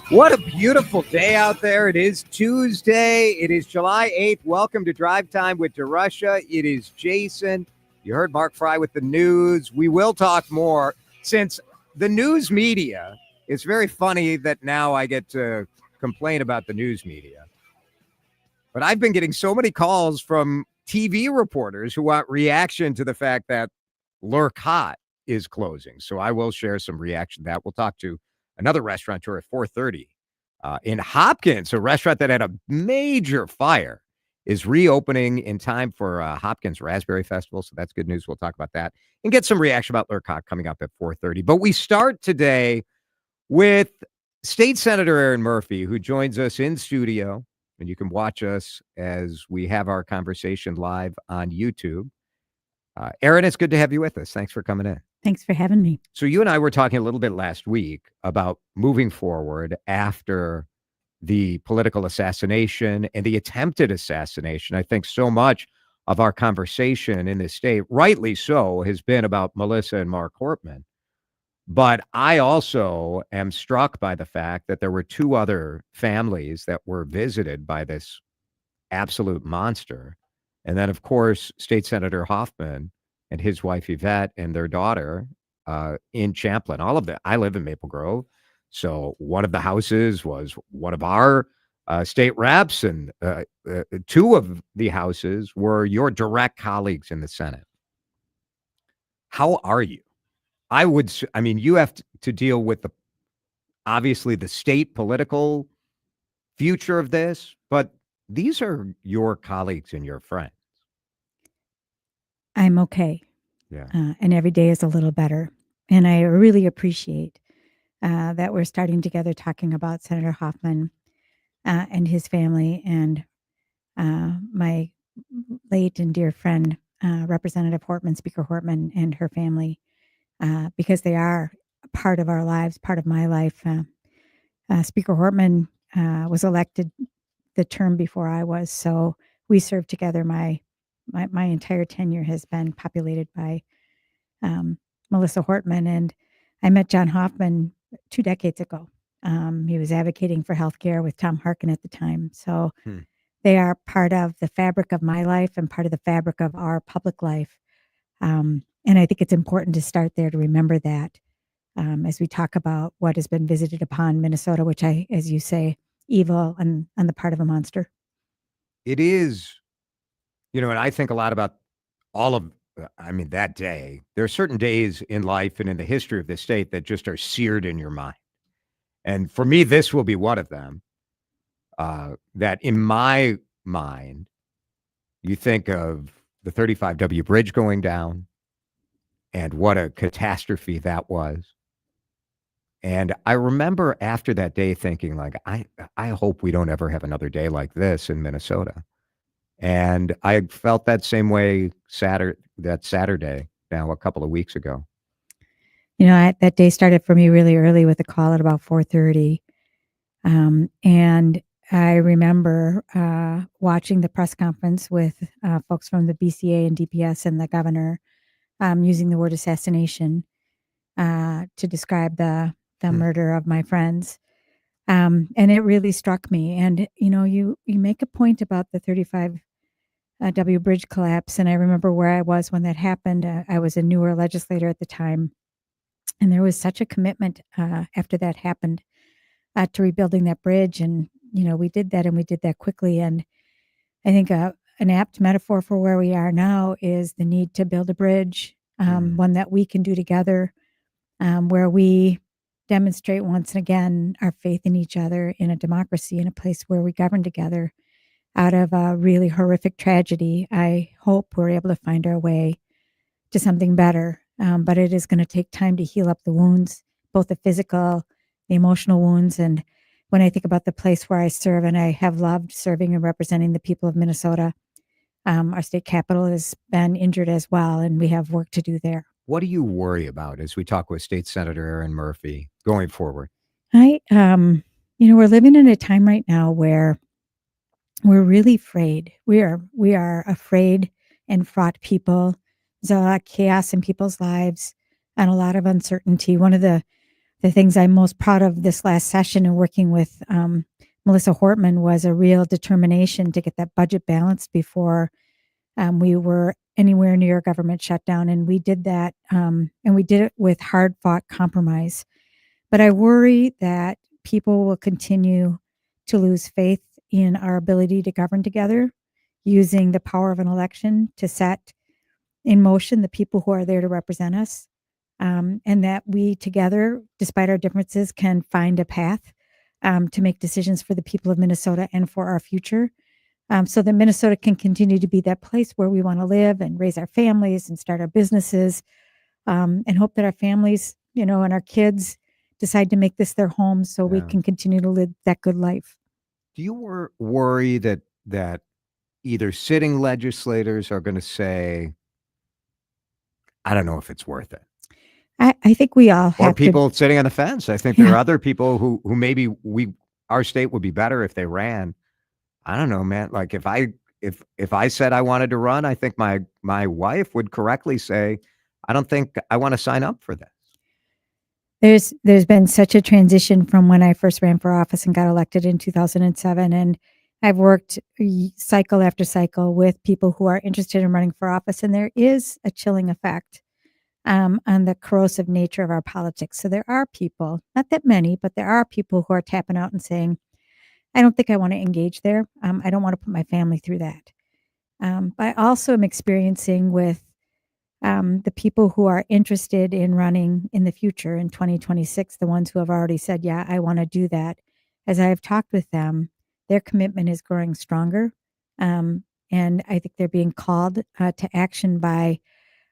What a beautiful day out there. It is Tuesday. It is July 8th. Welcome to Drive Time with DeRusha. It is Jason. You heard Mark Fry with the news. We will talk more since the news media, it's very funny that now I get to complain about the news media. But I've been getting so many calls from TV reporters who want reaction to the fact that Lurcat is closing. So I will share some reaction to that. We'll talk to another restaurateur at 4:30 in Hopkins, a restaurant that had a major fire, is reopening in time for Hopkins Raspberry Festival. So that's good news. We'll talk about that and get some reaction about Lurcat coming up at 4:30. But we start today with State Senator Erin Murphy, who joins us in studio. And you can watch us as we have our conversation live on YouTube. Erin, it's good to have you with us. Thanks for coming in. Thanks for having me. So you and I were talking a little bit last week about moving forward after the political assassination and the attempted assassination. I think so much of our conversation in this state, rightly so, has been about Melissa and Mark Hortman. But I also am struck by the fact that there were two other families that were visited by this absolute monster. And then, of course, State Senator Hoffman and his wife Yvette and their daughter in Champlin. All of that. I live in Maple Grove. So one of the houses was one of our state reps, and two of the houses were your direct colleagues in the Senate. How are you? I mean, you have to deal with obviously the state political future of this, but these are your colleagues and your friends. I'm okay. Yeah. And every day is a little better. And I really appreciate that we're starting together talking about Senator Hoffman and his family and my late and dear friend, Representative Hortman, Speaker Hortman, and her family, because they are part of our lives, part of my life. Speaker Hortman was elected the term before I was, so we served together. My entire tenure has been populated by Melissa Hortman, and I met John Hoffman 2 decades ago. He was advocating for healthcare with Tom Harkin at the time. So they are part of the fabric of my life and part of the fabric of our public life. And I think it's important to start there to remember that as we talk about what has been visited upon Minnesota, which as you say, evil and on the part of a monster. It is, and I think a lot about that day. There are certain days in life and in the history of this state that just are seared in your mind. And for me, this will be one of them. That in my mind, you think of the 35W bridge going down and what a catastrophe that was. And I remember after that day thinking, like, I hope we don't ever have another day like this in Minnesota. And I felt that same way Saturday now a couple of weeks ago. That day started for me really early with a call at about 4:30. And I remember watching the press conference with folks from the BCA and DPS and the governor using the word assassination to describe the murder of my friends. And it really struck me. And, you make a point about the 35W bridge collapse. And I remember where I was when that happened. I was a newer legislator at the time. And there was such a commitment after that happened to rebuilding that bridge. And, we did that, and we did that quickly. And I think an apt metaphor for where we are now is the need to build a bridge, one that we can do together, where we demonstrate once again our faith in each other in a democracy, in a place where we govern together out of a really horrific tragedy. I hope we're able to find our way to something better. But it is going to take time to heal up the wounds, both the physical, the emotional wounds. And when I think about the place where I serve, and I have loved serving and representing the people of Minnesota, our state capitol has been injured as well, and we have work to do there. What do you worry about as we talk with State Senator Erin Murphy going forward? We're living in a time right now where we're really afraid. We are afraid and fraught people. There's a lot of chaos in people's lives and a lot of uncertainty. One of the the things I'm most proud of this last session and working with Melissa Hortman was a real determination to get that budget balanced before we were anywhere near a government shutdown. And we did that, and we did it with hard fought compromise. But I worry that people will continue to lose faith in our ability to govern together using the power of an election to set in motion the people who are there to represent us. And that we together, despite our differences, can find a path to make decisions for the people of Minnesota and for our future. So that Minnesota can continue to be that place where we want to live and raise our families and start our businesses, and hope that our families, and our kids decide to make this their home so we can continue to live that good life. Do you worry that either sitting legislators are going to say, I don't know if it's worth it? I think we all have or people sitting on the fence. I think there are other people who maybe our state would be better if they ran. I don't know, man. Like if I said I wanted to run, I think my wife would correctly say, I don't think I want to sign up for this. There's been such a transition from when I first ran for office and got elected in 2007. And I've worked cycle after cycle with people who are interested in running for office. And there is a chilling effect on the corrosive nature of our politics. So there are people, not that many, but there are people who are tapping out and saying, I don't think I want to engage there. I don't want to put my family through that. But I also am experiencing with the people who are interested in running in the future in 2026, the ones who have already said, yeah, I want to do that. As I have talked with them, their commitment is growing stronger. And I think they're being called to action by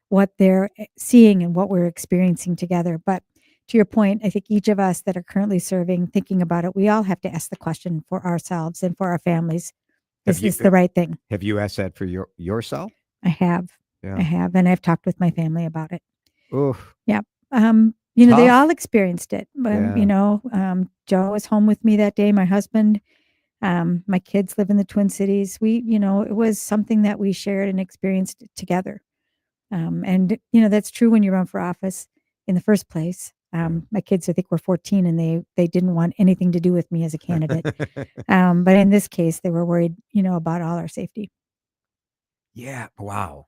what they're seeing and what we're experiencing together. But to your point, I think each of us that are currently serving, thinking about it, we all have to ask the question for ourselves and for our families. Is this the right thing? Have you asked that for yourself? I have. Yeah. I have. And I've talked with my family about it. Oof. Yeah. They all experienced it. Joe was home with me that day. My husband, my kids live in the Twin Cities. It was something that we shared and experienced together. And that's true when you run for office in the first place. My kids, I think, were 14 and they didn't want anything to do with me as a candidate. But in this case, they were worried, about all our safety. Yeah. Wow.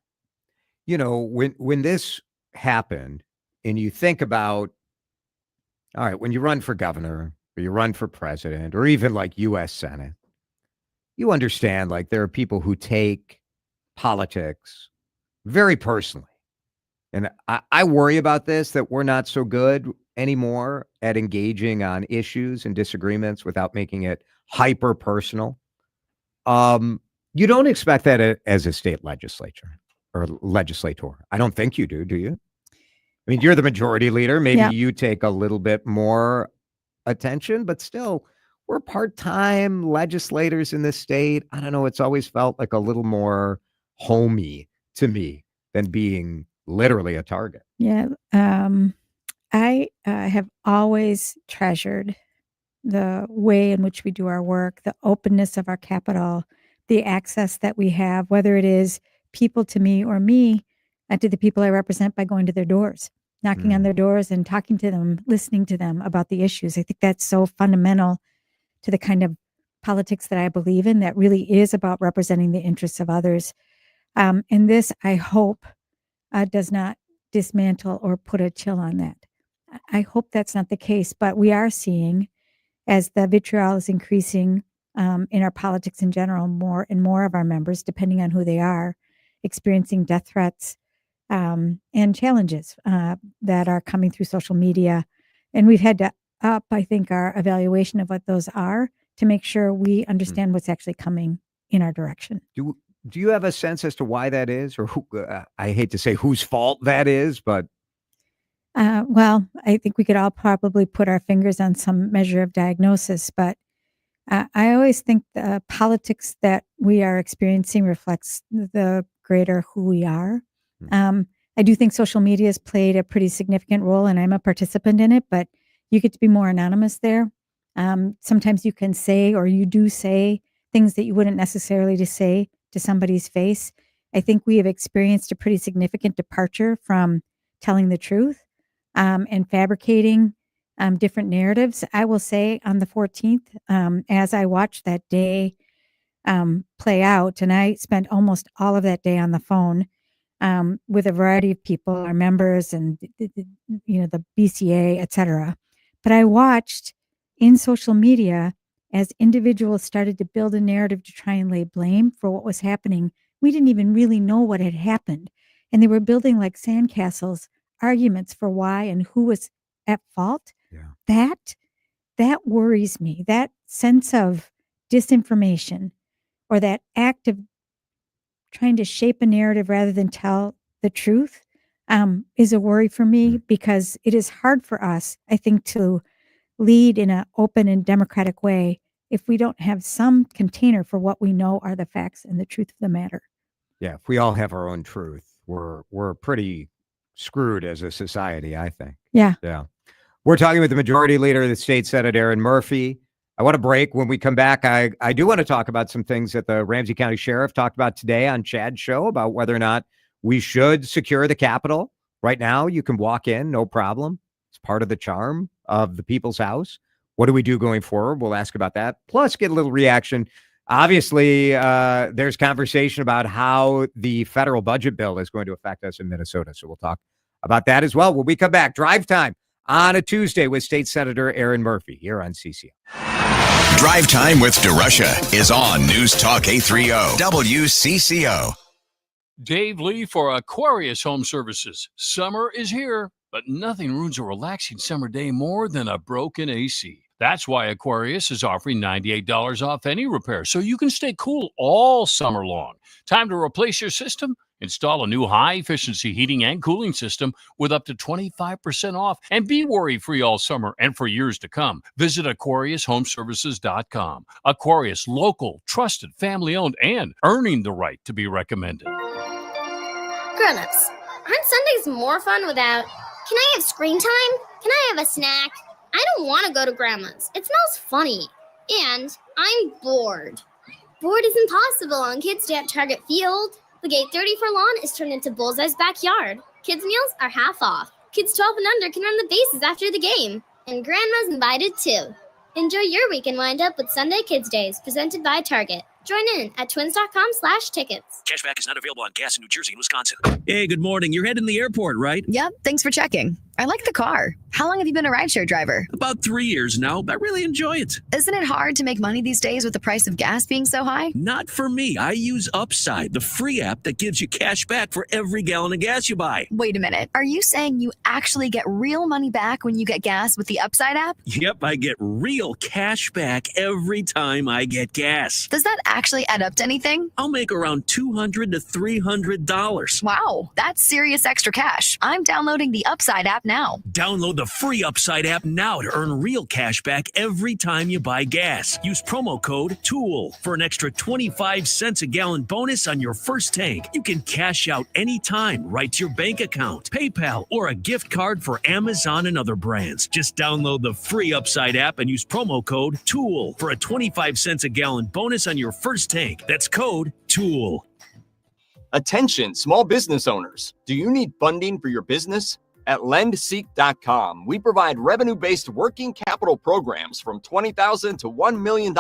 When this happened and you think about, all right, when you run for governor or you run for president or even like U.S. Senate, you understand like there are people who take politics very personally. And I worry about this, that we're not so good anymore at engaging on issues and disagreements without making it hyper personal. You don't expect that as a state legislator. I don't think you do you? I mean, you're the majority leader. Maybe you take a little bit more attention, but still, we're part-time legislators in this state. I don't know. It's always felt like a little more homey to me than being literally a target. Yeah. I have always treasured the way in which we do our work, the openness of our Capitol, the access that we have, whether it is people to me or me to the people I represent by going to their doors, knocking on their doors and talking to them, listening to them about the issues. I think that's so fundamental to the kind of politics that I believe in, that really is about representing the interests of others. And this, I hope, does not dismantle or put a chill on that. I hope that's not the case, but we are seeing, as the vitriol is increasing in our politics in general, more and more of our members, depending on who they are, experiencing death threats and challenges that are coming through social media. And we've had to up, I think, our evaluation of what those are to make sure we understand what's actually coming in our direction. Do you have a sense as to why that is, or who, I hate to say whose fault that is, but well, I think we could all probably put our fingers on some measure of diagnosis, but I always think the politics that we are experiencing reflects the greater who we are. I do think social media has played a pretty significant role, and I'm a participant in it, but you get to be more anonymous there. Sometimes you can say, or you do say, things that you wouldn't necessarily to say to somebody's face. I think we have experienced a pretty significant departure from telling the truth and fabricating different narratives. I will say on the 14th, as I watched that day play out, and I spent almost all of that day on the phone with a variety of people, our members and, the BCA, et cetera. But I watched in social media as individuals started to build a narrative to try and lay blame for what was happening. We didn't even really know what had happened. And they were building like sandcastles, arguments for why and who was at fault. Yeah. That worries me. That sense of disinformation or that act of trying to shape a narrative rather than tell the truth is a worry for me, because it is hard for us, I think, to lead in an open and democratic way if we don't have some container for what we know are the facts and the truth of the matter. Yeah, if we all have our own truth, we're pretty screwed as a society, I think. Yeah. Yeah. We're talking with the Majority Leader of the State Senate, Erin Murphy. I want to break. When we come back, I do want to talk about some things that the Ramsey County Sheriff talked about today on Chad's show about whether or not we should secure the Capitol. Right now, you can walk in, no problem. It's part of the charm of the People's House. What do we do going forward? We'll ask about that. Plus, get a little reaction. Obviously, there's conversation about how the federal budget bill is going to affect us in Minnesota. So we'll talk about that as well when we come back. Drive Time on a Tuesday with State Senator Erin Murphy here on CCO. Drive Time with DeRusha is on News Talk 830 WCCO. Dave Lee for Aquarius Home Services. Summer is here, but nothing ruins a relaxing summer day more than a broken AC. That's why Aquarius is offering $98 off any repair, so you can stay cool all summer long. Time to replace your system? Install a new high-efficiency heating and cooling system with up to 25% off and be worry-free all summer and for years to come. Visit AquariusHomeservices.com. Aquarius, local, trusted, family-owned, and earning the right to be recommended. Grown-ups, aren't Sundays more fun without, can I have screen time? Can I have a snack? I don't want to go to Grandma's. It smells funny. And I'm bored. Bored is impossible on Kids Day at Target Field. The gate 30 for lawn is turned into Bullseye's backyard. Kids' meals are half off. Kids 12 and under can run the bases after the game. And Grandma's invited too. Enjoy your weekend wind-up with Sunday Kids Days, presented by Target. Join in at twins.com/tickets. Cashback is not available on gas in New Jersey and Wisconsin. Hey, good morning. You're heading to the airport, right? Yep, thanks for checking. I like the car. How long have you been a rideshare driver? About 3 years now. I really enjoy it. Isn't it hard to make money these days with the price of gas being so high? Not for me. I use Upside, the free app that gives you cash back for every gallon of gas you buy. Wait a minute. Are you saying you actually get real money back when you get gas with the Upside app? Yep, I get real cash back every time I get gas. Does that actually add up to anything? I'll make around $200 to $300. Wow, that's serious extra cash. I'm downloading the Upside app now. Download the free Upside app now to earn real cash back every time you buy gas. Use promo code TOOL for an extra 25 cents a gallon bonus on your first tank. You can cash out anytime right to your bank account, PayPal, or a gift card for Amazon and other brands. Just download the free Upside app and use promo code TOOL for a 25 cents a gallon bonus on your first tank. That's code TOOL. Attention, small business owners. Do you need funding for your business? At lendseek.com, we provide revenue-based working capital programs from $20,000 to $1 million.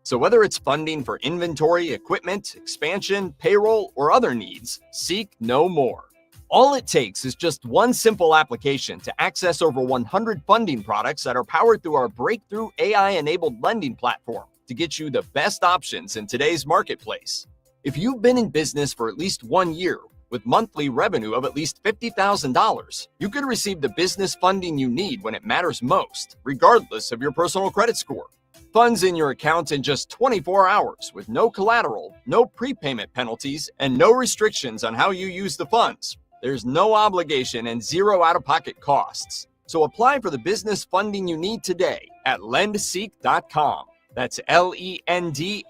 So whether it's funding for inventory, equipment, expansion, payroll, or other needs, seek no more. All it takes is just one simple application to access over 100 funding products that are powered through our breakthrough AI-enabled lending platform to get you the best options in today's marketplace. If you've been in business for at least 1 year, with monthly revenue of at least $50,000, you could receive the business funding you need when it matters most, regardless of your personal credit score. Funds in your account in just 24 hours with no collateral, no prepayment penalties, and no restrictions on how you use the funds. There's no obligation and zero out-of-pocket costs. So apply for the business funding you need today at lendseek.com. That's LENDSEEK.com.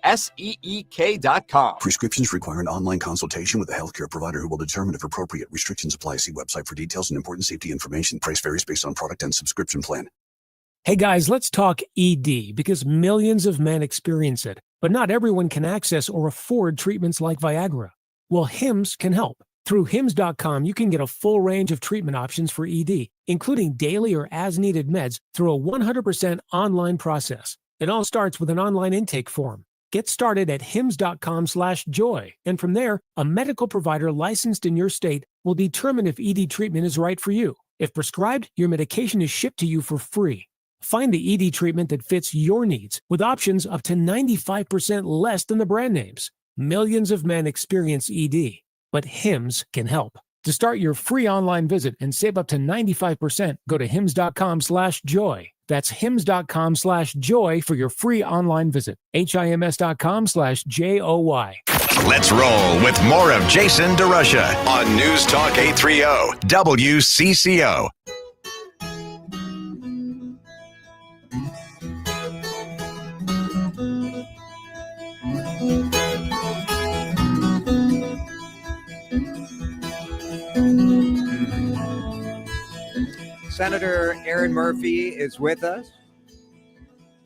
Prescriptions require an online consultation with a healthcare provider who will determine if appropriate. Restrictions apply. See website for details and important safety information. Price varies based on product and subscription plan. Hey guys, let's talk ED because millions of men experience it, but not everyone can access or afford treatments like Viagra. Well, HIMS can help. Through HIMS.com, you can get a full range of treatment options for ED, including daily or as-needed meds through a 100% online process. It all starts with an online intake form. Get started at HIMS.com/joy, and from there, a medical provider licensed in your state will determine if ED treatment is right for you. If prescribed, your medication is shipped to you for free. Find the ED treatment that fits your needs with options up to 95% less than the brand names. Millions of men experience ED, but HIMS can help. To start your free online visit and save up to 95%, go to HIMS.com/joy. That's HIMS.com/joy for your free online visit. HIMS.com/JOY. Let's roll with more of Jason DeRusha on News Talk 830 WCCO. Senator Erin Murphy is with us.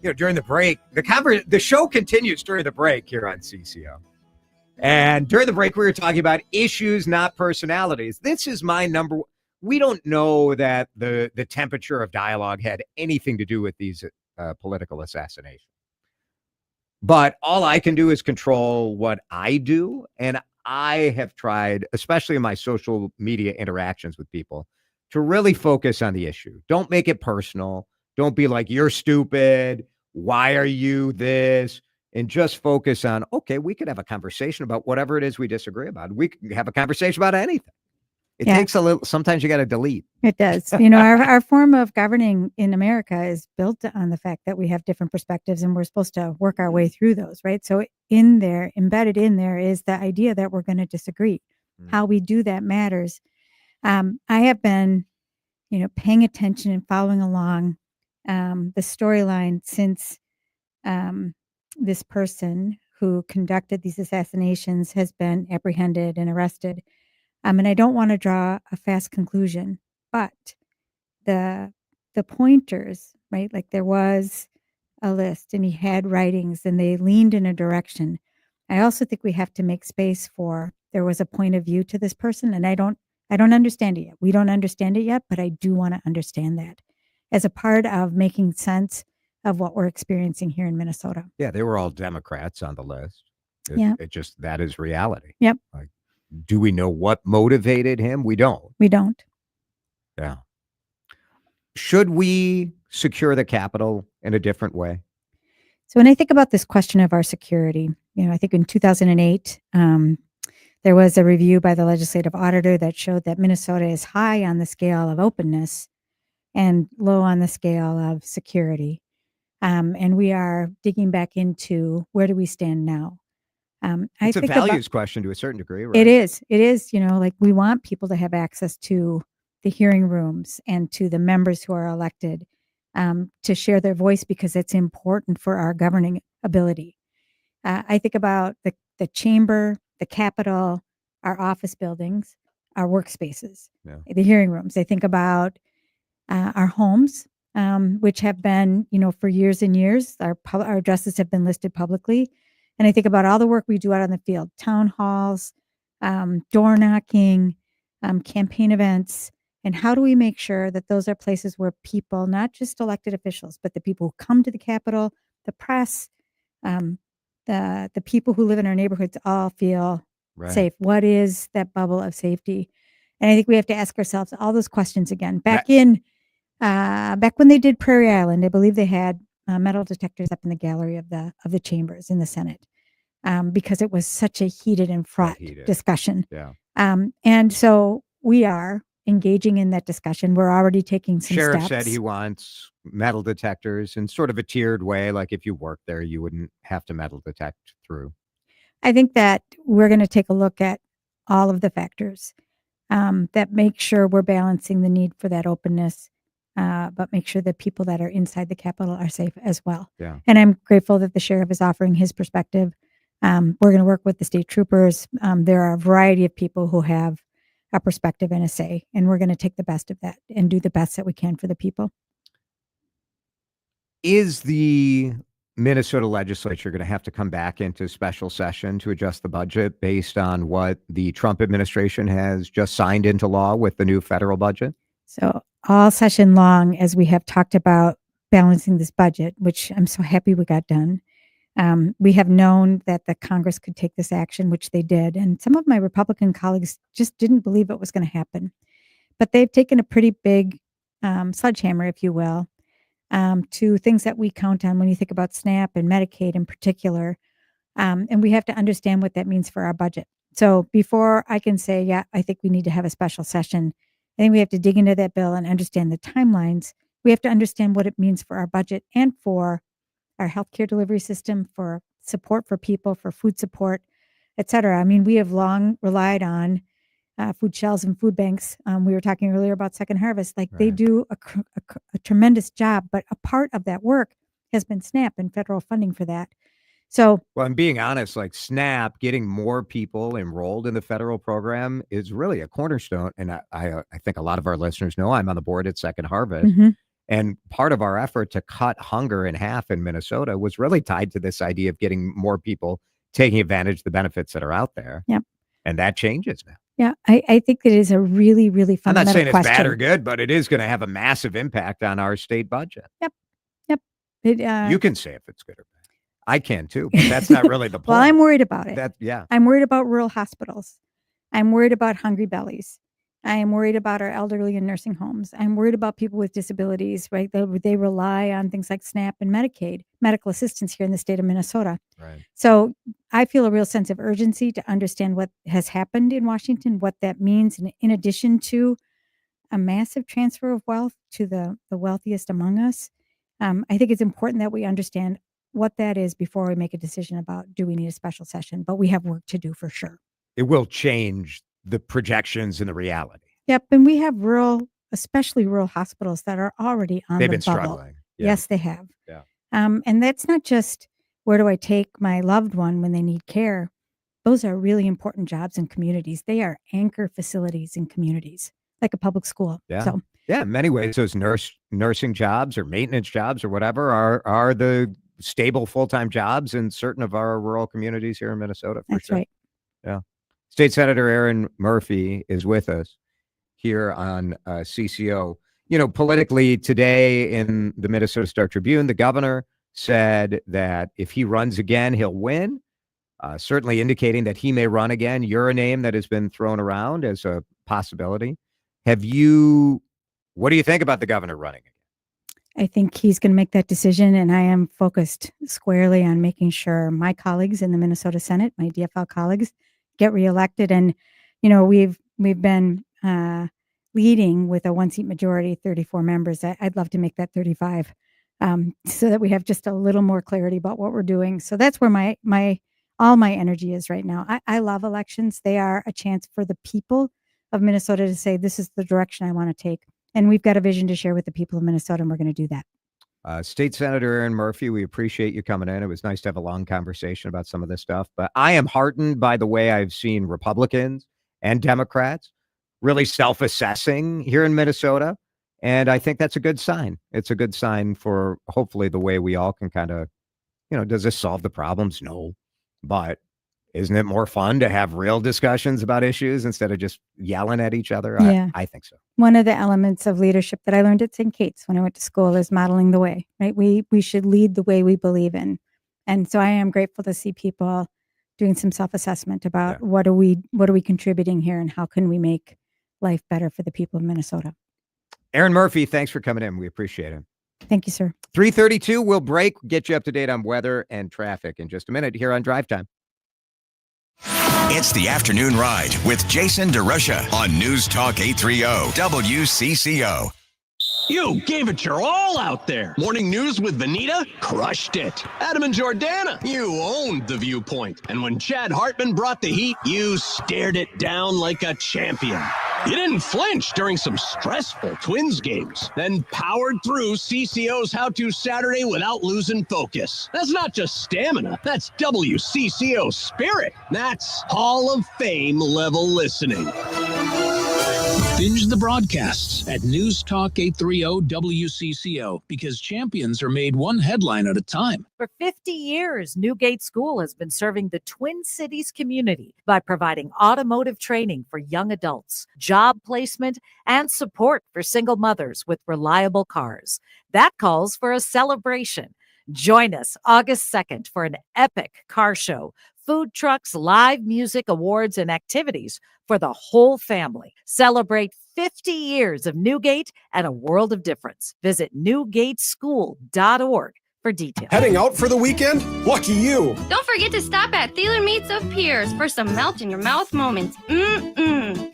During the break, the show continues during the break here on CCO. And during the break, we were talking about issues, not personalities. This is my number one. We don't know that the temperature of dialogue had anything to do with these political assassinations. But all I can do is control what I do. And I have tried, especially in my social media interactions with people, to really focus on the issue. Don't make it personal. Don't be like, you're stupid. Why are you this? And just focus on, okay, we could have a conversation about whatever it is we disagree about. We can have a conversation about anything. It takes a little, sometimes you got to delete. It does. Our form of governing in America is built on the fact that we have different perspectives and we're supposed to work our way through those, right? So embedded in there is the idea that we're going to disagree. How we do that matters. I have been, paying attention and following along the storyline since this person who conducted these assassinations has been apprehended and arrested. And I don't want to draw a fast conclusion, but the pointers, right? Like there was a list and he had writings and they leaned in a direction. I also think we have to make space for there was a point of view to this person, and I don't understand it yet. We don't understand it yet, but I do want to understand that as a part of making sense of what we're experiencing here in Minnesota. Yeah, they were all Democrats on the list. It just, that is reality. Yep. Like, do we know what motivated him? We don't. We don't. Yeah. Should we secure the Capitol in a different way? So when I think about this question of our security, I think in 2008, there was a review by the legislative auditor that showed that Minnesota is high on the scale of openness and low on the scale of security. And we are digging back into where do we stand now? It's a values question to a certain degree, right? It is. Like we want people to have access to the hearing rooms and to the members who are elected to share their voice because it's important for our governing ability. I think about the chamber, the Capitol, our office buildings, our workspaces, the hearing rooms. I think about our homes, which have been, for years and years, our addresses have been listed publicly. And I think about all the work we do out on the field, town halls, door knocking, campaign events, and how do we make sure that those are places where people, not just elected officials, but the people who come to the Capitol, the press, the people who live in our neighborhoods all feel safe. What is that bubble of safety? And I think we have to ask ourselves all those questions again. Back when they did Prairie Island, I believe they had metal detectors up in the gallery of the chambers in the Senate because it was such a heated and fraught discussion. Yeah. And so we are engaging in that discussion. We're already taking some Sheriff steps. said he wants metal detectors in sort of a tiered way. Like if you work there, you wouldn't have to metal detect through. I think that we're going to take a look at all of the factors that make sure we're balancing the need for that openness, but make sure that people that are inside the Capitol are safe as well. Yeah. And I'm grateful that the sheriff is offering his perspective. We're going to work with the state troopers. There are a variety of people who have a perspective and a say, and we're going to take the best of that and do the best that we can for the people. Is the Minnesota legislature going to have to come back into special session to adjust the budget based on what the Trump administration has just signed into law with the new federal budget? So all session long, as we have talked about balancing this budget, which I'm so happy we got done, we have known that the Congress could take this action, which they did. And some of my Republican colleagues just didn't believe it was going to happen. But they've taken a pretty big sledgehammer, if you will, to things that we count on when you think about SNAP and Medicaid in particular. And we have to understand what that means for our budget. So before I can say, yeah, I think we need to have a special session, I think we have to dig into that bill and understand the timelines. We have to understand what it means for our budget and for our healthcare delivery system, for support for people, for food support, et cetera. I mean, we have long relied on food shelves and food banks. We were talking earlier about Second Harvest. Like they do a tremendous job, but a part of that work has been SNAP and federal funding for that. So, well, I'm being honest, like SNAP, getting more people enrolled in the federal program is really a cornerstone. And I think a lot of our listeners know I'm on the board at Second Harvest. mm-hmm. And part of our effort to cut hunger in half in Minnesota was really tied to this idea of getting more people taking advantage of the benefits that are out there. Yep. And that changes now. Yeah, I think it is a really, really fundamental I'm not saying question. It's bad or good, but it is going to have a massive impact on our state budget. Yep. You can say if it's good or bad. I can too, but that's not really the point. Well, I'm worried about it. Yeah. I'm worried about rural hospitals. I'm worried about hungry bellies. I am worried about our elderly in nursing homes. I'm worried about people with disabilities, right? They rely on things like SNAP and Medicaid, medical assistance here in the state of Minnesota. Right. So I feel a real sense of urgency to understand what has happened in Washington, what that means, and in addition to a massive transfer of wealth to the wealthiest among us. I think it's important that we understand what that is before we make a decision about, do we need a special session? But we have work to do for sure. It will change the projections and the reality. Yep. And we have especially rural hospitals that are already on They've the been bubble. struggling. Yeah. Yes, they have. Yeah. And that's not just where do I take my loved one when they need care. Those are really important jobs in communities. They are anchor facilities in communities, like a public school. Yeah. So, yeah, in many ways, those nursing jobs or maintenance jobs or whatever are the stable full-time jobs in certain of our rural communities here in Minnesota. That's sure. right. Yeah. State Senator Erin Murphy is with us here on CCO. You know, politically today in the Minnesota Star Tribune, the governor said that if he runs again, he'll win, certainly indicating that he may run again. You're a name that has been thrown around as a possibility. What do you think about the governor running? I think he's going to make that decision, and I am focused squarely on making sure my colleagues in the Minnesota Senate, my DFL colleagues, get reelected. And, you know, we've been leading with a one-seat majority, 34 members. I'd love to make that 35 so that we have just a little more clarity about what we're doing. So that's where all my energy is right now. I love elections. They are a chance for the people of Minnesota to say, this is the direction I want to take. And we've got a vision to share with the people of Minnesota, and we're going to do that. State Senator Erin Murphy, we appreciate you coming in. It was nice to have a long conversation about some of this stuff. But I am heartened by the way I've seen Republicans and Democrats really self-assessing here in Minnesota. And I think that's a good sign. It's a good sign for hopefully the way we all can kind of, does this solve the problems? No. But isn't it more fun to have real discussions about issues instead of just yelling at each other? Yeah. I think so. One of the elements of leadership that I learned at St. Kate's when I went to school is modeling the way, right? We should lead the way we believe in. And so I am grateful to see people doing some self-assessment about what are we contributing here and how can we make life better for the people of Minnesota. Erin Murphy, thanks for coming in. We appreciate it. Thank you, sir. 3:32, we'll break, get you up to date on weather and traffic in just a minute here on Drive Time. It's the afternoon ride with Jason DeRusha on News Talk 830 WCCO. You gave it your all out there. Morning News with Vanita crushed it. Adam and Jordana, you owned the viewpoint. And when Chad Hartman brought the heat, you stared it down like a champion. You didn't flinch during some stressful Twins games, then powered through CCO's How To Saturday without losing focus. That's not just stamina, that's WCCO spirit. That's Hall of Fame level listening. Binge the broadcasts at News Talk 830 WCCO because champions are made one headline at a time. For 50 years, Newgate School has been serving the Twin Cities community by providing automotive training for young adults, job placement, and support for single mothers with reliable cars. That calls for a celebration. Join us August 2nd for an epic car show, food trucks, live music, awards, and activities for the whole family. Celebrate 50 years of Newgate and a world of difference. Visit newgateschool.org for details. Heading out for the weekend? Lucky you! Don't forget to stop at Thaler Meats of Pierce for some melt-in-your-mouth moments.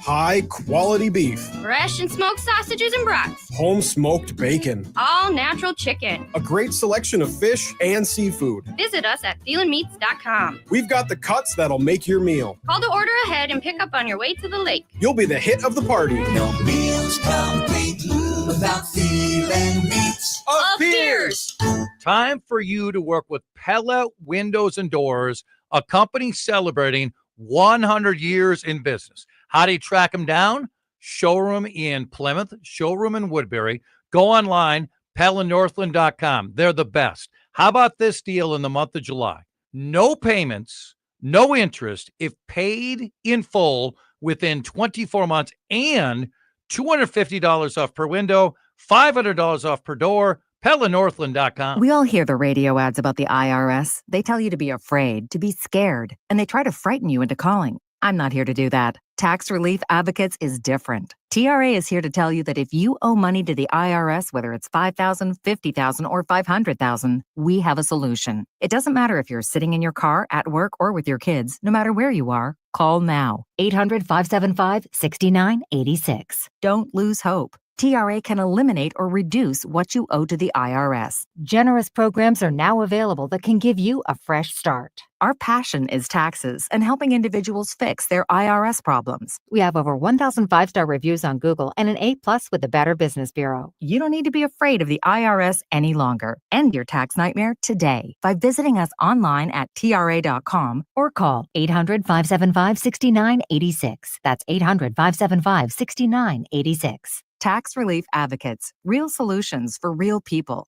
High quality beef. Fresh and smoked sausages and brats. Home smoked bacon. All natural chicken. A great selection of fish and seafood. Visit us at ThelanMeats.com. We've got the cuts that'll make your meal. Call to order ahead and pick up on your way to the lake. You'll be the hit of the party. No meals complete without Thielen Meats of Pierce. Time for you to work with Pella Windows and Doors, a company celebrating 100 years in business. How do you track them down? Showroom in Plymouth, showroom in Woodbury. Go online, PellaNorthland.com. They're the best. How about this deal in the month of July? No payments, no interest if paid in full within 24 months and $250 off per window, $500 off per door. PellaNorthland.com. We all hear the radio ads about the IRS. They tell you to be afraid, to be scared, and they try to frighten you into calling. I'm not here to do that. Tax Relief Advocates is different. TRA is here to tell you that if you owe money to the IRS, whether it's $5,000, $50,000, or $500,000, we have a solution. It doesn't matter if you're sitting in your car, at work, or with your kids. No matter where you are, call now. 800-575-6986. Don't lose hope. TRA can eliminate or reduce what you owe to the IRS. Generous programs are now available that can give you a fresh start. Our passion is taxes and helping individuals fix their IRS problems. We have over 1,000 5-star reviews on Google and an A+ with the Better Business Bureau. You don't need to be afraid of the IRS any longer. End your tax nightmare today by visiting us online at TRA.com or call 800-575-6986. That's 800-575-6986. Tax Relief Advocates. Real solutions for real people.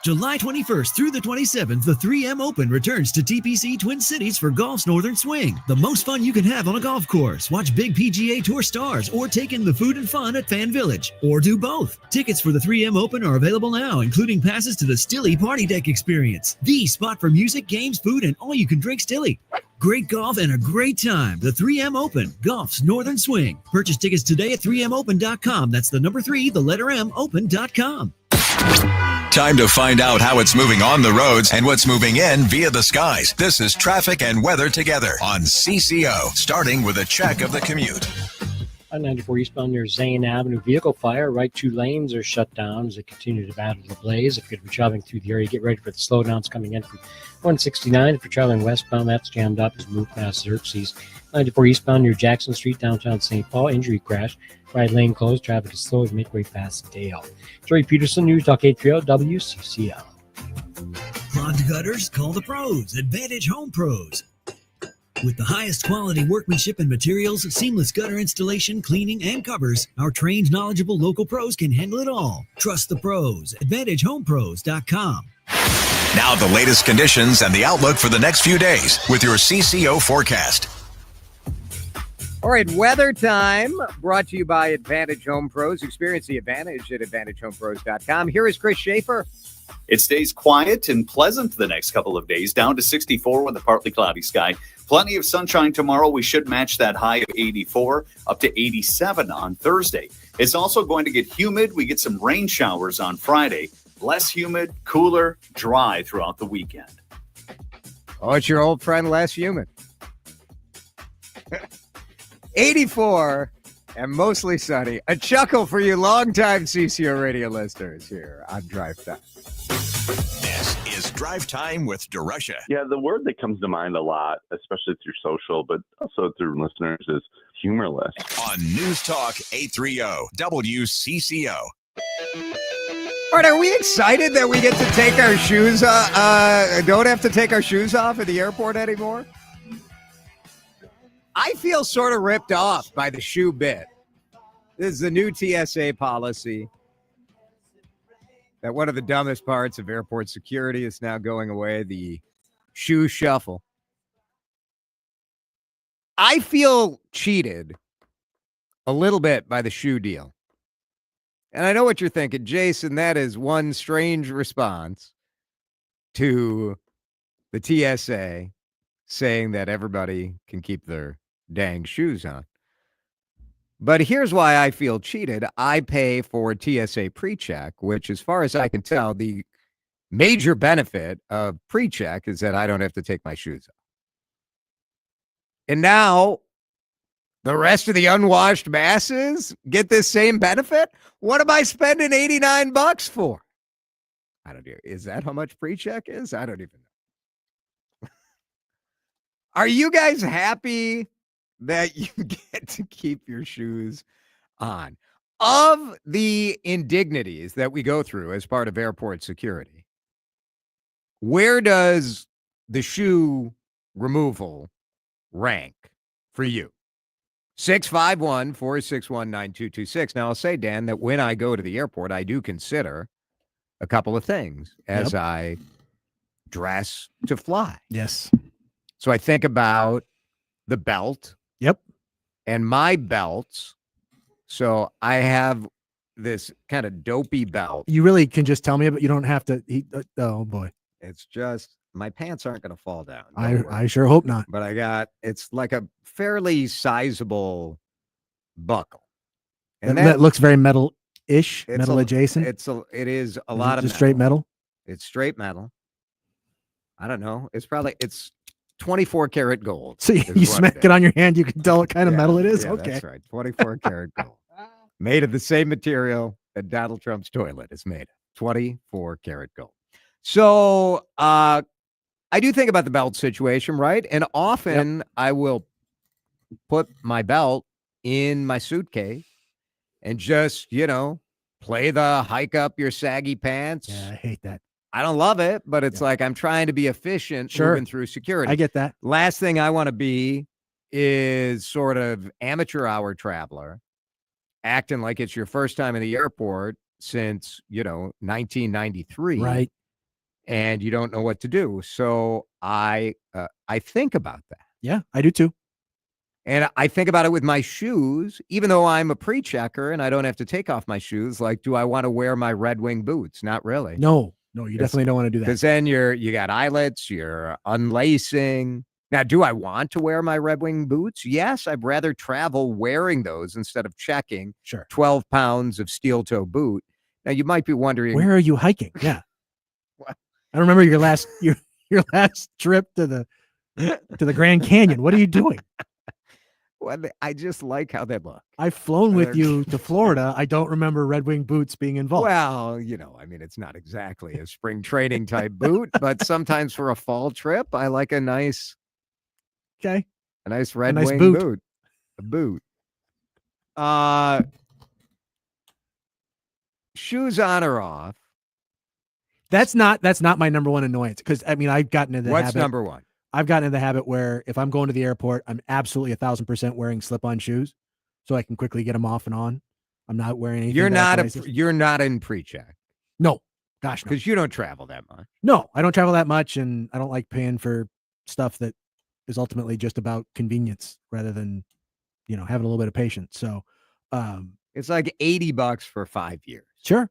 July 21st through the 27th, the 3M Open returns to TPC Twin Cities for golf's Northern Swing. The most fun you can have on a golf course. Watch big PGA Tour stars or take in the food and fun at Fan Village. Or do both. Tickets for the 3M Open are available now, including passes to the Stilly Party Deck experience. The spot for music, games, food, and all you can drink Stilly. Great golf and a great time. The 3M Open, golf's Northern Swing. Purchase tickets today at 3mopen.com. That's the number 3, the letter M, open.com. Time to find out how it's moving on the roads and what's moving in via the skies. This is traffic and weather together on CCO, starting with a check of the commute. On 94 eastbound near Zane Avenue, vehicle fire. Right 2 lanes are shut down as they continue to battle the blaze. If you're traveling through the area, get ready for the slowdowns coming in from 169. If you're traveling westbound, that's jammed up as move past Xerxes. 94 eastbound near Jackson Street, downtown St. Paul, injury crash. Right lane closed. Traffic is slow as midway past Dale. Joey Peterson, News Talk 830 WCCO. Clogged gutters? Call the pros. Advantage Home Pros. With the highest quality workmanship and materials, seamless gutter installation, cleaning, and covers, our trained, knowledgeable local pros can handle it all. Trust the pros. AdvantageHomePros.com. Now the latest conditions and the outlook for the next few days with your CCO forecast. All right, weather time brought to you by Advantage Home Pros. Experience the advantage at AdvantageHomePros.com. Here is Chris Schaefer. It stays quiet and pleasant the next couple of days, down to 64 with a partly cloudy sky. Plenty of sunshine tomorrow. We should match that high of 84 up to 87 on Thursday. It's also going to get humid. We get some rain showers on Friday. Less humid, cooler, dry throughout the weekend. Oh, it's your old friend, less humid. 84 and mostly sunny. A chuckle for you longtime CCO radio listeners here on DriveTime. This is Drive Time with DeRusha. Yeah, the word that comes to mind a lot, especially through social, but also through listeners, is humorless. On News Talk 830 WCCO. All right, are we excited that we get to take our shoes off? Don't have to take our shoes off at the airport anymore? I feel sort of ripped off by the shoe bit. This is the new TSA policy that one of the dumbest parts of airport security is now going away, the shoe shuffle. I feel cheated a little bit by the shoe deal. And I know what you're thinking, Jason. That is one strange response to the TSA saying that everybody can keep their dang shoes on. But here's why I feel cheated. I pay for TSA PreCheck, which, as far as I can tell, the major benefit of PreCheck is that I don't have to take my shoes off. And now the rest of the unwashed masses get this same benefit? What am I spending $89 for? I don't know. Is that how much PreCheck is? I don't even know. Are you guys happy that you get to keep your shoes on? Of the indignities that we go through as part of airport security, where does the shoe removal rank for you? 651-461-9226. Now, I'll say, Dan, that when I go to the airport, I do consider a couple of things as I dress to fly. Yes. So I think about the belt. Yep. And my belts. So I have this kind of dopey belt. You really can just tell me, but you don't have to. Oh, boy. It's just my pants aren't going to fall down. I sure hope not. But it's like a fairly sizable buckle. And that looks very metal-ish, metal adjacent. It is a lot of just straight metal. It's straight metal. I don't know. It's 24 karat gold. So you smack it on your hand, you can tell what kind of metal it is. Yeah, okay. That's right. 24 karat gold. Made of the same material that Donald Trump's toilet is made of. 24 karat gold. So I do think about the belt situation, right? And often I will put my belt in my suitcase and just, play the hike up your saggy pants. Yeah, I hate that. I don't love it, but it's like I'm trying to be efficient moving through security. I get that. Last thing I want to be is sort of amateur hour traveler, acting like it's your first time in the airport since, 1993. Right. And you don't know what to do. So I think about that. Yeah, I do too. And I think about it with my shoes, even though I'm a pre-checker and I don't have to take off my shoes. Like, do I want to wear my Red Wing boots? Not really. No, you definitely don't want to do that. Because then you got eyelets, you're unlacing. Now, do I want to wear my Red Wing boots? Yes, I'd rather travel wearing those instead of checking 12 pounds of steel toe boot. Now, you might be wondering, where are you hiking? Yeah. I remember your last trip to the Grand Canyon. What are you doing? Well, I just like how they look. I've flown with you to Florida. I don't remember Red Wing boots being involved. Well, it's not exactly a spring training type boot, but sometimes for a fall trip, I like a nice Red Wing boot. A boot. Shoes on or off? That's not my number one annoyance, because I've gotten into the habit. What's number one? I've gotten into the habit where if I'm going to the airport, I'm absolutely 1,000% wearing slip-on shoes, so I can quickly get them off and on. I'm not wearing anything. You're not in pre-check. No, gosh, no. Because you don't travel that much. No, I don't travel that much, and I don't like paying for stuff that is ultimately just about convenience rather than, having a little bit of patience. So, it's like $80 for 5 years. Sure.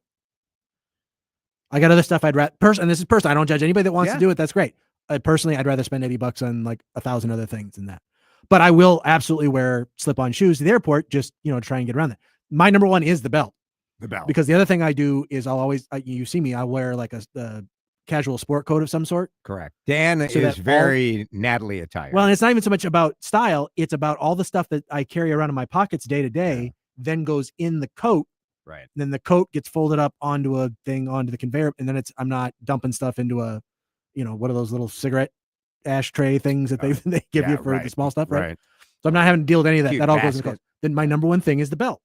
I got other stuff I'd rather and this is personal. I don't judge anybody that wants to do it. That's great. Personally, I'd rather spend $80 on like 1,000 other things than that. But I will absolutely wear slip-on shoes to the airport, just, try and get around that. My number one is the belt. The belt. Because the other thing I do is I'll always, you see me, I'll wear like a casual sport coat of some sort. Correct. Dan is very Natalie attired. Well, and it's not even so much about style. It's about all the stuff that I carry around in my pockets day to day, then goes in the coat. Right. Then the coat gets folded up onto the conveyor. And then I'm not dumping stuff into what are those little cigarette ashtray things that they give you for the small stuff. Right. So I'm not having to deal with any of that. Cute that all basket. goes in the coat. Then my number one thing is the belt.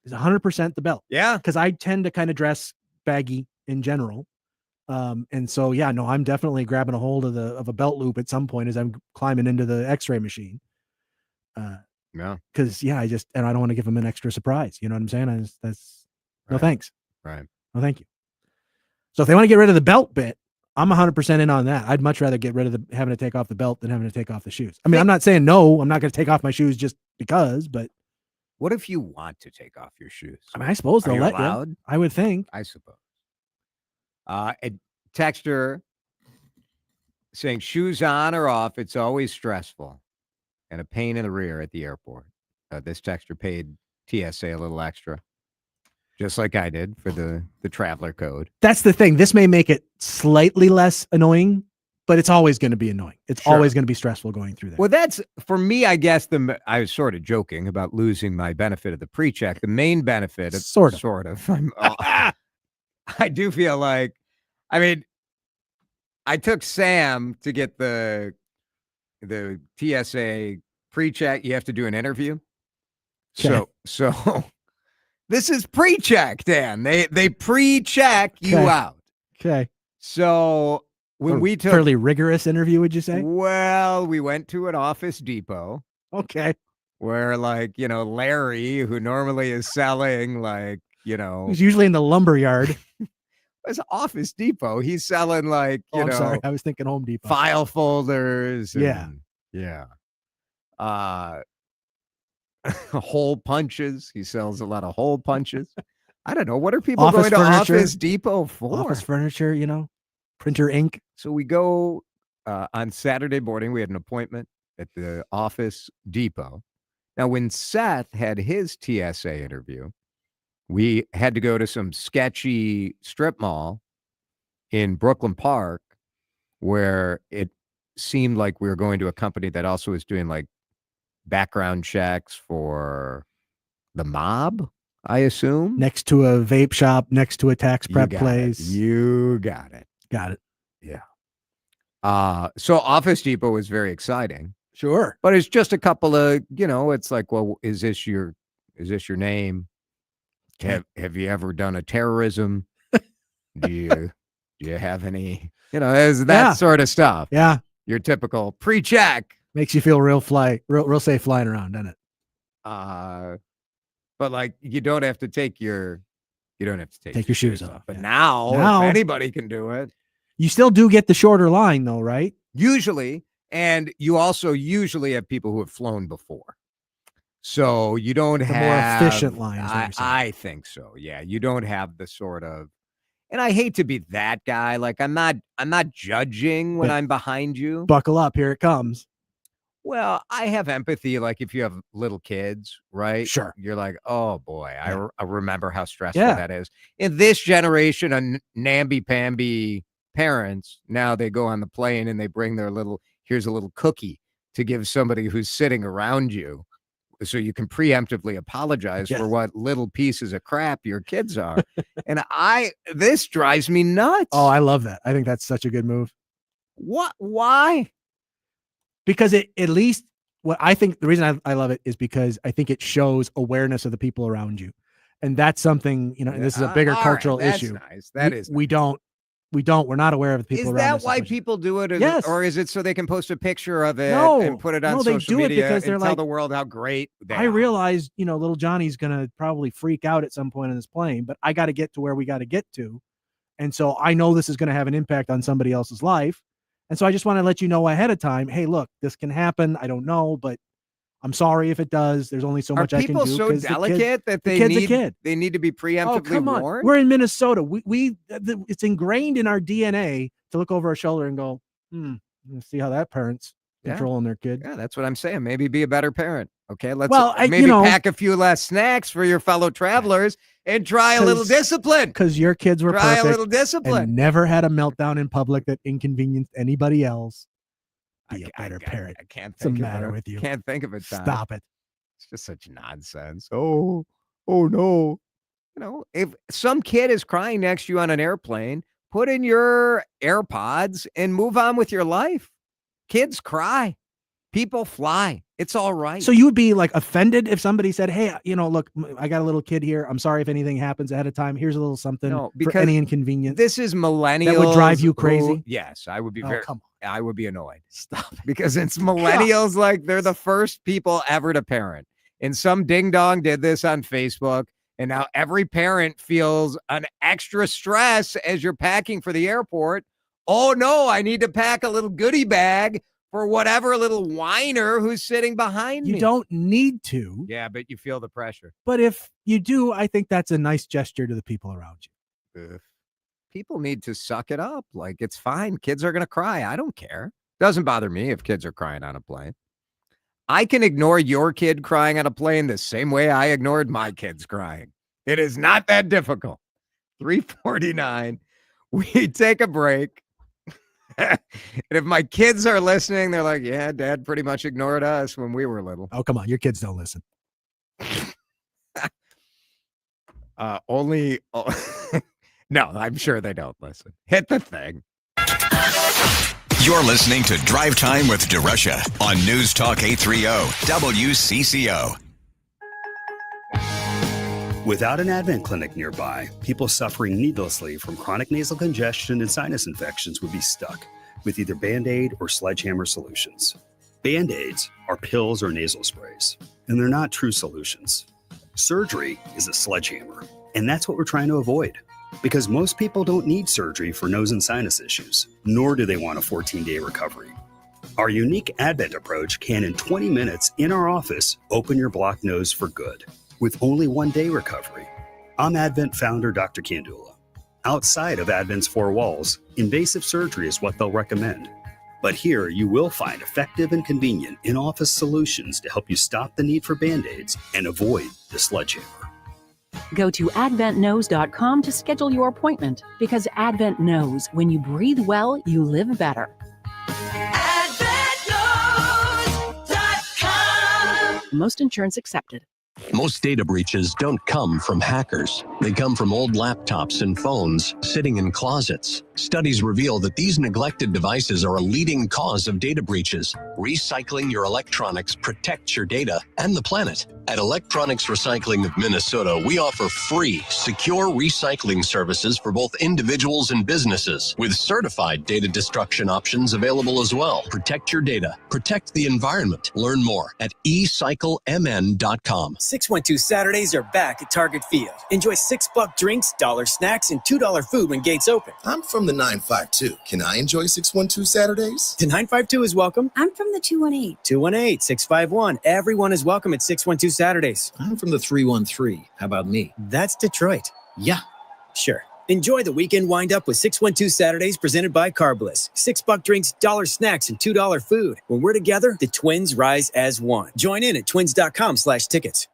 Is 100% the belt. Yeah. Because I tend to kind of dress baggy in general. And so, I'm definitely grabbing a hold of a belt loop at some point as I'm climbing into the x-ray machine. Yeah. Because I don't want to give them an extra surprise. You know what I'm saying? No Right. thanks. Right. No, thank you. So if they want to get rid of the belt bit, I'm 100% in on that. I'd much rather get rid of having to take off the belt than having to take off the shoes. I mean, I'm not saying no, I'm not going to take off my shoes just because, but what if you want to take off your shoes? I mean, I suppose they'll let allowed? you. I would think. I suppose. A texter saying shoes on or off, it's always stressful and a pain in the rear at the airport. This texter paid TSA a little extra, just like I did for the traveler code. That's the thing. This may make it slightly less annoying, but it's always going to be annoying. It's always going to be stressful going through there. Well, that's for me, I guess I was sort of joking about losing my benefit of the pre-check. The main benefit, sort of. I do feel like, I mean, I took Sam to get the TSA pre-check. You have to do an interview. Okay. So this is pre-check, Dan. They pre-check you out. Okay. So when we took fairly rigorous interview, would you say? Well, we went to an Office Depot. Okay. Where Larry, who normally is selling he's usually in the lumber yard. It's Office Depot. He's selling I'm sorry. I was thinking Home Depot. File folders. Yeah. Hole punches. He sells a lot of hole punches. I don't know. What are people Office going furniture. to Office Depot for? Office furniture, printer ink. So we go on Saturday morning. We had an appointment at the Office Depot. Now, when Seth had his TSA interview, we had to go to some sketchy strip mall in Brooklyn Park where it seemed like we were going to a company that also was doing background checks for the mob, I assume. Next to a vape shop, next to a tax prep place. You got it. Got it. Yeah. So Office Depot was very exciting. Sure. But it's just a couple of, it's like, well, is this your name? Have you ever done a terrorism? Do you have any, that sort of stuff. Yeah. Your typical pre-check. Makes you feel real safe flying around, doesn't it? But you don't have to take your shoes off. But now, if anybody can do it. You still do get the shorter line though, right? Usually. And you also usually have people who have flown before. So you don't have more efficient lines. I think so. Yeah. You don't have the sort of, and I hate to be that guy. I'm not judging when I'm behind you. Buckle up. Here it comes. Well, I have empathy. If you have little kids, right? Sure. You're like, oh boy, I remember how stressful that is. In this generation of namby-pamby parents, now they go on the plane and they bring here's a little cookie to give somebody who's sitting around you so you can preemptively apologize for what little pieces of crap your kids are. And this drives me nuts. Oh, I love that. I think that's such a good move. What? Why? Because at least what I think the reason I love it is because I think it shows awareness of the people around you. And that's something, and this is a bigger cultural issue. Nice. That is nice. We're not aware of the people around us. Is that why people do it? Yes. Or is it so they can post a picture of it and put it on they social do media it because and they're tell the world how great they are? realize, little Johnny's going to probably freak out at some point in this plane, but I got to get to where we got to get to. And so I know this is going to have an impact on somebody else's life. And so I just want to let you know ahead of time, hey, look, this can happen. I don't know, but I'm sorry if it does. There's only so much I can do. Are people so delicate that they need to be preemptively warned? We're in Minnesota. It's ingrained in our DNA to look over our shoulder and go, let's see how that parent's controlling their kid. Yeah, that's what I'm saying. Maybe be a better parent. Okay, let's pack a few less snacks for your fellow travelers and try a little discipline. Because your kids were try perfect a little discipline and never had a meltdown in public that inconvenienced anybody else. Be a better parent. I can't What's the think matter of it. with you? Can't think of it. Tom. Stop it. It's just such nonsense. Oh no. If some kid is crying next to you on an airplane, put in your AirPods and move on with your life. Kids cry. People fly. It's all right. So you would be offended if somebody said, hey, look, I got a little kid here. I'm sorry if anything happens ahead of time. Here's a little something for any inconvenience. This is millennials. That would drive you crazy? Yes, I would be come on. I would be annoyed. Stop. Because it's millennials, like they're the first people ever to parent. And some ding dong did this on Facebook. And now every parent feels an extra stress as you're packing for the airport. Oh no, I need to pack a little goodie bag for whatever little whiner who's sitting behind me. You don't need to. Yeah, but you feel the pressure. But if you do, I think that's a nice gesture to the people around you. People need to suck it up. Like, it's fine. Kids are going to cry. I don't care. Doesn't bother me if kids are crying on a plane. I can ignore your kid crying on a plane the same way I ignored my kids crying. It is not that difficult. 3:49. We take a break. And if my kids are listening, they're like, yeah, Dad pretty much ignored us when we were little. Oh, come on. Your kids don't listen. No, I'm sure they don't listen. Hit the thing. You're listening to Drive Time with DeRusha on News Talk 830 WCCO. Without an Advent clinic nearby, people suffering needlessly from chronic nasal congestion and sinus infections would be stuck with either Band-Aid or sledgehammer solutions. Band-Aids are pills or nasal sprays, and they're not true solutions. Surgery is a sledgehammer, and that's what we're trying to avoid. Because most people don't need surgery for nose and sinus issues, nor do they want a 14-day recovery. Our unique Advent approach can, in 20 minutes in our office, open your blocked nose for good, with only 1-day recovery. I'm Advent founder Dr. Kandula. Outside of Advent's four walls, invasive surgery is what they'll recommend. But here you will find effective and convenient in-office solutions to help you stop the need for Band-Aids and avoid the sledgehammer. Go to adventknows.com to schedule your appointment, because Advent knows when you breathe well, you live better. AdventKnows.com. Most insurance accepted. Most data breaches don't come from hackers. They come from old laptops and phones sitting in closets. Studies reveal that these neglected devices are a leading cause of data breaches. Recycling your electronics protects your data and the planet. At Electronics Recycling of Minnesota, we offer free, secure recycling services for both individuals and businesses, with certified data destruction options available as well. Protect your data. Protect the environment. Learn more at ecyclemn.com. 612 Saturdays are back at Target Field. Enjoy $6 drinks, $1 snacks, and $2 food when gates open. I'm from the 952. Can I enjoy 612 Saturdays? The 952 is welcome. I'm from the 218. 218, 651. Everyone is welcome at 612 Saturdays. I'm from the 313. How about me? That's Detroit. Yeah. Sure. Enjoy the weekend wind-up with 612 Saturdays presented by Carbliss. $6 drinks, $1 snacks, and $2 food. When we're together, the twins rise as one. Join in at twins.com/tickets.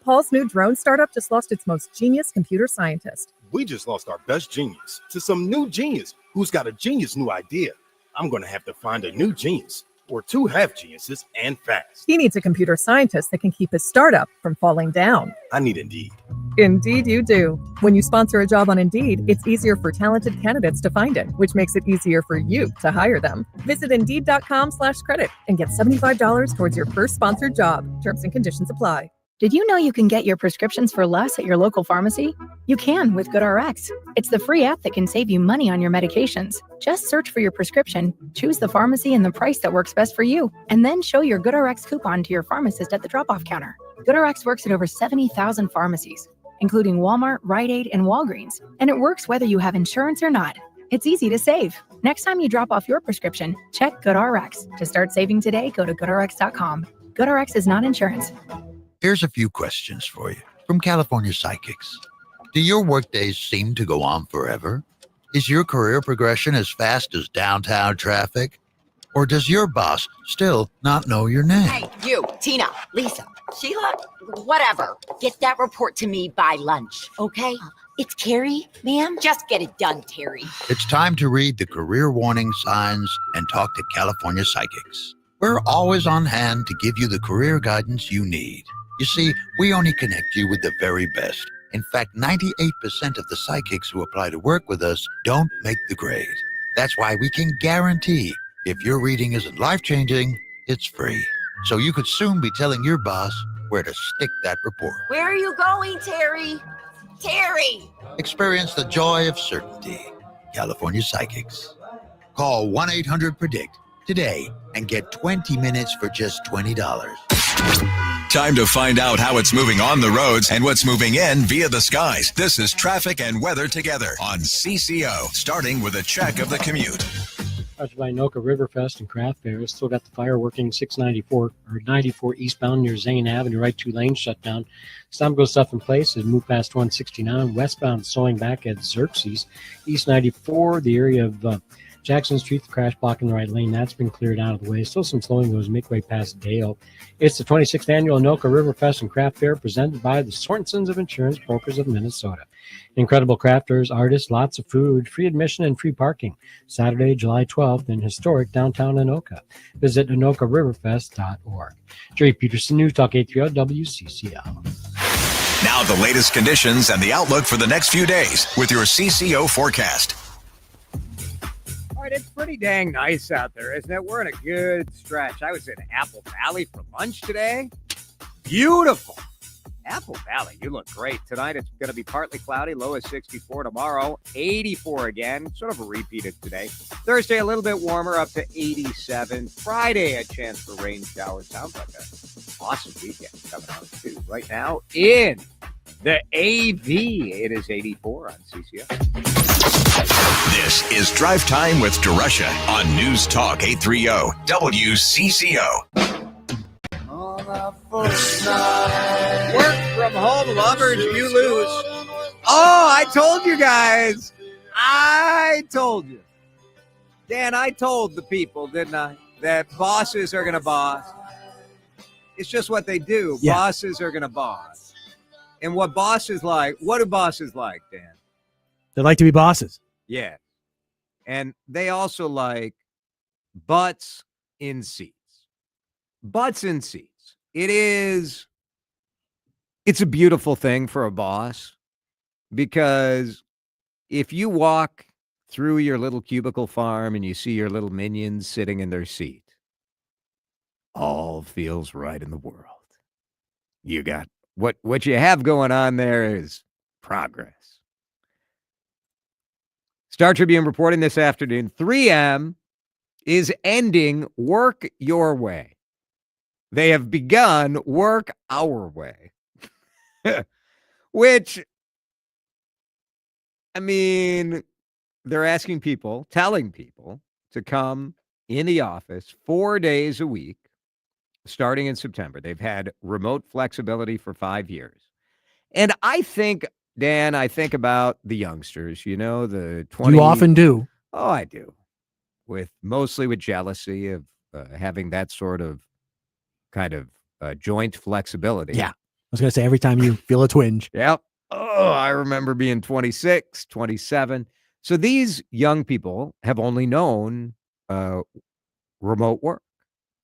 Paul's new drone startup just lost its most genius computer scientist. We just lost our best genius to some new genius who's got a genius new idea. I'm going to have to find a new genius, or two have geniuses, and fast. He needs a computer scientist that can keep his startup from falling down. I need Indeed. Indeed you do. When you sponsor a job on Indeed, it's easier for talented candidates to find it, which makes it easier for you to hire them. Visit Indeed.com/credit and get $75 towards your first sponsored job. Terms and conditions apply. Did you know you can get your prescriptions for less at your local pharmacy? You can with GoodRx. It's the free app that can save you money on your medications. Just search for your prescription, choose the pharmacy and the price that works best for you, and then show your GoodRx coupon to your pharmacist at the drop-off counter. GoodRx works at over 70,000 pharmacies, including Walmart, Rite Aid, and Walgreens, and it works whether you have insurance or not. It's easy to save. Next time you drop off your prescription, check GoodRx. To start saving today, go to GoodRx.com. GoodRx is not insurance. Here's a few questions for you from California Psychics. Do your workdays seem to go on forever? Is your career progression as fast as downtown traffic? Or does your boss still not know your name? Hey, you, Tina, Lisa, Sheila, whatever. Get that report to me by lunch, okay? It's Terry, ma'am. Just get it done, Terry. It's time to read the career warning signs and talk to California Psychics. We're always on hand to give you the career guidance you need. You see, we only connect you with the very best. In fact, 98% of the psychics who apply to work with us don't make the grade. That's why we can guarantee if your reading isn't life-changing, it's free. So you could soon be telling your boss where to stick that report. Where are you going, Terry? Terry! Experience the joy of certainty. California Psychics. Call 1-800-PREDICT today and get 20 minutes for just $20. Time to find out how it's moving on the roads and what's moving in via the skies. This is Traffic and Weather Together on CCO, starting with a check of the commute. Brought to you by Anoka Riverfest and Craft Fair. Still got the fire working 94 eastbound near Zane Avenue, right 2 lanes shut down. Some go stuff in place as move past 169. Westbound slowing back at Xerxes. East 94, the area of Jackson Street, the crash blocking the right lane. That's been cleared out of the way. Still some slowing goes midway past Dale. It's the 26th annual Anoka Riverfest and Craft Fair presented by the Sorensen's of Insurance Brokers of Minnesota. Incredible crafters, artists, lots of food, free admission and free parking. Saturday, July 12th in historic downtown Anoka. Visit AnokaRiverfest.org. Jerry Peterson, News Talk 830 WCCO. Now the latest conditions and the outlook for the next few days with your CCO forecast. All right, it's pretty dang nice out there, isn't it? We're in a good stretch. I was in Apple Valley for lunch today. Beautiful. Apple Valley, you look great. Tonight it's going to be partly cloudy, low is 64. Tomorrow, 84 again. Sort of a repeat of today. Thursday, a little bit warmer, up to 87. Friday, a chance for rain showers. Sounds like an awesome weekend coming out, too. Right now, in the AV, it is 84 on CCO. This is Drive Time with DeRusha on News Talk 830 WCCO. Work from home lovers, you lose. Oh, I told you guys. I told you. Dan, I told the people, didn't I, that bosses are going to boss. It's just what they do. Yeah. Bosses are going to boss. And what do bosses like, Dan? They like to be bosses. Yeah. And they also like butts in seats. Butts in seats. It's a beautiful thing for a boss, because if you walk through your little cubicle farm and you see your little minions sitting in their seat, all feels right in the world. You got what you have going on there is progress. Star Tribune reporting this afternoon, 3M is ending Work Your Way. They have begun Work Our Way, which, I mean, they're telling people to come in the office 4 days a week, starting in September. They've had remote flexibility for 5 years. And I think, Dan, about the youngsters, the 20. You often do. Oh, I do. Mostly with jealousy of having that sort of kind of joint flexibility. Yeah. I was going to say, every time you feel a twinge. Yep. Oh, I remember being 26, 27. So these young people have only known remote work,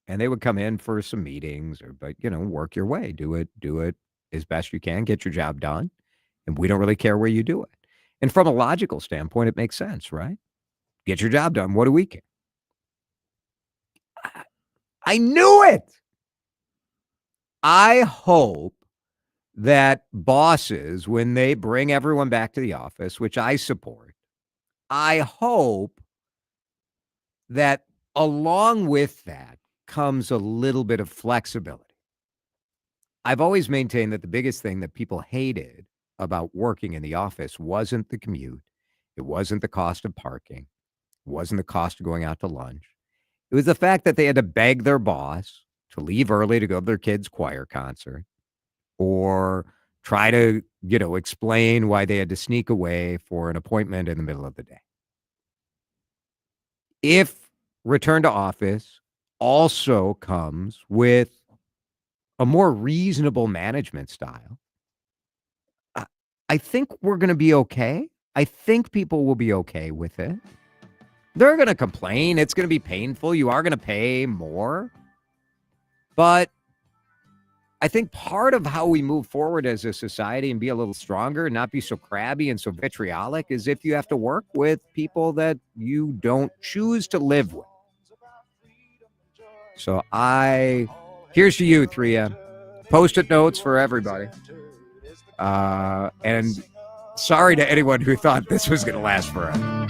and they would come in for some meetings but work your way, do it as best you can, get your job done. And we don't really care where you do it. And from a logical standpoint, it makes sense, right? Get your job done. What do we care? I knew it. I hope that bosses, when they bring everyone back to the office, which I support, I hope that along with that comes a little bit of flexibility. I've always maintained that the biggest thing that people hated about working in the office wasn't the commute. It wasn't the cost of parking. It wasn't the cost of going out to lunch. It was the fact that they had to beg their boss to leave early to go to their kid's choir concert, or try to, explain why they had to sneak away for an appointment in the middle of the day. If return to office also comes with a more reasonable management style, I think we're going to be okay. I think people will be okay with it. They're going to complain. It's going to be painful. You are going to pay more. But I think part of how we move forward as a society and be a little stronger and not be so crabby and so vitriolic is if you have to work with people that you don't choose to live with. So here's to you, 3M. Post-it notes for everybody. And sorry to anyone who thought this was going to last forever.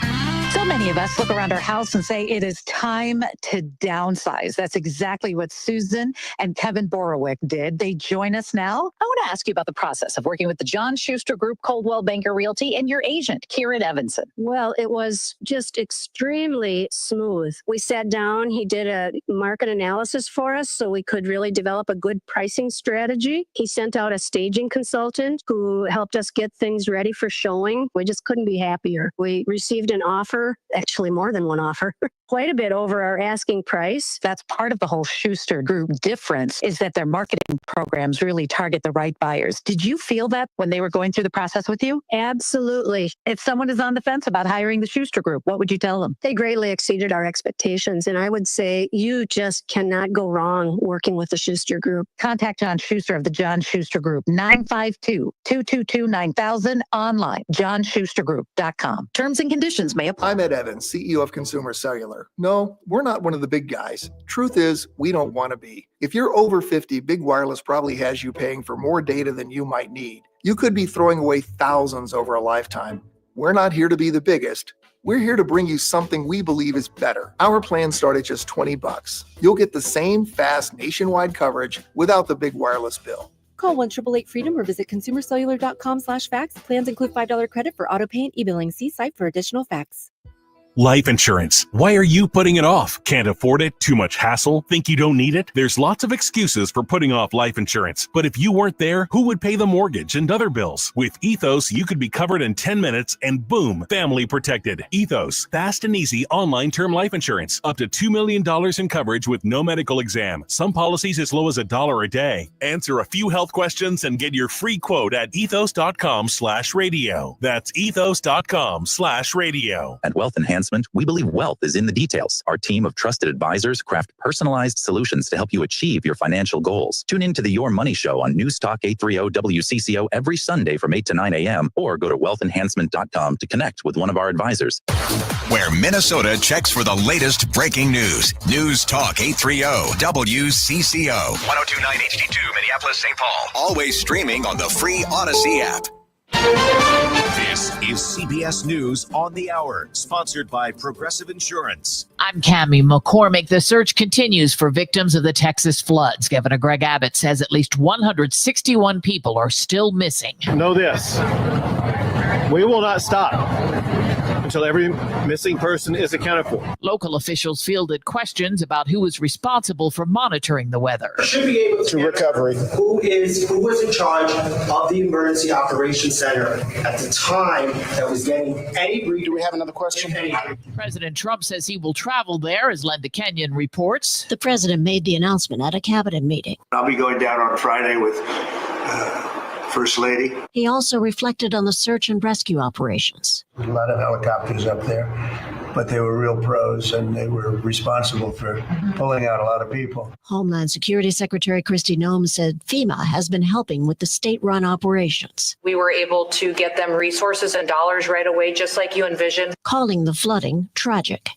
So many of us look around our house and say it is time to downsize? That's exactly what Susan and Kevin Borowick did. They join us now. I want to ask you about the process of working with the John Schuster Group, Coldwell Banker Realty, and your agent, Kieran Evanson. Well, it was just extremely smooth. We sat down, he did a market analysis for us so we could really develop a good pricing strategy. He sent out a staging consultant who helped us get things ready for showing. We just couldn't be happier. We received an offer, actually more than one offer, quite a bit over our asking price. That's part of the whole Schuster Group difference, is that their marketing programs really target the right buyers. Did you feel that when they were going through the process with you? Absolutely. If someone is on the fence about hiring the Schuster Group, what would you tell them? They greatly exceeded our expectations, and I would say you just cannot go wrong working with the Schuster Group. Contact John Schuster of the John Schuster Group, 952-222-9000, online, johnschustergroup.com. Terms and conditions may apply. I'm Ed Evans, CEO of Consumer Cellular. No, we're not one of the big guys. Truth is, we don't want to be. If you're over 50, Big Wireless probably has you paying for more data than you might need. You could be throwing away thousands over a lifetime. We're not here to be the biggest. We're here to bring you something we believe is better. Our plans start at just $20. You'll get the same fast nationwide coverage without the big wireless bill. Call 1-888-FREEDOM or visit consumercellular.com/facts. Plans include $5 credit for auto pay and e-billing. See site for additional facts. Life insurance. Why are you putting it off? Can't afford it? Too much hassle? Think you don't need it? There's lots of excuses for putting off life insurance. But if you weren't there, who would pay the mortgage and other bills? With Ethos, you could be covered in 10 minutes and boom, family protected. Ethos, fast and easy online term life insurance. Up to $2 million in coverage with no medical exam. Some policies as low as $1 a day. Answer a few health questions and get your free quote at ethos.com/radio. That's ethos.com/radio. At Wealth Enhancement, we believe wealth is in the details. Our team of trusted advisors craft personalized solutions to help you achieve your financial goals. Tune in to the Your Money Show on News Talk 830 WCCO every Sunday from 8 to 9 a.m. or go to wealthenhancement.com to connect with one of our advisors. Where Minnesota checks for the latest breaking news. News Talk 830 WCCO. 1029 HD2 Minneapolis, St. Paul. Always streaming on the free Odyssey app. This is CBS News on the Hour, sponsored by Progressive Insurance. I'm Cammie McCormick. The search continues for victims of the Texas floods. Governor Greg Abbott says at least 161 people are still missing. Know this, we will not stop until every missing person is accounted for. Local officials fielded questions about who was responsible for monitoring the weather. Should be able to recovery. Who was in charge of the emergency operations center at the time that was getting any brief? Do we have another question? President Trump says he will travel there, as Linda Kenyon reports. The president made the announcement at a cabinet meeting. I'll be going down on Friday with First Lady. He also reflected on the search and rescue operations. A lot of helicopters up there, but they were real pros and they were responsible for pulling out a lot of people. Homeland Security Secretary Kristi Noem said FEMA has been helping with the state-run operations. We were able to get them resources and dollars right away, just like you envisioned. Calling the flooding tragic.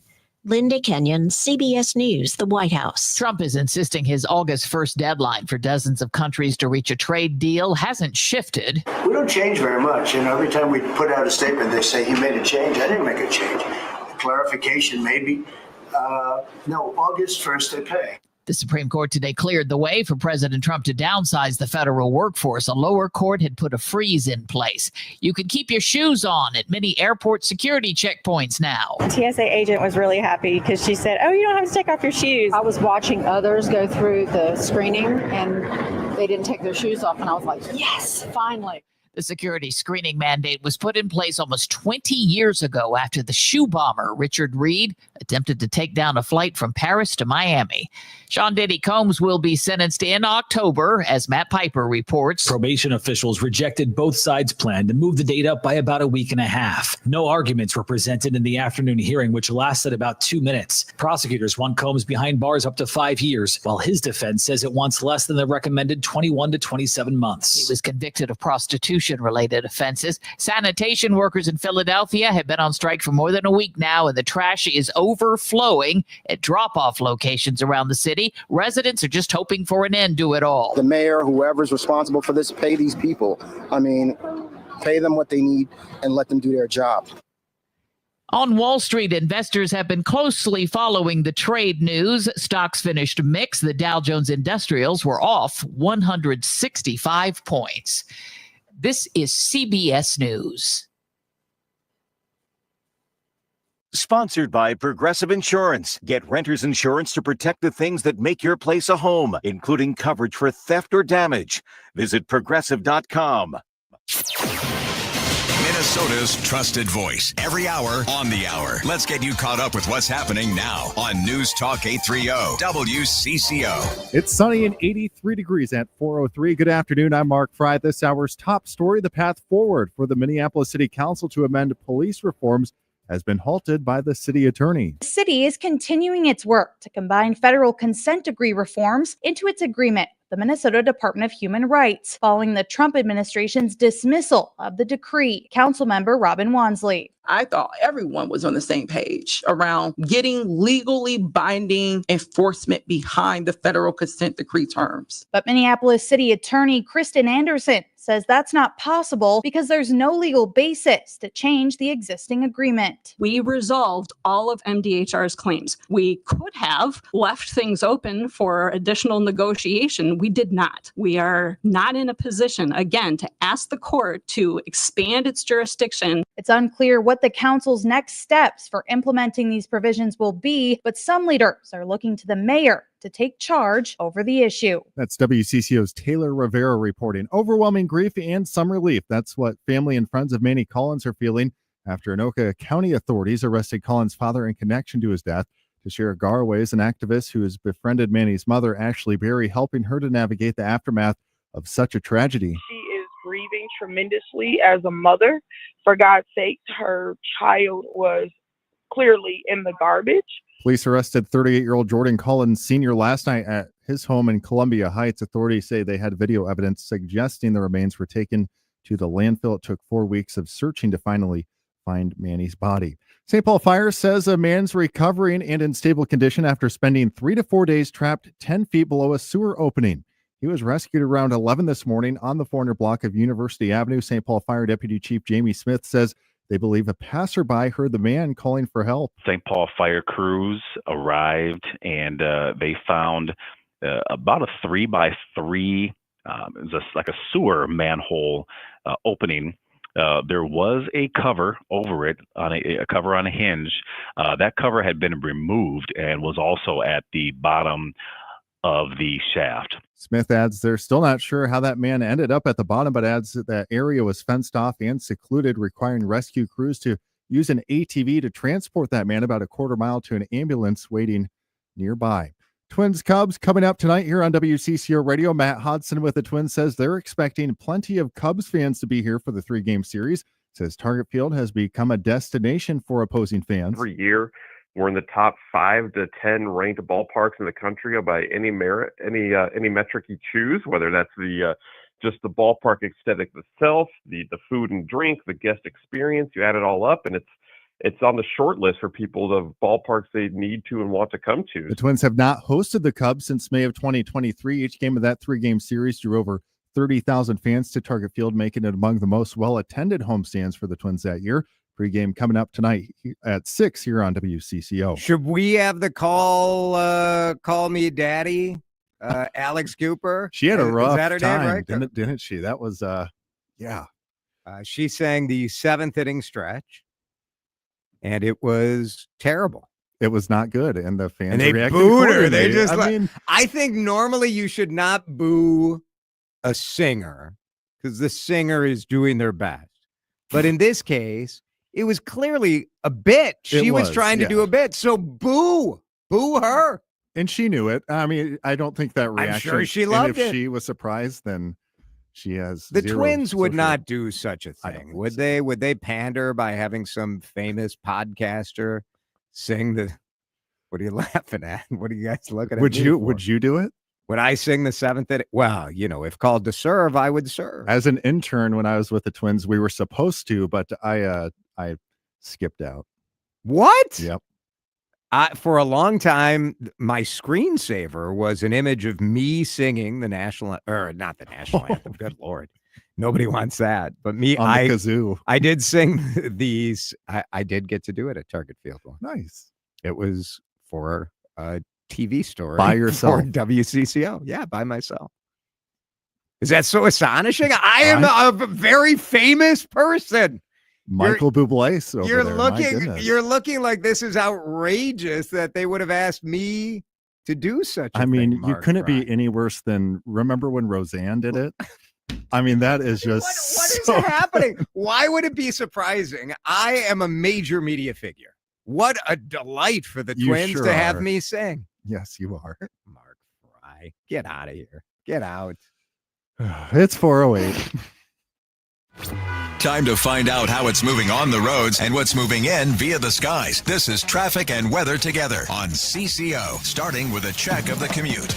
Linda Kenyon, CBS News, the White House. Trump is insisting his August 1st deadline for dozens of countries to reach a trade deal hasn't shifted. We don't change very much. Every time we put out a statement, they say, "You made a change." I didn't make a change. Clarification, maybe. No, August 1st they pay. The Supreme Court today cleared the way for President Trump to downsize the federal workforce. A lower court had put a freeze in place. You can keep your shoes on at many airport security checkpoints now. The TSA agent was really happy because she said, "Oh, you don't have to take off your shoes." I was watching others go through the screening and they didn't take their shoes off. And I was like, yes, finally. The security screening mandate was put in place almost 20 years ago after the shoe bomber Richard Reed attempted to take down a flight from Paris to Miami. Sean Diddy Combs will be sentenced in October, as Matt Piper reports. Probation officials rejected both sides' plan to move the date up by about a week and a half. No arguments were presented in the afternoon hearing, which lasted about 2 minutes. Prosecutors want Combs behind bars up to 5 years, while his defense says it wants less than the recommended 21 to 27 months. He was convicted of prostitution-related offenses. Sanitation workers in Philadelphia have been on strike for more than a week now, and the trash is overflowing at drop-off locations around the city. Residents are just hoping for an end to it all. The mayor, whoever's responsible for this, pay these people. I mean, pay them what they need and let them do their job. On Wall Street, investors have been closely following the trade news. Stocks finished mixed. The Dow Jones Industrials were off 165 points. This is CBS News. Sponsored by Progressive Insurance. Get renter's insurance to protect the things that make your place a home, including coverage for theft or damage. Visit progressive.com. Minnesota's trusted voice. Every hour on the hour. Let's get you caught up with what's happening now on News Talk 830 WCCO. It's sunny and 83 degrees at 4:03. Good afternoon. I'm Mark Fry. This hour's top story: the path forward for the Minneapolis City Council to amend police reforms has been halted by the city attorney. The city is continuing its work to combine federal consent decree reforms into its agreement with the Minnesota Department of Human Rights following the Trump administration's dismissal of the decree. Councilmember Robin Wansley. I thought everyone was on the same page around getting legally binding enforcement behind the federal consent decree terms. But Minneapolis City Attorney Kristen Anderson says that's not possible because there's no legal basis to change the existing agreement. We resolved all of MDHR's claims. We could have left things open for additional negotiation. We did not. We are not in a position, again, to ask the court to expand its jurisdiction. It's unclear what the council's next steps for implementing these provisions will be, but some leaders are looking to the mayor to take charge over the issue. That's WCCO's Taylor Rivera reporting. Overwhelming grief and some relief. That's what family and friends of Manny Collins are feeling after Anoka County authorities arrested Collins' father in connection to his death. Tashira Garway is an activist who has befriended Manny's mother, Ashley Berry, helping her to navigate the aftermath of such a tragedy. She is grieving tremendously as a mother. For God's sake, her child was clearly in the garbage. Police arrested 38-year-old Jordan Collins Sr. last night at his home in Columbia Heights. Authorities say they had video evidence suggesting the remains were taken to the landfill. It took 4 weeks of searching to finally find Manny's body. St. Paul Fire says a man's recovering and in stable condition after spending 3 to 4 days trapped 10 feet below a sewer opening. He was rescued around 11 this morning on the 400 block of University Avenue. St. Paul Fire Deputy Chief Jamie Smith says they believe a passerby heard the man calling for help. St. Paul fire crews arrived and they found about a 3x3, it was like a sewer manhole opening. There was a cover over it, on a cover on a hinge. That cover had been removed and was also at the bottom of the shaft. Smith adds they're still not sure how that man ended up at the bottom, but adds that the area was fenced off and secluded, requiring rescue crews to use an ATV to transport that man about a quarter mile to an ambulance waiting nearby. Twins Cubs coming up tonight here on WCCO Radio. Matt Hodson with the Twins says they're expecting plenty of Cubs fans to be here for the 3-game series. Says Target Field has become a destination for opposing fans. Every year, we're in the top 5 to 10 ranked ballparks in the country by any merit, any metric you choose, whether that's the just the ballpark aesthetic itself, the food and drink, the guest experience. You add it all up, and it's on the short list for people, the ballparks they need to and want to come to. The Twins have not hosted the Cubs since May of 2023. Each game of that 3-game series drew over 30,000 fans to Target Field, making it among the most well-attended homestands for the Twins that year. Pre-game coming up tonight at 6 here on WCCO. Should we have the call me daddy, Alex Cooper? She had a rough Is that her time, name, right? didn't she? That was, yeah. She sang the 7th inning stretch, and it was terrible. It was not good, and the fans and they reacted booed her. They accordingly. just I think normally you should not boo a singer because the singer is doing their best. But in this case, it was clearly a bit. She was trying to do a bit. So boo her. And she knew it. I mean, I don't think that reaction. I'm sure she loved it. If she was surprised, then she has. The Twins would not do such a thing, would they? Would they pander by having some famous podcaster sing the? What are you laughing at? What are you guys looking at? Would you do it? Would I sing the 7th inning? Well, if called to serve, I would serve. As an intern, when I was with the Twins, we were supposed to, but I skipped out. What? Yep. For a long time, my screensaver was an image of me singing the national, or not the national anthem. Good Lord, Nobody wants that. But me, on the kazoo. I did sing these. I did get to do it at Target Field. Nice. It was for a TV story. By yourself? For WCCO. Yeah, by myself. Is that so astonishing? I am a very famous person. Michael Bublé over you're there. looking you're looking like this is outrageous that they would have asked me to do such a thing, you Mark couldn't Fry. be any worse than, remember when Roseanne did it? I mean, that is just what is happening? Why would it be surprising? I am a major media figure. What a delight for the twins sure to have are. me sing. Yes, you are. Mark Fry, get out of here. Get out. It's 4:08. Time to find out how it's moving on the roads and what's moving in via the skies. This is Traffic and Weather Together on CCO, starting with a check of the commute.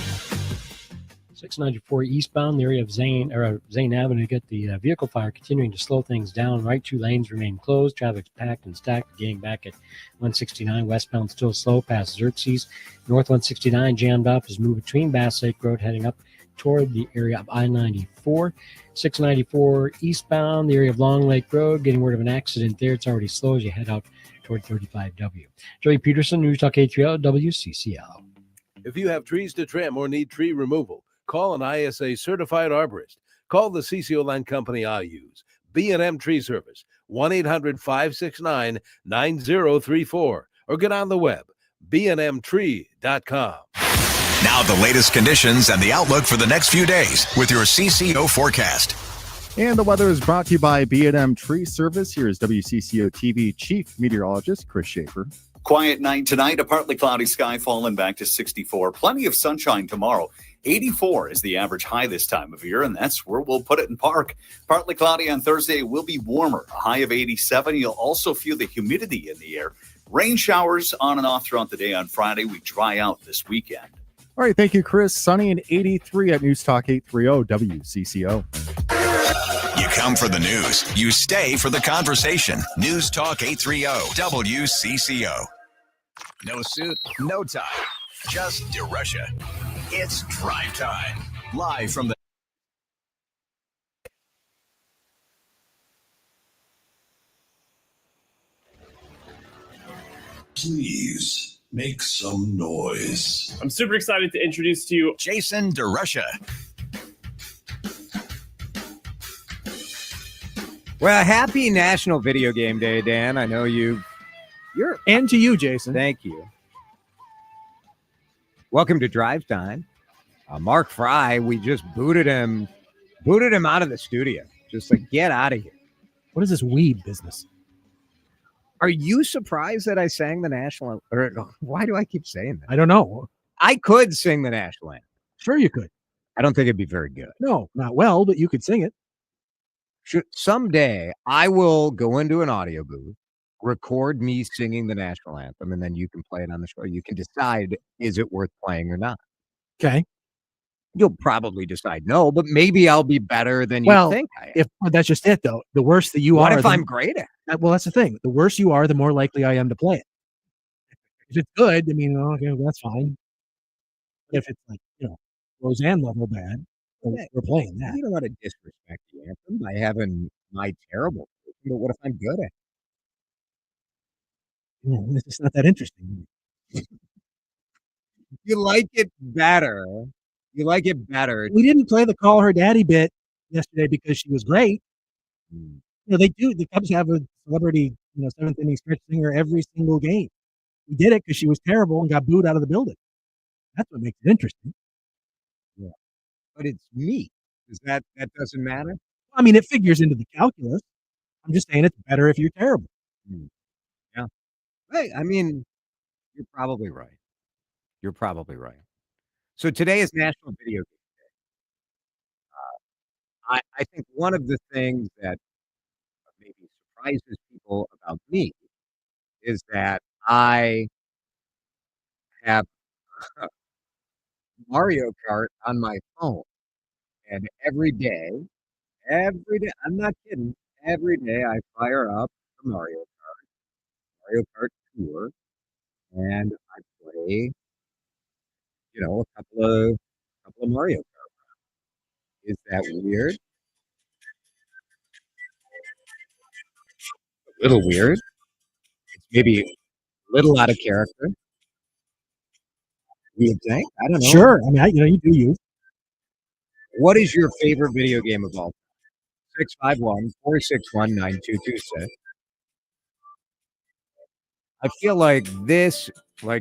694 eastbound, the area of Zane Avenue, get the vehicle fire continuing to slow things down. Right 2 lanes remain closed. Traffic's packed and stacked. Getting back at 169 westbound, still slow past Xerxes. North 169 jammed up as move between Bass Lake Road heading up toward the area of I-94. 694 eastbound, the area of Long Lake Road, getting word of an accident there. It's already slow as you head out toward 35W. Joey Peterson, News Talk 830 WCCL. If you have trees to trim or need tree removal, call an ISA certified arborist. Call the CCO Land Company I use. B&M Tree Service, 1-800-569-9034. Or get on the web, bnmtree.com. Now the latest conditions and the outlook for the next few days with your CCO forecast. And the weather is brought to you by B&M Tree Service. Here is WCCO TV Chief Meteorologist Chris Schaefer. Quiet night tonight, a partly cloudy sky falling back to 64. Plenty of sunshine tomorrow. 84 is the average high this time of year, and that's where we'll put it in park. Partly cloudy on Thursday will be warmer, a high of 87. You'll also feel the humidity in the air. Rain showers on and off throughout the day on Friday. We dry out this weekend. All right, thank you, Chris. Sunny and 83 at News Talk 830 WCCO. You come for the news. You stay for the conversation. News Talk 830 WCCO. No suit, no tie, just DeRusha. It's Drive Time. Live from the... Please make some noise. I'm super excited to introduce to you Jason DeRusha. Well, happy National Video Game Day, Dan. I know you're and to you, Jason. Thank you. Welcome to Drive Time. Mark Fry, we just booted him out of the studio. Just like, get out of here. What is this weed business? Are you surprised that I sang the national? Or why do I keep saying that? I don't know. I could sing the national anthem. Sure, you could. I don't think it'd be very good. No, not well, but you could sing it. Someday I will go into an audio booth, record me singing the national anthem, and then you can play it on the show. You can decide, is it worth playing or not? Okay. You'll probably decide no, but maybe I'll be better than you think I am. That's just it, though. The worse that you are. What if I'm great at it? Well, that's the thing. The worse you are, the more likely I am to play it. If it's good, I mean, okay, well, that's fine. But if it's like, Roseanne level bad, we're playing that. You don't want to disrespect the anthem by having my terrible, but what if I'm good at it? It's just not that interesting. You like it better. You like it better. We didn't play the Call Her Daddy bit yesterday because she was great. They do. The Cubs have a celebrity, seventh inning stretch singer every single game. We did it because she was terrible and got booed out of the building. That's what makes it interesting. Yeah. But it's me. Is that doesn't matter? I mean, it figures into the calculus. I'm just saying it's better if you're terrible. Yeah. Hey, I mean, you're probably right. You're probably right. So today is National Video Game Day. I think one of the things that maybe surprises people about me is that I have Mario Kart on my phone. And every day, I'm not kidding, every day I fire up the Mario Kart Tour, and I play, a couple of Mario Kart rounds. Is that weird? little weird. It's maybe a little out of character. You think? I don't know. Sure. I mean, you do you. What is your favorite video game of all time? 651-461-9226. I feel like this,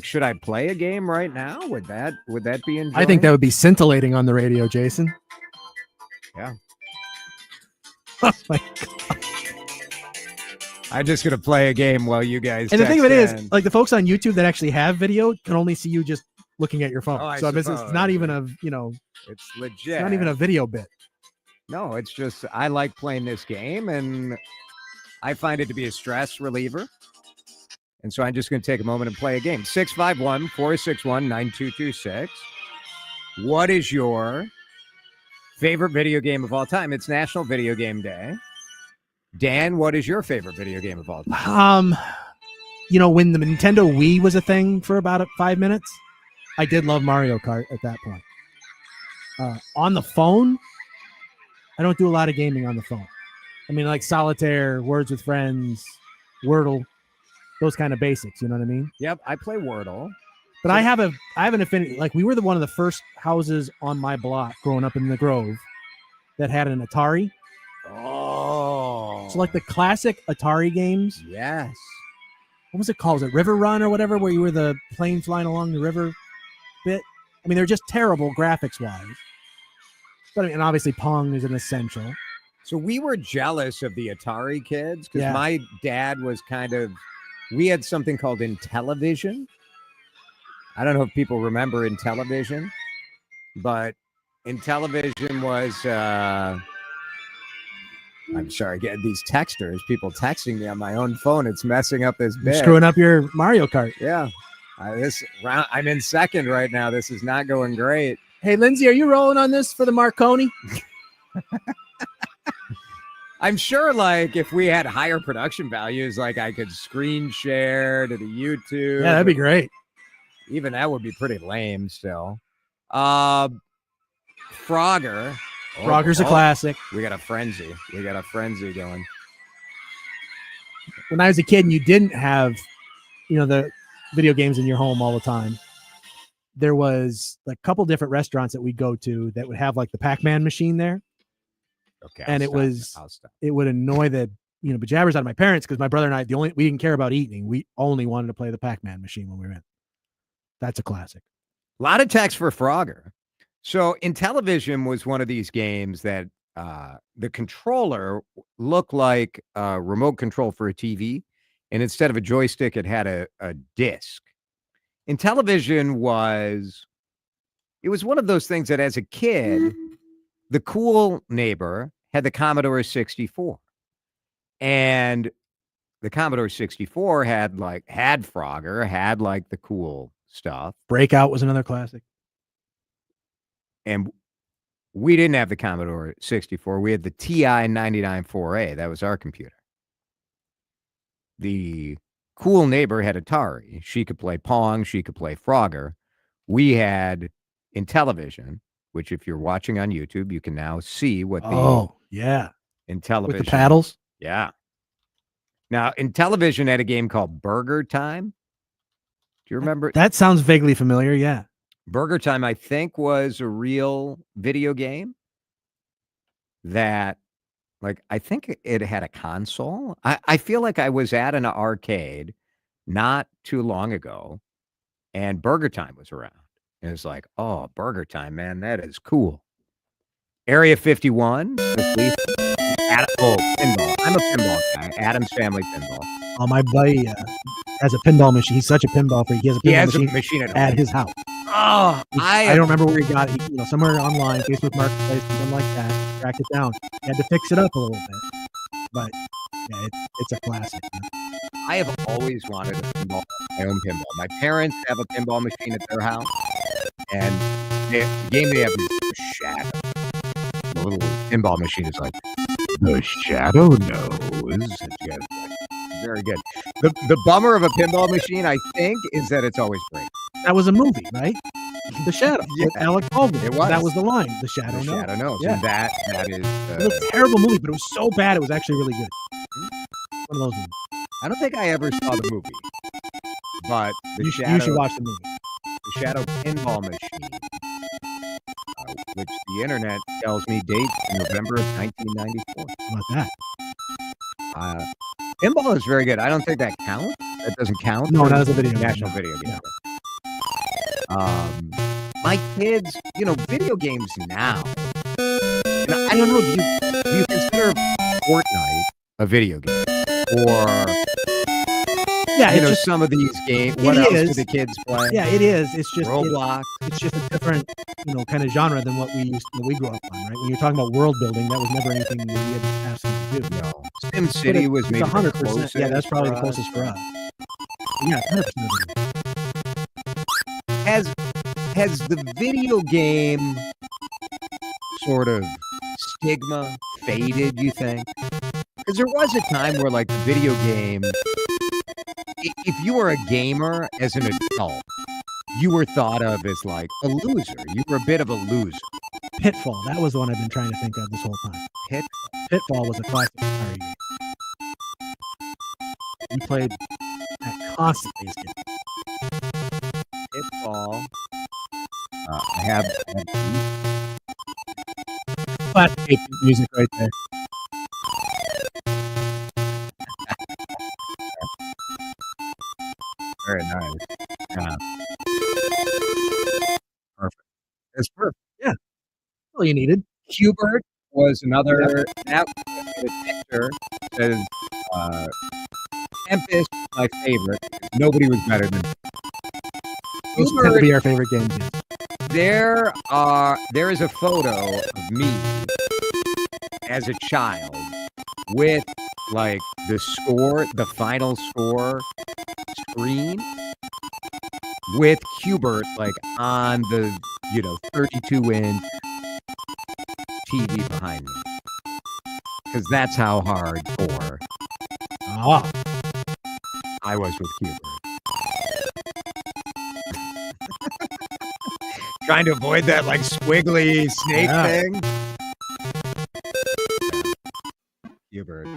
should I play a game right now? Would that be enjoyable? I think that would be scintillating on the radio, Jason. Yeah. Oh my God. I'm just going to play a game while you guys And the thing of it text is, in. like the folks on YouTube that actually have video can only see you just looking at your phone. Oh, I so it's suppose. not even a, It's legit. it's not even a video bit. No, it's just I like playing this game, and I find it to be a stress reliever. And so I'm just going to take a moment and play a game. 651-461-9226. What is your favorite video game of all time? It's National Video Game Day. Dan, what is your favorite video game of all time? When the Nintendo Wii was a thing for about 5 minutes, I did love Mario Kart at that point. On the phone, I don't do a lot of gaming on the phone. I mean, like Solitaire, Words with Friends, Wordle, those kind of basics. You know what I mean? Yep, I play Wordle. But I have an affinity. Like, we were one of the first houses on my block growing up in the Grove that had an Atari. Oh. So like the classic Atari games. Yes. What was it called? Was it River Run or whatever, where you were the plane flying along the river bit? I mean, they're just terrible graphics-wise. But I mean, and obviously Pong is an essential. So we were jealous of the Atari kids because Yeah. my dad was we had something called Intellivision. I don't know if people remember Intellivision, but Intellivision was, I'm sorry, getting these texters, people texting me on my own phone. It's messing up this You're bit. screwing up your Mario Kart. Yeah. This round, I'm in second right now. This is not going great. Hey, Lindsay, are you rolling on this for the Marconi? I'm sure, if we had higher production values, I could screen share to the YouTube. Yeah, that'd be great. Even that would be pretty lame still. Frogger. Frogger's a classic. We got a frenzy. Going. When I was a kid and you didn't have, the video games in your home all the time, there was a couple different restaurants that we'd go to that would have the Pac-Man machine there. Okay. And it would annoy the bejabbers out of my parents because my brother and I, we didn't care about eating. We only wanted to play the Pac-Man machine when we were in. That's a classic. A lot of text for Frogger. So Intellivision was one of these games that the controller looked like a remote control for a TV. And instead of a joystick, it had a disc. Intellivision was one of those things that as a kid, the cool neighbor had the Commodore 64. And the Commodore 64 had Frogger, had the cool stuff. Breakout was another classic. And we didn't have the Commodore 64. We had the TI 99-4A. That was our computer. The cool neighbor had Atari. She could play Pong. She could play Frogger. We had Intellivision, which if you're watching on YouTube, you can now see what Intellivision. With the paddles? Yeah. Now, Intellivision had a game called Burger Time. Do you remember? That sounds vaguely familiar, yeah. Burger Time, I think, was a real video game that, I think it had a console. I feel like I was at an arcade not too long ago, and Burger Time was around. And it's oh, Burger Time, man, that is cool. Area 51. Pinball. I'm a pinball guy. Adam's Family Pinball. Oh, my buddy has a pinball machine. He's such a pinball freak. He has a pinball machine at his house. Oh, I don't remember where he got it. Somewhere online, Facebook Marketplace, something like that. Tracked it down. He had to fix it up a little bit. But yeah, it's a classic. Man. I have always wanted a pinball, my own pinball. My parents have a pinball machine at their house, and the game they have is The Shadow. The little pinball machine is The Shadow knows. Very good. The bummer of a pinball machine, I think, is that it's always breaking. That was a movie, right? The Shadow. Yeah. With Alec Baldwin. It was. That was the line. The Shadow knows. Shadow knows. Yeah. And that is. It was a terrible movie, but it was so bad it was actually really good. One of those movies. I don't think I ever saw the movie, but You should watch the movie. The Shadow Pinball Machine, which the internet tells me dates in November of 1994. How about that? Pinball is very good. I don't think that counts. That doesn't count. No, for not as a video game. national video game. My kids, video games now. And I don't know. Do you consider Fortnite a video game, or some of these games? What else do the kids play? Yeah, it is. It's just Roblox. It's just a different, kind of genre than what we grew up on, right? When you're talking about world building, that was never anything we had asked them to do. No, SimCity was maybe 100%. Yeah, that's probably the closest for us. Yeah, 100%. Has the video game sort of stigma faded, you think? Because there was a time where, like, the video game, if you were a gamer as an adult, you were thought of as, like, a loser. You were a bit of a loser. Pitfall. That was the one I've been trying to think of this whole time. Pitfall was a classic Atari game. We played that constantly as kids. Pitfall. I have classic music right there. Very nice. Yeah. Perfect. It's perfect. Yeah. All you needed. Hubert was another. That picture says Tempest, my favorite. Nobody was better than. Those tend to be our favorite games. There is a photo of me as a child with, like, the final score screen with Hubert, like, on the 32-inch TV behind me, because that's how hardcore I was with Hubert. Trying to avoid that, like, squiggly snake thing. Hubert.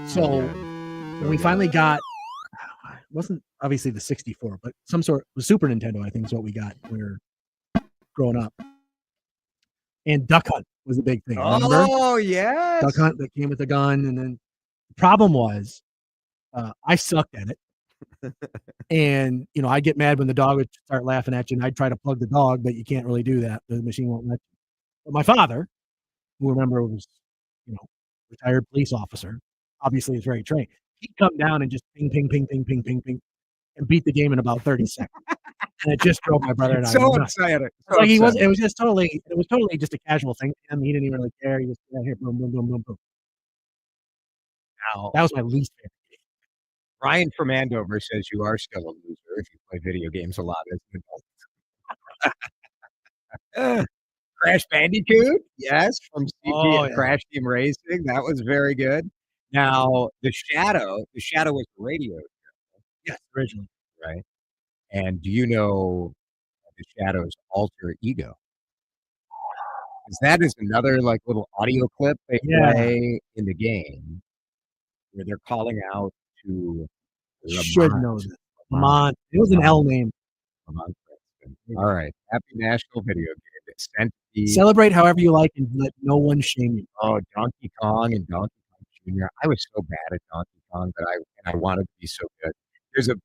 So when we finally got, it wasn't obviously the 64, but some sort of Super Nintendo, I think is what we got when we were growing up. And Duck Hunt was a big thing. Remember? Oh, yes. Duck Hunt that came with a gun. And then the problem was I sucked at it. And, I'd get mad when the dog would start laughing at you, and I'd try to plug the dog, but you can't really do that. The machine won't let you. But my father, who remember was, retired police officer, obviously is very trained. He'd come down and just ping, ping, ping, ping, ping, ping, ping, and beat the game in about 30 seconds. And it just drove my brother and I nuts. Excited. Like it was just totally just a casual thing to him. He didn't even really care. He just here, boom, boom, boom, boom, boom. Now, that was my least favorite. Ryan from Andover says you are still a loser if you play video games a lot as an adult. Crash Bandicoot, yes, from CG Crash Team Racing. That was very good. Now, The Shadow was the radio show. Yes, originally. Right. And do you know The Shadow's alter ego? Because that is another, like, little audio clip they play in the game where they're calling out to should know this. Lamont. It was an L name. Lamont. All right. Happy National Video Game Day. Celebrate however you like and let no one shame you. Oh, Donkey Kong and Donkey Kong Jr. I was so bad at Donkey Kong, but I wanted to be so good. There's a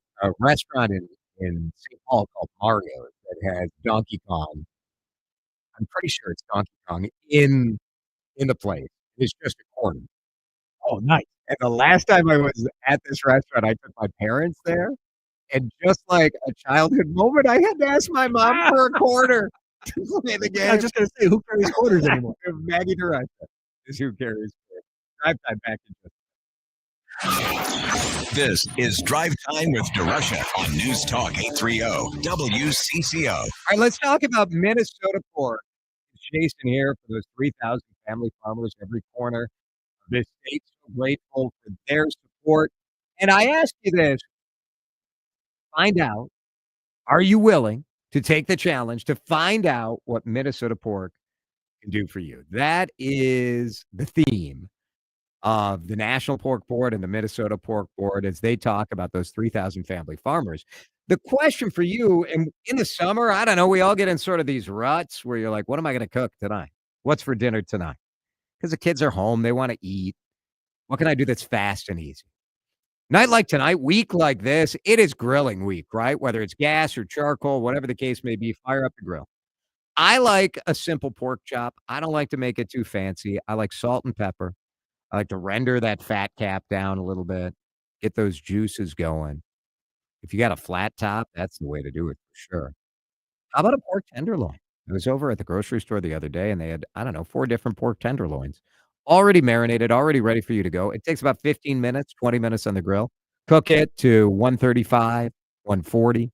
restaurant in St. Paul called Mario's that has Donkey Kong. I'm pretty sure it's Donkey Kong in the place. It's just a corner. Oh, nice. And the last time I was at this restaurant, I took my parents there. And just like a childhood moment, I had to ask my mom for a quarter to play the game. I was just going to say, who carries quarters anymore? Maggie DeRusha is who carries quarters. DriveTime back in just. This is Drive Time with DeRusha on News Talk 830 WCCO. All right, let's talk about Minnesota pork. It's Jason here for those 3,000 family farmers every corner of this state. So grateful for their support. And I ask you this. Find out, are you willing to take the challenge to find out what Minnesota pork can do for you? That is the theme of the National Pork Board and the Minnesota Pork Board as they talk about those 3,000 family farmers. The question for you, and in the summer, I don't know, we all get in sort of these ruts where you're like, what am I going to cook tonight? What's for dinner tonight? Because the kids are home. They want to eat. What can I do that's fast and easy? Night like tonight, week like this, it is grilling week, right? Whether it's gas or charcoal, whatever the case may be, fire up the grill. I like a simple pork chop. I don't like to make it too fancy. I like salt and pepper. I like to render that fat cap down a little bit, get those juices going. If you got a flat top, that's the way to do it for sure. How about a pork tenderloin? I was over at the grocery store the other day and they had, I don't know, 4 different pork tenderloins already marinated, already ready for you to go. It takes about 15 minutes, 20 minutes on the grill. Cook it to 135, 140.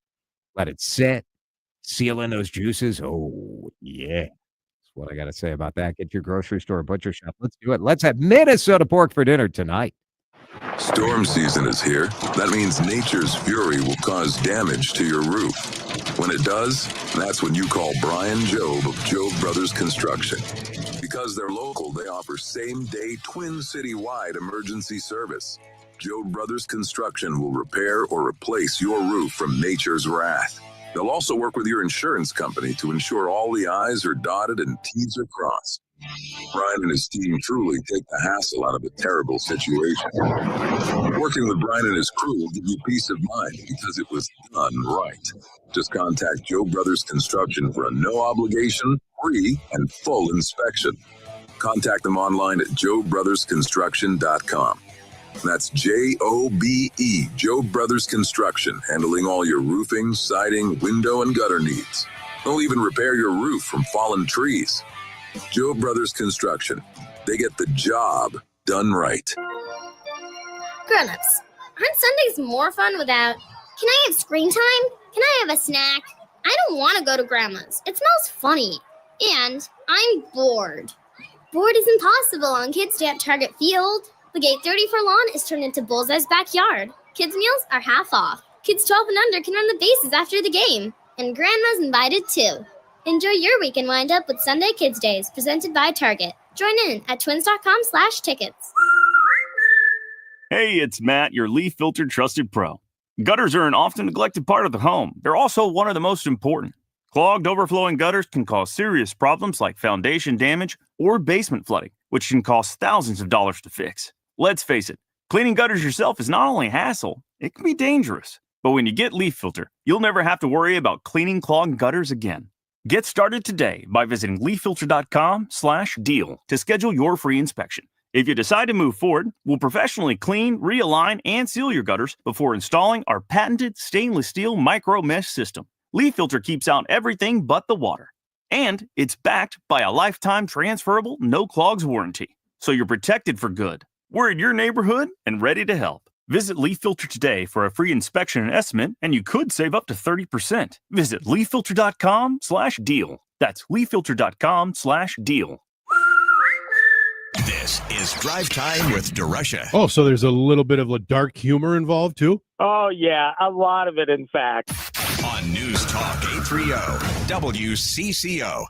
Let it sit, seal in those juices. Oh, yeah. That's what I got to say about that. Get your grocery store, butcher shop. Let's do it. Let's have Minnesota pork for dinner tonight. Storm season is here. That means nature's fury will cause damage to your roof. When it does, that's when you call Brian Job of Job Brothers Construction. Because they're local, they offer same-day Twin City-wide emergency service. Job Brothers Construction will repair or replace your roof from nature's wrath. They'll also work with your insurance company to ensure all the I's are dotted and T's are crossed. Brian and his team truly take the hassle out of a terrible situation. Working with Brian and his crew will give you peace of mind because it was done right. Just contact Joe Brothers Construction for a no-obligation, free, and full inspection. Contact them online at joebrothersconstruction.com. That's J-O-B-E, Joe Brothers Construction, handling all your roofing, siding, window, and gutter needs. They'll even repair your roof from fallen trees. Joe Brothers Construction. They get the job done right. Grown-ups, aren't Sundays more fun without, can I have screen time? Can I have a snack? I don't want to go to Grandma's. It smells funny. And I'm bored. Bored is impossible on Kids Day at Target Field. The gate 34 lawn is turned into Bullseye's backyard. Kids' meals are half off. Kids 12 and under can run the bases after the game. And Grandma's invited too. Enjoy your weekend wind-up with Sunday Kids Days, presented by Target. Join in at twins.com/tickets. Hey, it's Matt, your leaf filter trusted pro. Gutters are an often neglected part of the home. They're also one of the most important. Clogged, overflowing gutters can cause serious problems like foundation damage or basement flooding, which can cost thousands of dollars to fix. Let's face it, cleaning gutters yourself is not only a hassle, it can be dangerous. But when you get Leaf Filter, you'll never have to worry about cleaning clogged gutters again. Get started today by visiting leaffilter.com/deal to schedule your free inspection. If you decide to move forward, we'll professionally clean, realign, and seal your gutters before installing our patented stainless steel micro mesh system. Leaf Filter keeps out everything but the water. And it's backed by a lifetime transferable no clogs warranty. So you're protected for good. We're in your neighborhood and ready to help. Visit Leaf Filter today for a free inspection and estimate, and you could save up to 30%. Visit leaffilter.com/deal. That's leaffilter.com/deal. This is Drive Time with DeRusha. Oh, so there's a little bit of a dark humor involved too? Oh, yeah, a lot of it, in fact. On News Talk 830 WCCO.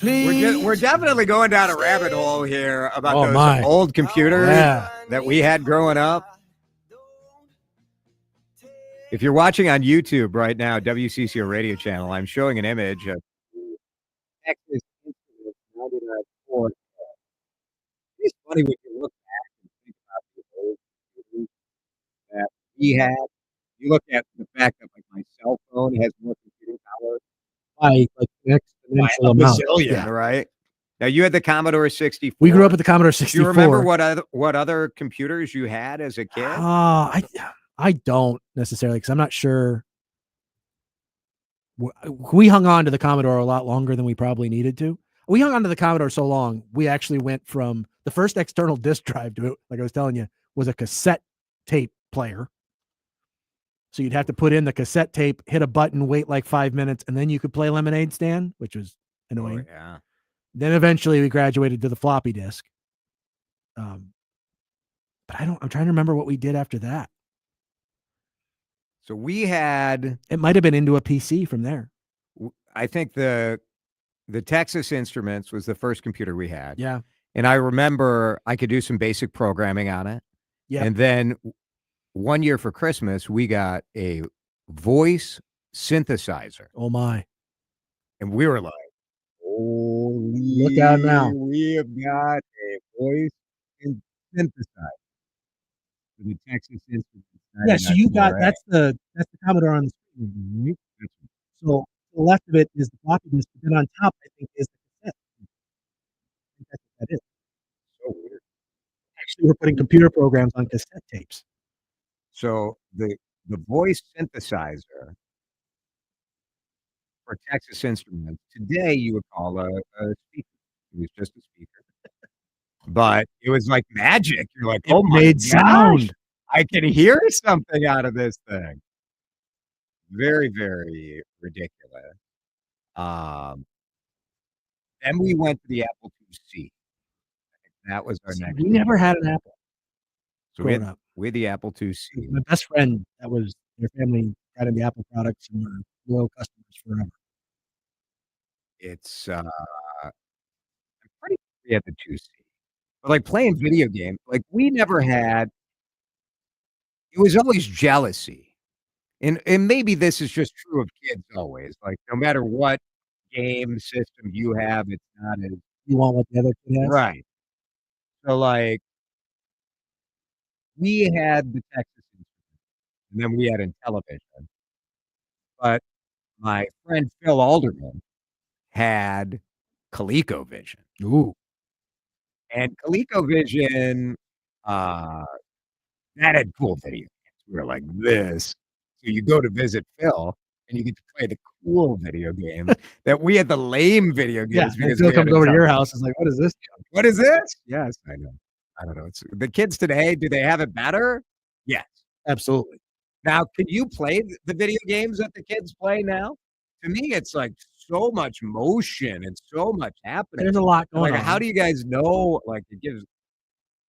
We're definitely going down a rabbit hole here about those my. old computers Yeah. that we had growing up. If you're watching on YouTube right now, WCCO radio channel, I'm showing an image of Texas Instruments 99.4. It's funny when you look back and think about the old computers that we had. You look at the fact that like my cell phone has more computing power Like an by exponential a amount. bazillion, Yeah. right? Now you had the Commodore 64. We grew up with the Commodore Do you 64. remember what other computers you had as a kid? I don't necessarily, because I'm not sure. We hung on to the Commodore a lot longer than we probably needed to. We hung on to the Commodore so long, we actually went from the first external disk drive to it, like I was telling you, was a cassette tape player. So you'd have to put in the cassette tape, hit a button, wait like 5 minutes, and then you could play Lemonade Stand, which was annoying. Oh, yeah. Then eventually we graduated to the floppy disk. But I'm trying to remember what we did after that. So we had, it might have been into a PC from there. I think the Texas Instruments was the first computer we had. Yeah. And I remember I could do some basic programming on it. Yep. And then one year for Christmas, we got a voice synthesizer. Oh my. And we were like, holy, Look out now. we have got a voice synthesizer for the Texas Instruments. Yeah, so you got that's the Commodore on the screen, right? So to the left of it is the floppy disk, but then on top, I think, is the cassette. I think that's what that is. So weird. Actually, we're putting computer programs on cassette tapes. So the voice synthesizer for Texas Instruments today you would call a speaker. It was just a speaker, but it was like magic. You're like, It oh my made gosh, sound. I can hear something out of this thing. Very, very ridiculous. Then we went to the Apple IIc. That was our next. We never had an Apple. So we growing had, up. we had the Apple IIc. My best friend, that was their family, got in the Apple products and were loyal customers forever. It's I'm pretty sure we had the IIc. But like playing video games, like we never had. It was always jealousy. And maybe this is just true of kids always. Like no matter what game system you have, it's not as You want what the other kid has? right. So like we had the Texas Instruments, and then we had Intellivision. But my friend Phil Alderman had ColecoVision. Ooh. And ColecoVision, that had cool video games. We were like this. So you go to visit Phil and you get to play the cool video games that we had the lame video Yeah, games and because Phil we had comes over to your Intellivision. house. It's like, what is this junk? What is this? Yes, I know. I don't know. It's the kids today, do they have it better? Yes. Absolutely. Now, can you play the video games that the kids play now? To me, it's like so much motion and so much happening. There's a lot going Like, on. how do you guys know? Like, it gives.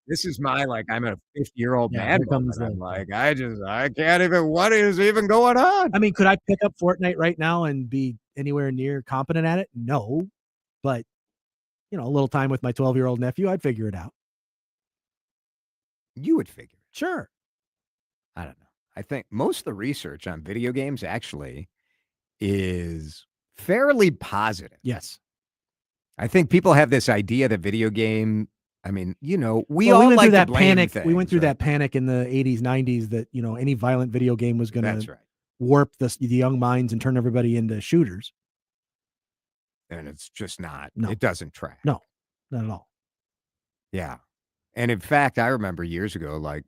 This is my like. I'm a 50-year-old Yeah, man. here comes moment. I'm the- like, I can't even. What is even going on? I mean, could I pick up Fortnite right now and be anywhere near competent at it? No. But, a little time with my 12-year-old nephew, I'd figure it out. You would figure. Sure. I don't know. I think most of the research on video games actually is fairly positive. Yes. I think people have this idea that video game. I mean, we Well, all went like through to that blame panic. things, We went through right? that panic in the 80s, 90s that, any violent video game was going That's to right. warp the young minds and turn everybody into shooters. And it's just not. No. It doesn't track. No, not at all. Yeah. And in fact, I remember years ago, like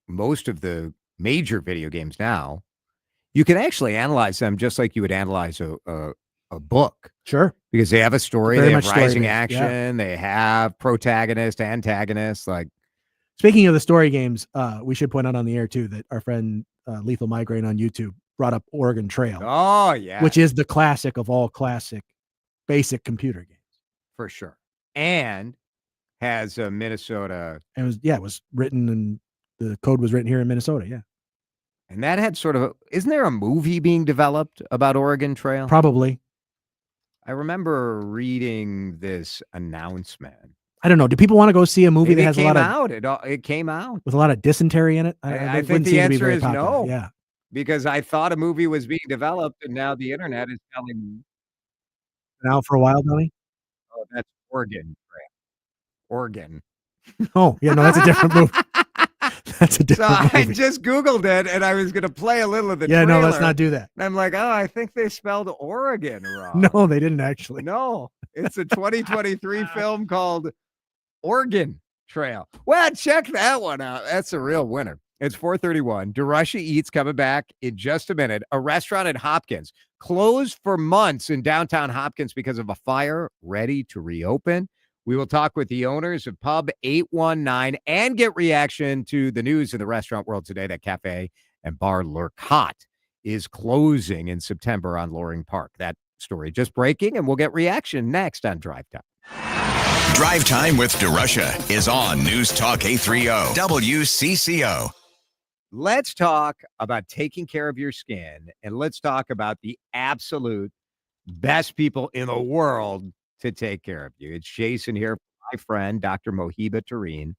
most of the major video games now, you can actually analyze them just like you would analyze a book. Sure. Because they have a story, Very they have much rising story-based, yeah. action, they have protagonist, antagonists. Like, Speaking of the story games, we should point out on the air too that our friend Lethal Migraine on YouTube brought up Oregon Trail. oh yeah, Which is the classic of all classic basic computer games. for sure. And has a Minnesota, And it was written and the code was written here in Minnesota. Yeah, and that had sort of isn't there a movie being developed about Oregon Trail? probably. I remember reading this announcement. I don't know. Do people want to go see a movie It that has a came lot of out. It came out. with a lot of dysentery in it? I that think wouldn't the seem to be answer very is popular. no. Yeah, Because I thought a movie was being developed, and now the internet is telling me, been out for a while, Donnie. oh, that's Oregon Trail. Oregon. Oh, yeah, no, that's a different movie. That's a So different I movie. just Googled it, and I was going to play a little of the Yeah, trailer. no, let's not do that. And I'm like, oh, I think they spelled Oregon wrong. No, they didn't actually. No, it's a 2023 film called Oregon Trail. Well, check that one out. That's a real winner. It's 4:31. DeRusha Eats coming back in just a minute. A restaurant in Hopkins closed for months in downtown Hopkins because of a fire, ready to reopen. We will talk with the owners of Pub 819 and get reaction to the news in the restaurant world today that Cafe and Bar Lurcat is closing in September on Loring Park. That story just breaking, and we'll get reaction next on Drive Time. Drive Time with DeRusha is on News Talk 830 WCCO. Let's talk about taking care of your skin, and let's talk about the absolute best people in the world to take care of you. It's Jason here from my friend, Dr. Mohiba Tureen.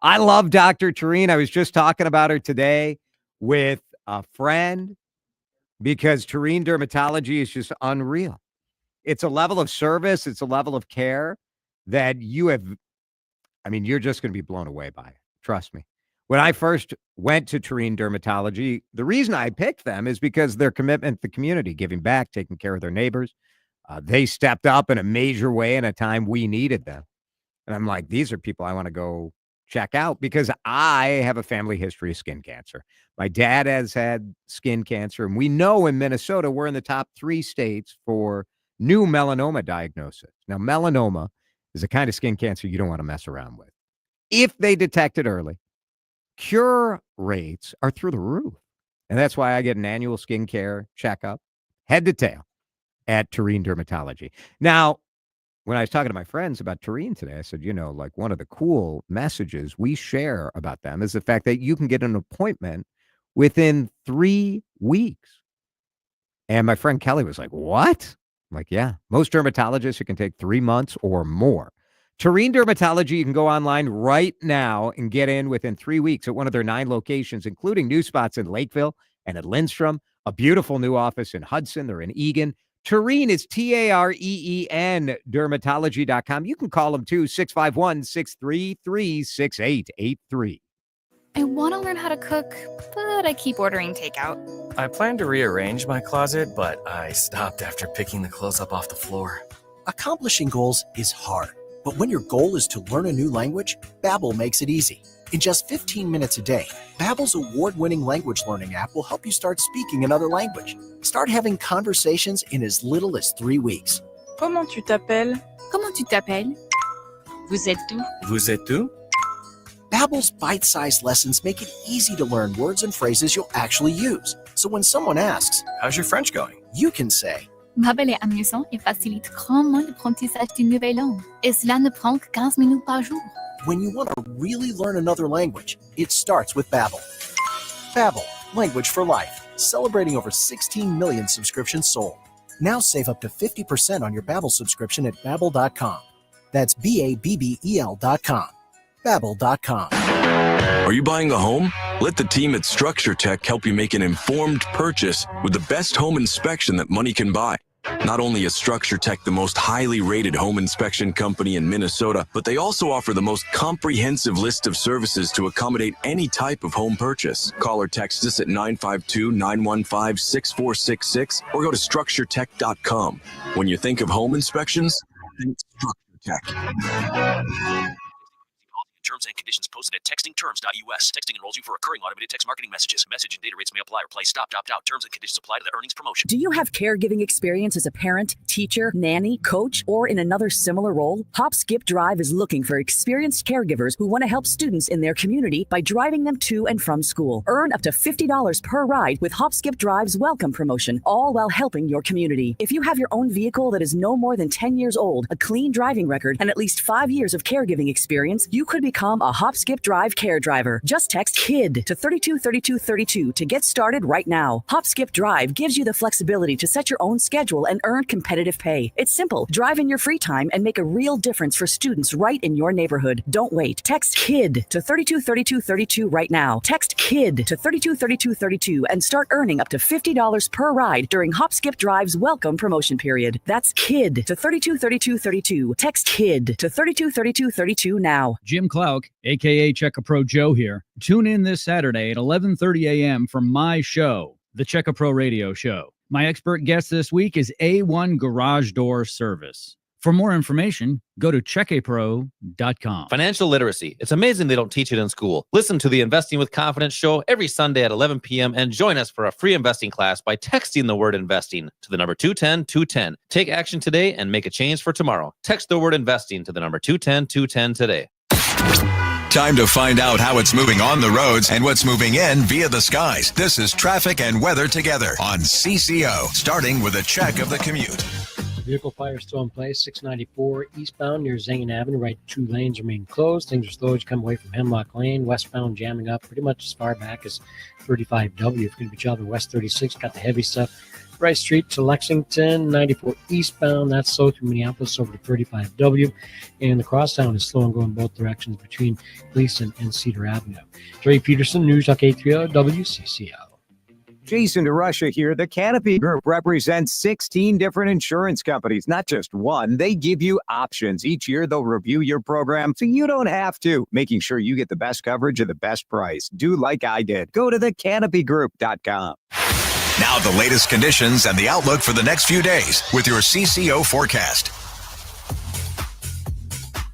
I love Dr. Tureen. I was just talking about her today with a friend because Tureen Dermatology is just unreal. It's a level of service. It's a level of care that you're just going to be blown away by it. Trust me. When I first went to Tureen Dermatology, the reason I picked them is because their commitment to the community, giving back, taking care of their neighbors. They stepped up in a major way in a time we needed them. And I'm like, these are people I want to go check out because I have a family history of skin cancer. My dad has had skin cancer, and we know in Minnesota, we're in the top 3 states for new melanoma diagnosis. Now, melanoma is a kind of skin cancer you don't want to mess around with. If they detect it early, cure rates are through the roof. And that's why I get an annual skincare checkup, head to tail, at Tureen Dermatology. Now, when I was talking to my friends about Tureen today, I said, like one of the cool messages we share about them is the fact that you can get an appointment within 3 weeks. And my friend Kelly was like, what? I'm like, yeah, most dermatologists, it can take 3 months or more. Tureen Dermatology, you can go online right now and get in within 3 weeks at one of their 9 locations, including new spots in Lakeville and at Lindstrom, a beautiful new office in Hudson. They're in Eagan. Tureen is Tareen, dermatology.com. You can call them too, 651-633-6883. I want to learn how to cook, but I keep ordering takeout. I plan to rearrange my closet, but I stopped after picking the clothes up off the floor. Accomplishing goals is hard, but when your goal is to learn a new language, Babbel makes it easy. In just 15 minutes a day, Babbel's award-winning language learning app will help you start speaking another language. Start having conversations in as little as 3 weeks. Comment tu t'appelles? Comment tu t'appelles? Vous êtes où? Vous êtes où? Babbel's bite-sized lessons make it easy to learn words and phrases you'll actually use. So when someone asks, "How's your French going?" you can say, Babbel est amusant et facilite grandement l'apprentissage d'une nouvelle langue. Et cela ne prend que 15 minutes par jour. when you want to really learn another language, it starts with Babbel. Babbel, language for life. Celebrating over 16 million subscriptions sold. Now save up to 50% on your Babbel subscription at Babbel.com. That's Babbel.com. Babbel.com. Are you buying a home? Let the team at Structure Tech help you make an informed purchase with the best home inspection that money can buy. Not only is Structure Tech the most highly rated home inspection company in Minnesota, but they also offer the most comprehensive list of services to accommodate any type of home purchase. Call or text us at 952-915-6466 or go to structuretech.com. When you think of home inspections, think Structure Tech. Terms and conditions posted at textingterms.us. Texting enrolls you for recurring automated text marketing messages. Message and data rates may apply. Reply stop, opt out. Terms and conditions apply to the earnings promotion. Do you have caregiving experience as a parent, teacher, nanny, coach, or in another similar role? Hop Skip Drive is looking for experienced caregivers who want to help students in their community by driving them to and from school. Earn up to $50 per ride with Hop Skip Drive's welcome promotion, all while helping your community. If you have your own vehicle that is no more than 10 years old, a clean driving record, and at least 5 years of caregiving experience, you could become a Hop Skip Drive care driver. Just text KID to 323232 to get started right now. Hop Skip Drive gives you the flexibility to set your own schedule and earn competitive pay. It's simple. Drive in your free time and make a real difference for students right in your neighborhood. Don't wait. Text KID to 323232 right now. Text KID to 323232 and start earning up to $50 per ride during Hop Skip Drive's welcome promotion period. That's KID to 323232. Text KID to 323232 now. Jim Clouk, a.k.a. Checka Pro Joe here. Tune in this Saturday at 11:30 a.m. for my show, the Checka Pro Radio Show. My expert guest this week is A1 Garage Door Service. For more information, go to checkapro.com. Financial literacy. It's amazing they don't teach it in school. Listen to the Investing with Confidence show every Sunday at 11 p.m. and join us for a free investing class by texting the word investing to the number 210-210. Take action today and make a change for tomorrow. Text the word investing to the number 210-210 today. Time to find out how it's moving on the roads and what's moving in via the skies. This is traffic and weather together on CCO, starting with a check of the commute. Vehicle fire still in place. 694 eastbound near Zane Avenue. Right 2 lanes remain closed. Things are slow as you come away from Hemlock Lane. Westbound jamming up pretty much as far back as 35W. If you're going to be traveling West 36, got the heavy stuff. Rice Street to Lexington, 94 eastbound. That's slow through Minneapolis over to 35W. And the crosstown is slow and going both directions between Gleason and Cedar Avenue. Dre Peterson, News Talk 830 WCCO. Jason DeRusha here. The Canopy Group represents 16 different insurance companies, not just one. They give you options. Each year, they'll review your program so you don't have to, making sure you get the best coverage at the best price. Do like I did. Go to thecanopygroup.com. Now the latest conditions and the outlook for the next few days with your CCO forecast.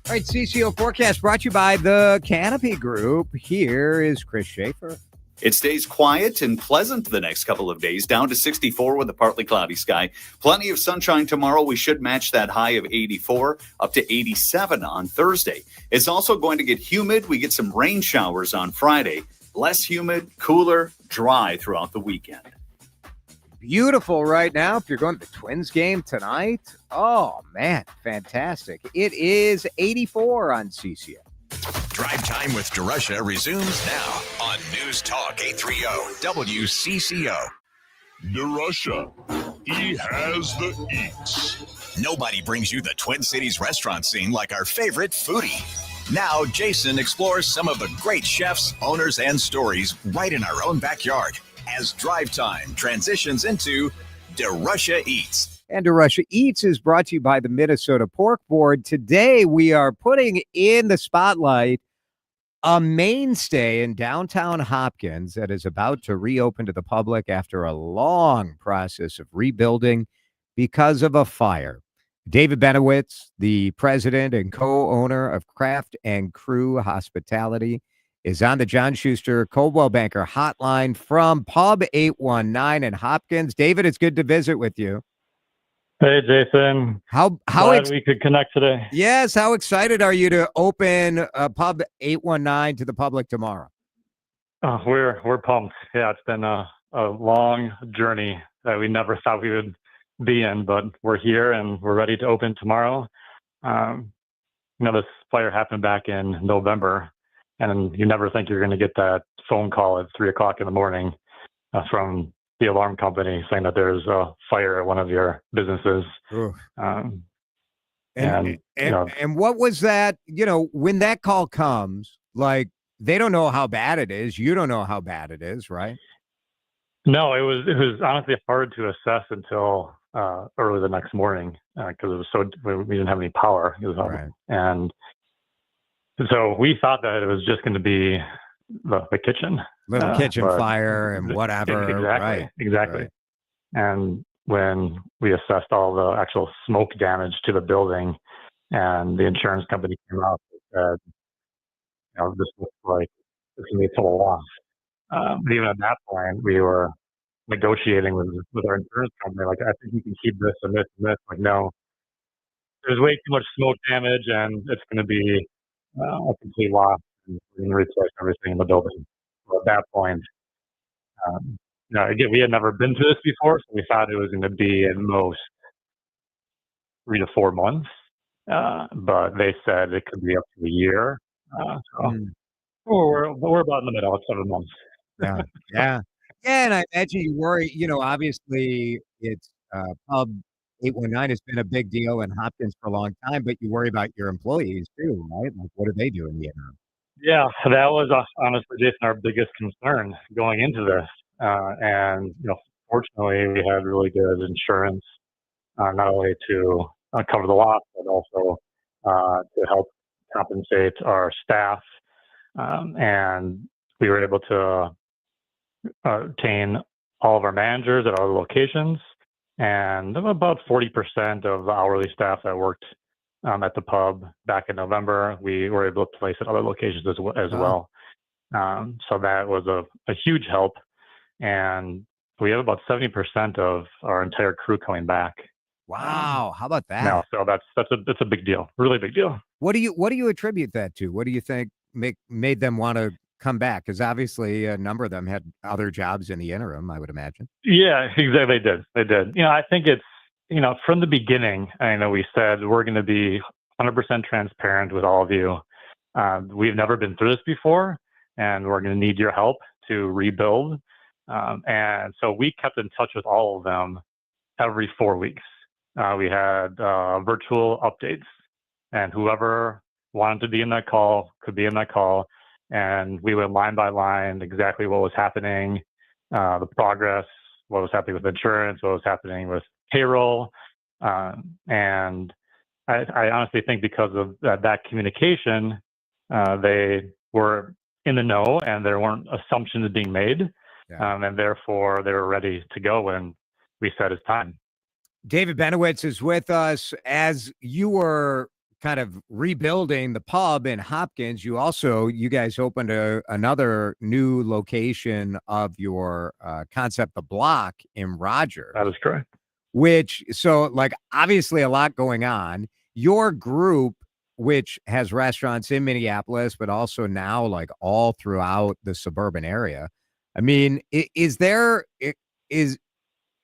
All right, CCO forecast brought to you by the Canopy Group. Here is Chris Schaefer. It stays quiet and pleasant the next couple of days, down to 64 with a partly cloudy sky. Plenty of sunshine tomorrow. We should match that high of 84 up to 87 on Thursday. It's also going to get humid. We get some rain showers on Friday. Less humid, cooler, dry throughout the weekend. Beautiful right now. If you're going to the Twins game tonight, oh, man, fantastic. It is 84 on CCO. Drive Time with DeRusha resumes now on News Talk 830 WCCO. DeRusha, he has the eats. Nobody brings you the Twin Cities restaurant scene like our favorite foodie. Now, Jason explores some of the great chefs, owners, and stories right in our own backyard as Drive Time transitions into DeRusha Eats. And DeRusha Eats is brought to you by the Minnesota Pork Board. Today, we are putting in the spotlight a mainstay in downtown Hopkins that is about to reopen to the public after a long process of rebuilding because of a fire. David Benowitz, the president and co-owner of Craft and Crew Hospitality, is on the John Schuster Coldwell Banker hotline from Pub 819 in Hopkins. David, it's good to visit with you. Hey, Jason. How Glad we could connect today. Yes, how excited are you to open Pub 819 to the public tomorrow? We're pumped. Yeah, it's been a long journey that we never thought we would be in, but we're here and we're ready to open tomorrow. This fire happened back in November, and you never think you're going to get that phone call at 3:00 in the morning from the alarm company saying that there's a fire at one of your businesses. And what was that? When that call comes, like, they don't know how bad it is. You don't know how bad it is, right? No, it was honestly hard to assess until early the next morning because we didn't have any power. It was right. And so we thought that it was just going to be the kitchen. Little kitchen fire and whatever. Exactly. Right. And when we assessed all the actual smoke damage to the building and the insurance company came out and said, this looks like it's going to be a total loss. But even at that point, we were negotiating with our insurance company. Like, I think you can keep this and this and this. Like, no, there's way too much smoke damage and it's going to be a complete loss. And we're going to replace everything in the building. So at that point, again, we had never been through this before, so we thought it was going to be at most 3 to 4 months. But they said it could be up to a year. We're about in the middle of 7 months. Yeah. And I imagine you worry, obviously it's Pub 819 has been a big deal in Hopkins for a long time, but you worry about your employees too, right? Like, what do they do in the interim? Yeah, that was honestly, Jason, our biggest concern going into this. And fortunately, we had really good insurance, not only to cover the loss, but also to help compensate our staff. And we were able to obtain all of our managers at our locations, and about 40% of the hourly staff that worked at the pub back in November, we were able to place at other locations as well. So that was a huge help. And we have about 70% of our entire crew coming back. Wow. How about that? Now, so that's a big deal, really big deal. What do you attribute that to? What do you think made them want to come back? Because obviously a number of them had other jobs in the interim, I would imagine. Yeah, exactly. They did. I think it's from the beginning, I know we said we're going to be 100% transparent with all of you. We've never been through this before, and we're going to need your help to rebuild. And so we kept in touch with all of them every 4 weeks. We had virtual updates, and whoever wanted to be in that call could be in that call. And we went line by line exactly what was happening, the progress, what was happening with insurance, what was happening with payroll. And I honestly think because of that communication, they were in the know and there weren't assumptions being made. And therefore, they were ready to go when we said it's time. David Benowitz is with us. As you were kind of rebuilding the pub in Hopkins, you guys opened another new location of your concept, The Block, in Rogers. That is correct. So obviously a lot going on. Your group, which has restaurants in Minneapolis, but also now all throughout the suburban area. I mean,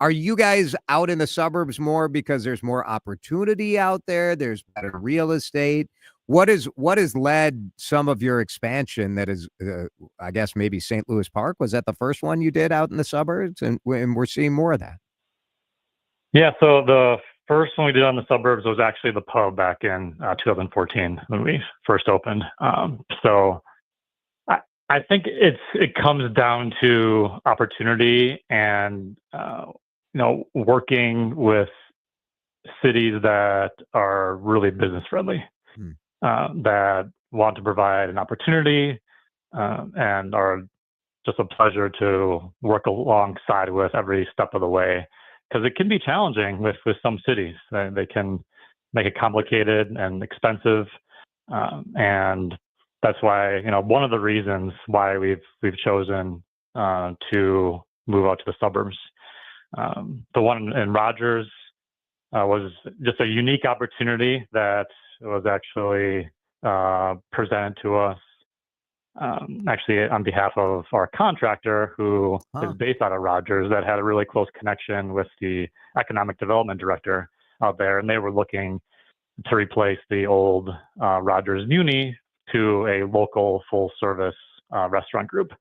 are you guys out in the suburbs more because there's more opportunity out there? There's better real estate. What has led some of your expansion? That is, I guess maybe St. Louis Park. Was that the first one you did out in the suburbs? And we're seeing more of that. Yeah. So the first one we did on the suburbs was actually the pub back in 2014 when we first opened. So I think it comes down to opportunity and working with cities that are really business friendly, that want to provide an opportunity and are just a pleasure to work alongside with every step of the way. Because it can be challenging with some cities. They can make it complicated and expensive, and that's why one of the reasons why we've chosen to move out to the suburbs. The one in Rogers was just a unique opportunity that was actually presented to us actually on behalf of our contractor who is based out of Rogers, that had a really close connection with the economic development director out there. And they were looking to replace the old Rogers Muni to a local full service restaurant group.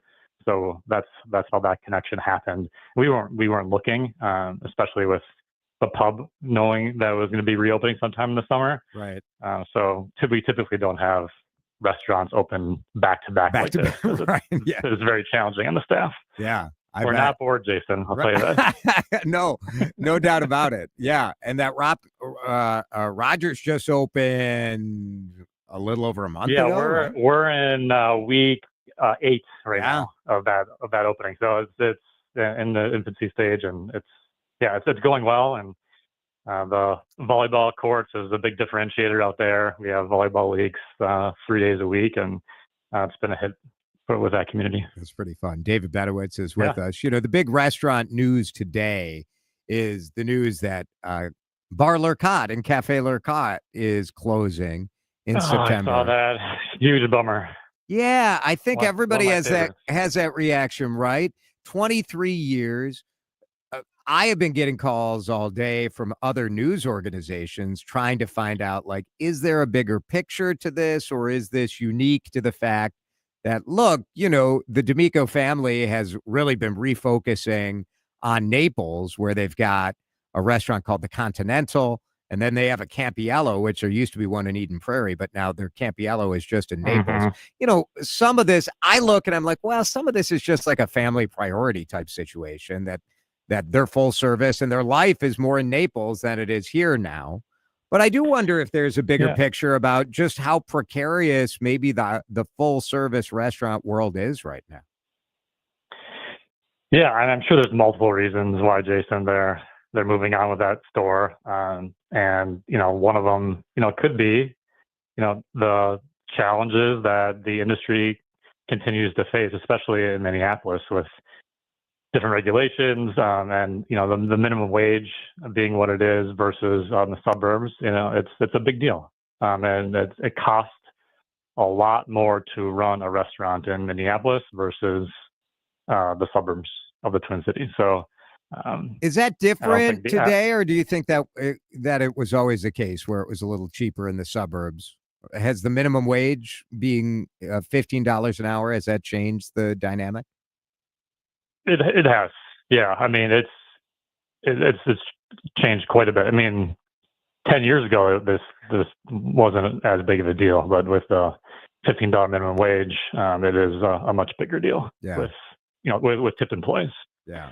So that's how that connection happened. We weren't looking, especially with the pub knowing that it was going to be reopening sometime in the summer. Right. So we typically don't have restaurants open back to back like this. Right. Yeah. It's very challenging on the staff. Yeah. We're not bored, Jason. I'll tell you that. No doubt about it. Yeah. And that Rogers just opened a little over a month ago. Yeah, we're in week 8 right now of that opening. So it's in the infancy stage, and it's going well. And the volleyball courts is a big differentiator out there. We have volleyball leagues 3 days a week, and it's been a hit with that community. It's pretty fun. David Benowitz is with us. The big restaurant news today is the news that Bar Lurcat and Cafe Lurcat is closing in September. I saw that. Huge bummer. Yeah, I think everybody has favorites. that reaction, right? 23 years. I have been getting calls all day from other news organizations trying to find out, is there a bigger picture to this, or is this unique to the fact that, look, the D'Amico family has really been refocusing on Naples, where they've got a restaurant called the Continental, and then they have a Campiello, which there used to be one in Eden Prairie, but now their Campiello is just in Naples. Some of this, I look and I'm like, well, some of this is just like a family priority type situation that they're full service and their life is more in Naples than it is here now. But I do wonder if there's a bigger picture about just how precarious maybe the full service restaurant world is right now. Yeah, and I'm sure there's multiple reasons why, Jason, they're moving on with that store. And one of them, could be, the challenges that the industry continues to face, especially in Minneapolis, with different regulations, and the minimum wage being what it is versus the suburbs. It's a big deal, and it costs a lot more to run a restaurant in Minneapolis versus the suburbs of the Twin Cities. So Is that I don't different think the today, or do you think that it was always the case where it was a little cheaper in the suburbs? Has the minimum wage being $15 an hour, has that changed the dynamic? It has. Yeah. I mean, it's changed quite a bit. I mean, 10 years ago, this wasn't as big of a deal, but with the $15 minimum wage, it is a much bigger deal. Yeah. With tipped employees. Yeah.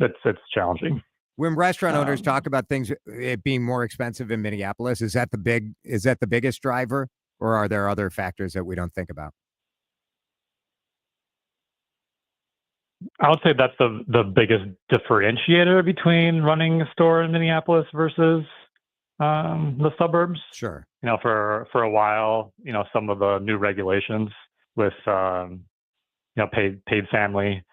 It's challenging. When restaurant owners talk about things it being more expensive in Minneapolis, is that the biggest driver, or are there other factors that we don't think about? I would say that's the biggest differentiator between running a store in Minneapolis versus the suburbs. Sure. For a while, some of the new regulations with paid family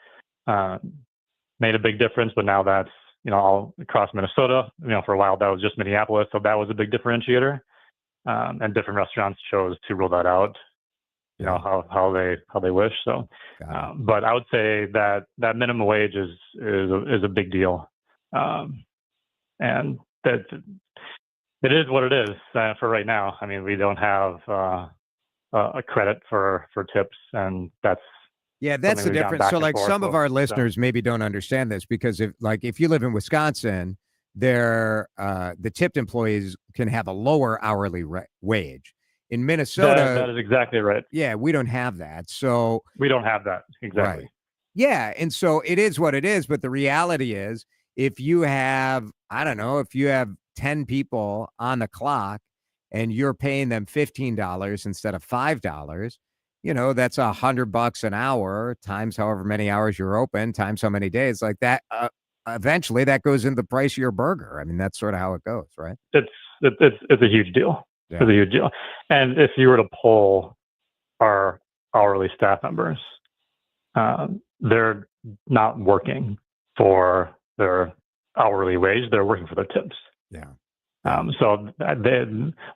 made a big difference, but now that's all across Minnesota. For a while that was just Minneapolis, so that was a big differentiator, and different restaurants chose to rule that out. How they wish. So, but I would say that minimum wage is a big deal, and that it is what it is for right now. I mean, we don't have a credit for tips, and that's the difference. So, like, some of our listeners maybe don't understand this, because if you live in Wisconsin, the tipped employees can have a lower hourly wage. In Minnesota, that is exactly right. Yeah, we don't have that. So we don't have that. Exactly. Right. Yeah, and so it is what it is. But the reality is, if you have 10 people on the clock and you're paying them $15 instead of $5, that's $100 an hour times however many hours you're open times how many days, like that. Eventually, that goes into the price of your burger. I mean, that's sort of how it goes, right? It's a huge deal. Yeah. It's a huge deal. And if you were to poll our hourly staff members, they're not working for their hourly wage; they're working for their tips. Yeah. So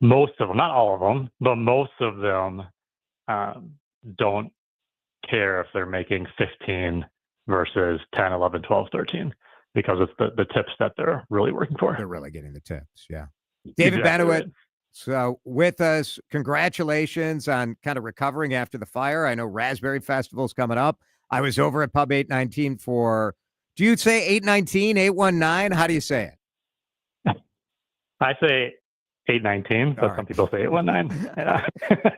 most of them, not all of them, but most of them don't care if they're making 15 versus 10, 11, 12, 13, because it's the tips that they're really working for. They're really getting the tips. Yeah. David Exactly Benowitz. right. So with us, congratulations on kind of recovering after the fire. I know Raspberry Festival's coming up. I was over at Pub 819 do you say 819, 819? How do you say it? I say 819, but some people say 819.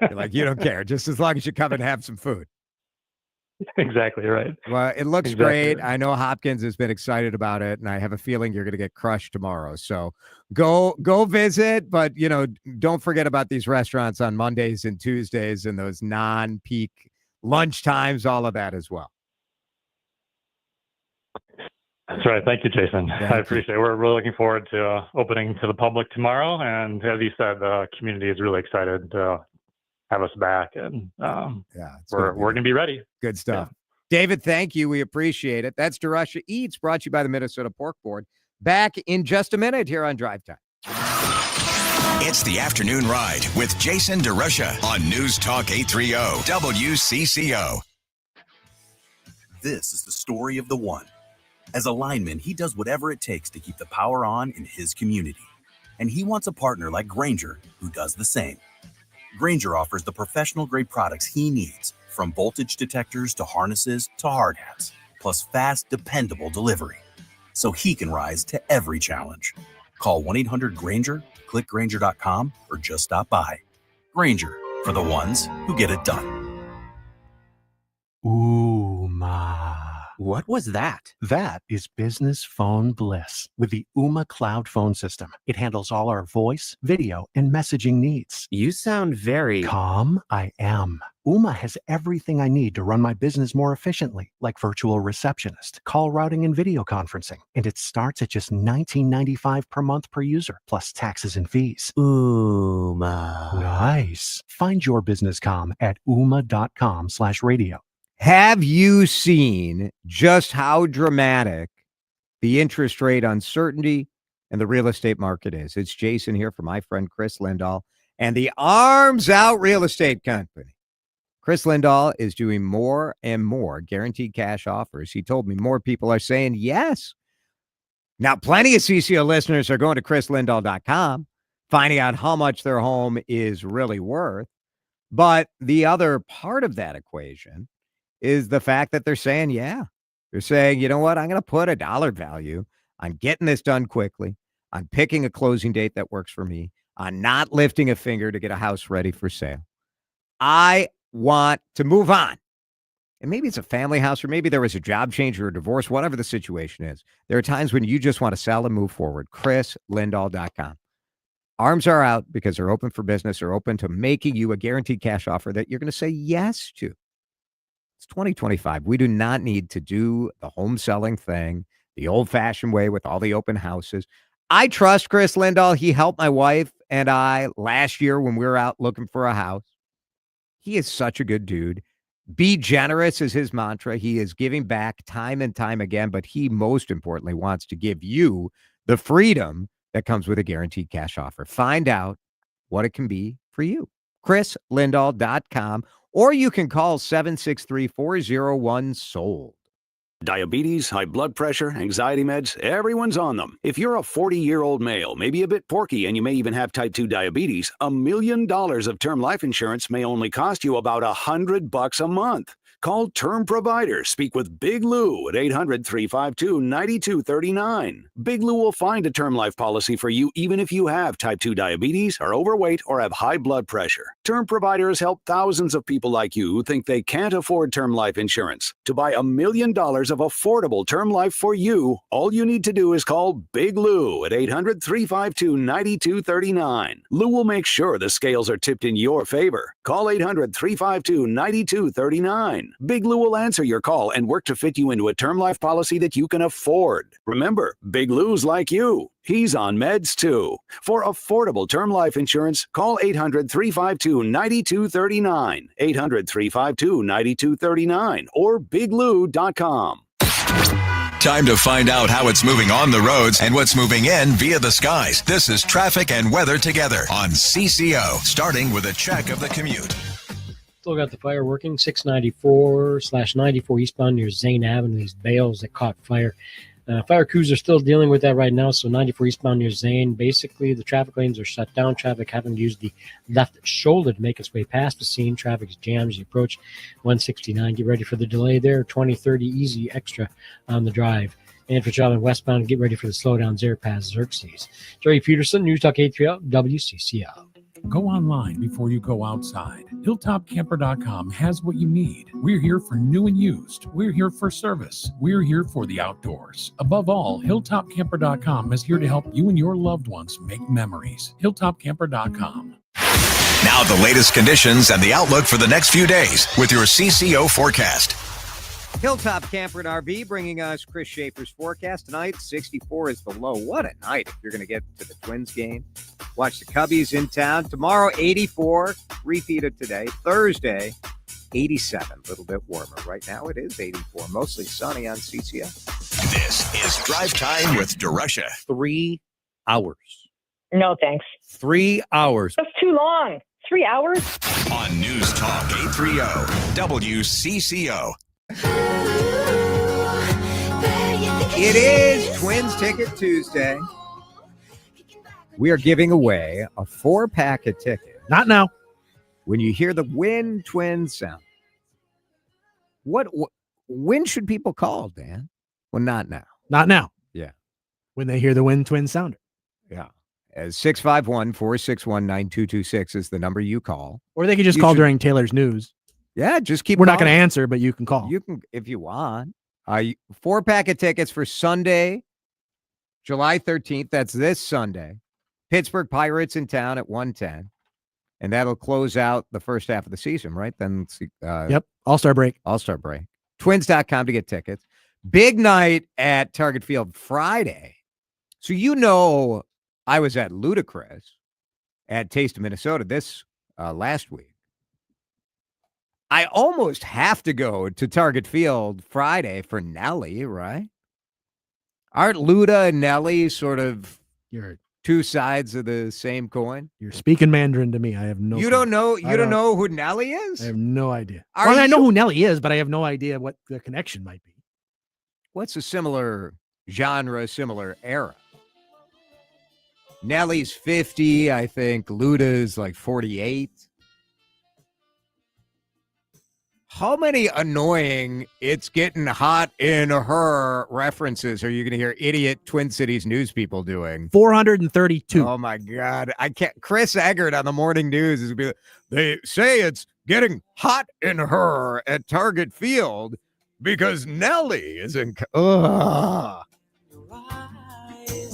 You're like, you don't care, just as long as you come and have some food. Exactly right. Well, it looks great. I know Hopkins has been excited about it, and I have a feeling you're going to get crushed tomorrow. So go visit, but don't forget about these restaurants on Mondays and Tuesdays and those non-peak lunch times, all of that as well. That's right. Thank you, Jason. I appreciate it. We're really looking forward to opening to the public tomorrow, and as you said, the community is really excited to have us back, and we're going to be ready. Good stuff. Yeah. David, thank you. We appreciate it. That's DeRusha Eats, brought to you by the Minnesota Pork Board. Back in just a minute here on Drive Time. It's the afternoon ride with Jason DeRusha on News Talk 830 WCCO. This is the story of the one. As a lineman, he does whatever it takes to keep the power on in his community. And he wants a partner like Grainger who does the same. Grainger offers the professional-grade products he needs, from voltage detectors to harnesses to hard hats, plus fast, dependable delivery, so he can rise to every challenge. Call 1-800-GRAINGER, click Grainger.com, or just stop by. Grainger, for the ones who get it done. Ooh, ma. What was that? That is business phone bliss with the Ooma Cloud phone system. It handles all our voice, video, and messaging needs. You sound very calm. I am. Ooma has everything I need to run my business more efficiently, like virtual receptionist, call routing, and video conferencing. And it starts at just $19.95 per month per user, plus taxes and fees. Ooma. Nice. Find your business calm at ooma.com/radio. Have you seen just how dramatic the interest rate uncertainty and the real estate market is? It's Jason here for my friend Chris Lindahl and the Arms Out Real Estate Company. Chris Lindahl is doing more and more guaranteed cash offers. He told me more people are saying yes Now, plenty of CCO listeners are going to chrislindahl.com, finding out how much their home is really worth. But the other part of that equation is the fact that they're saying, they're saying, you know what? I'm going to put a dollar value on getting this done quickly, on picking a closing date that works for me, on not lifting a finger to get a house ready for sale. I want to move on. And maybe it's a family house, or maybe there was a job change or a divorce, whatever the situation is. There are times when you just want to sell and move forward. chrislindahl.com. Arms are out because they're open for business. They're open to making you a guaranteed cash offer that you're going to say yes to. It's 2025. We do not need to do the home selling thing the old-fashioned way with all the open houses. I trust Chris Lindahl. He helped my wife and I last year when we were out looking for a house. He is such a good dude. Be generous is his mantra. He is giving back time and time again, but he most importantly wants to give you the freedom that comes with a guaranteed cash offer. Find out what it can be for you. chrislindahl.com, or you can call 763-401-SOLD. Diabetes, high blood pressure, anxiety meds, everyone's on them. If you're a 40-year-old male, maybe a bit porky, and you may even have type 2 diabetes, $1 million of term life insurance may only cost you about $100 a month. Call Term Provider. Speak with Big Lou at 800-352-9239. Big Lou will find a term life policy for you even if you have type 2 diabetes, are overweight, or have high blood pressure. Term Provider has helped thousands of people like you who think they can't afford term life insurance. To buy $1 million of affordable term life for you, all you need to do is call Big Lou at 800-352-9239. Lou will make sure the scales are tipped in your favor. Call 800-352-9239. Big Lou will answer your call and work to fit you into a term life policy that you can afford. Remember, Big Lou's like you. He's on meds too. For affordable term life insurance, call 800-352-9239. 800-352-9239 or biglou.com. Time to find out how it's moving on the roads and what's moving in via the skies. This is Traffic and Weather Together on CCO, starting with a check of the commute. Still got the fire working, 694/94 eastbound near Zane Avenue. These bales that caught fire. Fire crews are still dealing with that right now. So 94 eastbound near Zane, basically the traffic lanes are shut down. Traffic having to use the left shoulder to make its way past the scene. Traffic is jammed as you approach 169. Get ready for the delay there. 20-30 easy extra on the drive. And for traveling westbound, get ready for the slowdowns there past Xerxes. Jerry Peterson, News Talk 830 WCCO. Go online before you go outside. HilltopCamper.com has what you need. We're here for new and used. We're here for service. We're here for the outdoors. Above all, HilltopCamper.com is here to help you and your loved ones make memories. HilltopCamper.com. Now the latest conditions and the outlook for the next few days with your CCO forecast. Hilltop Camper and RV bringing us Chris Schaefer's forecast tonight. 64 is the low. What a night if you're going to get to the Twins game. Watch the Cubbies in town. Tomorrow, 84, repeat of today. Thursday, 87, a little bit warmer. Right now, it is 84, mostly sunny on CCO. This is Drive Time with DeRusha. 3 hours. No, thanks. 3 hours. That's too long. 3 hours? On News Talk 830 WCCO. It is Twins Ticket Tuesday. We are giving away a 4-pack of tickets. Not now. When you hear the Win Twins sound, when should people call, Dan? Well, not now. Not now. Yeah. When they hear the Wind Twin sounder. Yeah. As 651-461-9226 is the number you call. Or they could just call during Taylor's news. Yeah, just keep We're calling. not going to answer, but you can call. You can if you want. 4-pack of tickets for Sunday, July 13th. That's this Sunday. Pittsburgh Pirates in town at 1:10. And that'll close out the first half of the season, right? Then yep. All-Star break. All-Star break. Twins.com to get tickets. Big night at Target Field Friday. So I was at Ludacris at Taste of Minnesota this last week. I almost have to go to Target Field Friday for Nelly, right? Aren't Luda and Nelly sort of two sides of the same coin? You're speaking Mandarin to me. I have no. You don't know. You don't know who Nelly is? I have no idea. I know who Nelly is, but I have no idea what the connection might be. What's a similar genre, similar era. Nelly's 50, I think. Luda's like 48. How many annoying "it's getting hot in her" references are you going to hear idiot Twin Cities news people doing? 432. Oh my God. I can't. Chris Eggert on the morning news is going to be, they say it's getting hot in her at Target Field because Nelly is in. Ugh.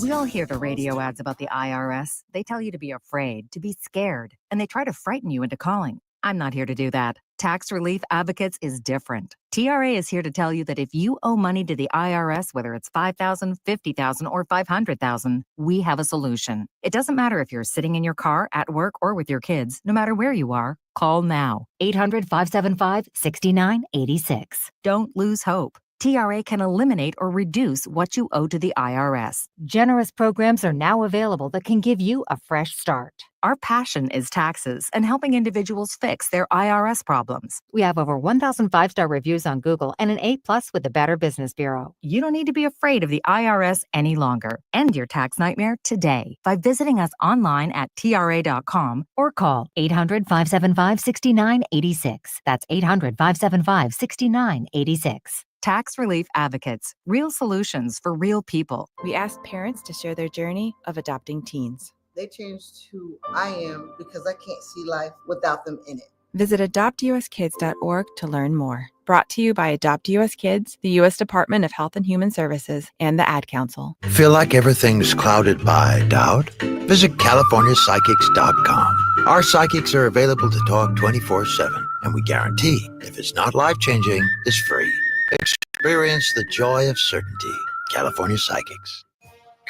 We all hear the radio ads about the IRS. They tell you to be afraid, to be scared, and they try to frighten you into calling. I'm not here to do that. Tax Relief Advocates is different. TRA is here to tell you that if you owe money to the IRS, whether it's $5,000, $50,000, or $500,000, we have a solution. It doesn't matter if you're sitting in your car, at work, or with your kids. No matter where you are, call now. 800-575-6986. Don't lose hope. TRA can eliminate or reduce what you owe to the IRS. Generous programs are now available that can give you a fresh start. Our passion is taxes and helping individuals fix their IRS problems. We have over 1,000 5-star reviews on Google and an A+ with the Better Business Bureau. You don't need to be afraid of the IRS any longer. End your tax nightmare today by visiting us online at TRA.com or call 800-575-6986. That's 800-575-6986. Tax Relief Advocates, real solutions for real people. We asked parents to share their journey of adopting teens. They changed who I am because I can't see life without them in it. Visit adoptuskids.org to learn more. Brought to you by Adopt US Kids, the U.S. Department of Health and Human Services, and the Ad Council. Feel like everything's clouded by doubt? Visit CaliforniaPsychics.com. Our psychics are available to talk 24/7, and we guarantee if it's not life-changing, it's free. Experience the joy of certainty. California Psychics.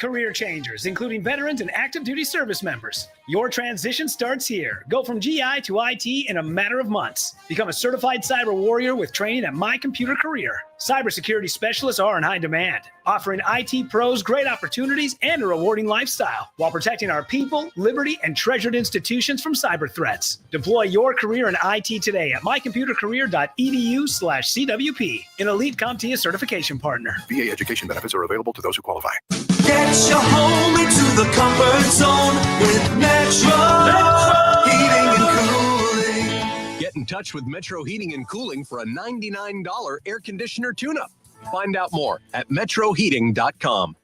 Career changers, including veterans and active duty service members. Your transition starts here. Go from GI to IT in a matter of months. Become a certified cyber warrior with training at My Computer Career. Cybersecurity specialists are in high demand, offering IT pros great opportunities and a rewarding lifestyle while protecting our people, liberty, and treasured institutions from cyber threats. Deploy your career in IT today at mycomputercareer.edu/CWP, an elite CompTIA certification partner. VA education benefits are available to those who qualify. Get your home into the comfort zone with Metro Heating and Cooling. Get in touch with Metro Heating and Cooling for a $99 air conditioner tune-up. Find out more at metroheating.com.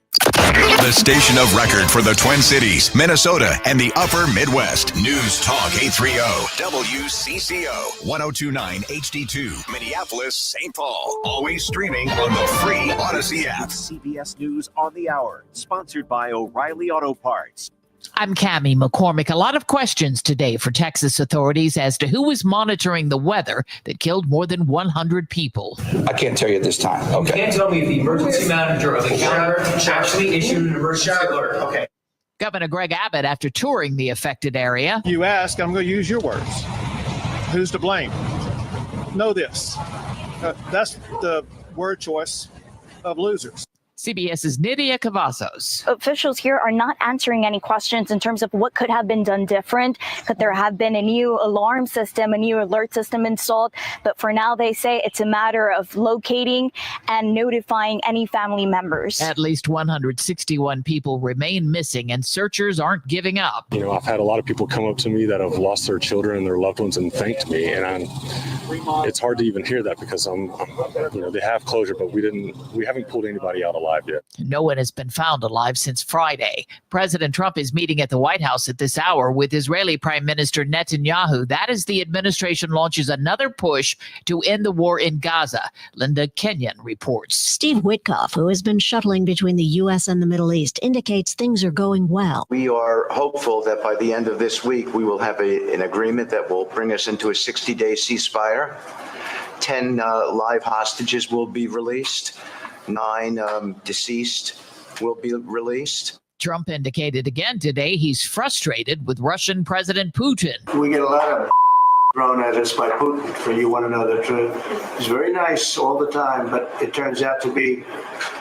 The station of record for the Twin Cities, Minnesota, and the upper Midwest. News Talk 830 WCCO 1029 HD2 Minneapolis, St. Paul. Always streaming on the free Odyssey app. CBS News on the Hour, sponsored by O'Reilly Auto Parts. I'm Cammie McCormick. A lot of questions today for Texas authorities as to who was monitoring the weather that killed more than 100 people. I can't tell you at this time. Okay. You can't tell me if the emergency manager of the county actually issued an emergency alert. Okay. Governor Greg Abbott, after touring the affected area. You ask, I'm going to use your words. Who's to blame? Know this. That's the word choice of losers. CBS's Nydia Cavazos. Officials here are not answering any questions in terms of what could have been done different. Could there have been a new alarm system, a new alert system installed? But for now, they say it's a matter of locating and notifying any family members. At least 161 people remain missing, and searchers aren't giving up. You know, I've had a lot of people come up to me that have lost their children and their loved ones and thanked me, and it's hard to even hear that because they have closure, but we haven't pulled anybody out alive yet. No one has been found alive since Friday. President Trump is meeting at the White House at this hour with Israeli Prime Minister Netanyahu. That as the administration launches another push to end the war in Gaza. Linda Kenyon reports. Steve Witkoff, who has been shuttling between the U.S. and the Middle East, indicates things are going well. We are hopeful that by the end of this week, we will have an agreement that will bring us into a 60-day ceasefire. 10 live hostages will be released. 9 deceased will be released. Trump indicated again today he's frustrated with Russian President Putin. We get a lot of thrown at us by Putin for you want to know the truth. He's very nice all the time, but it turns out to be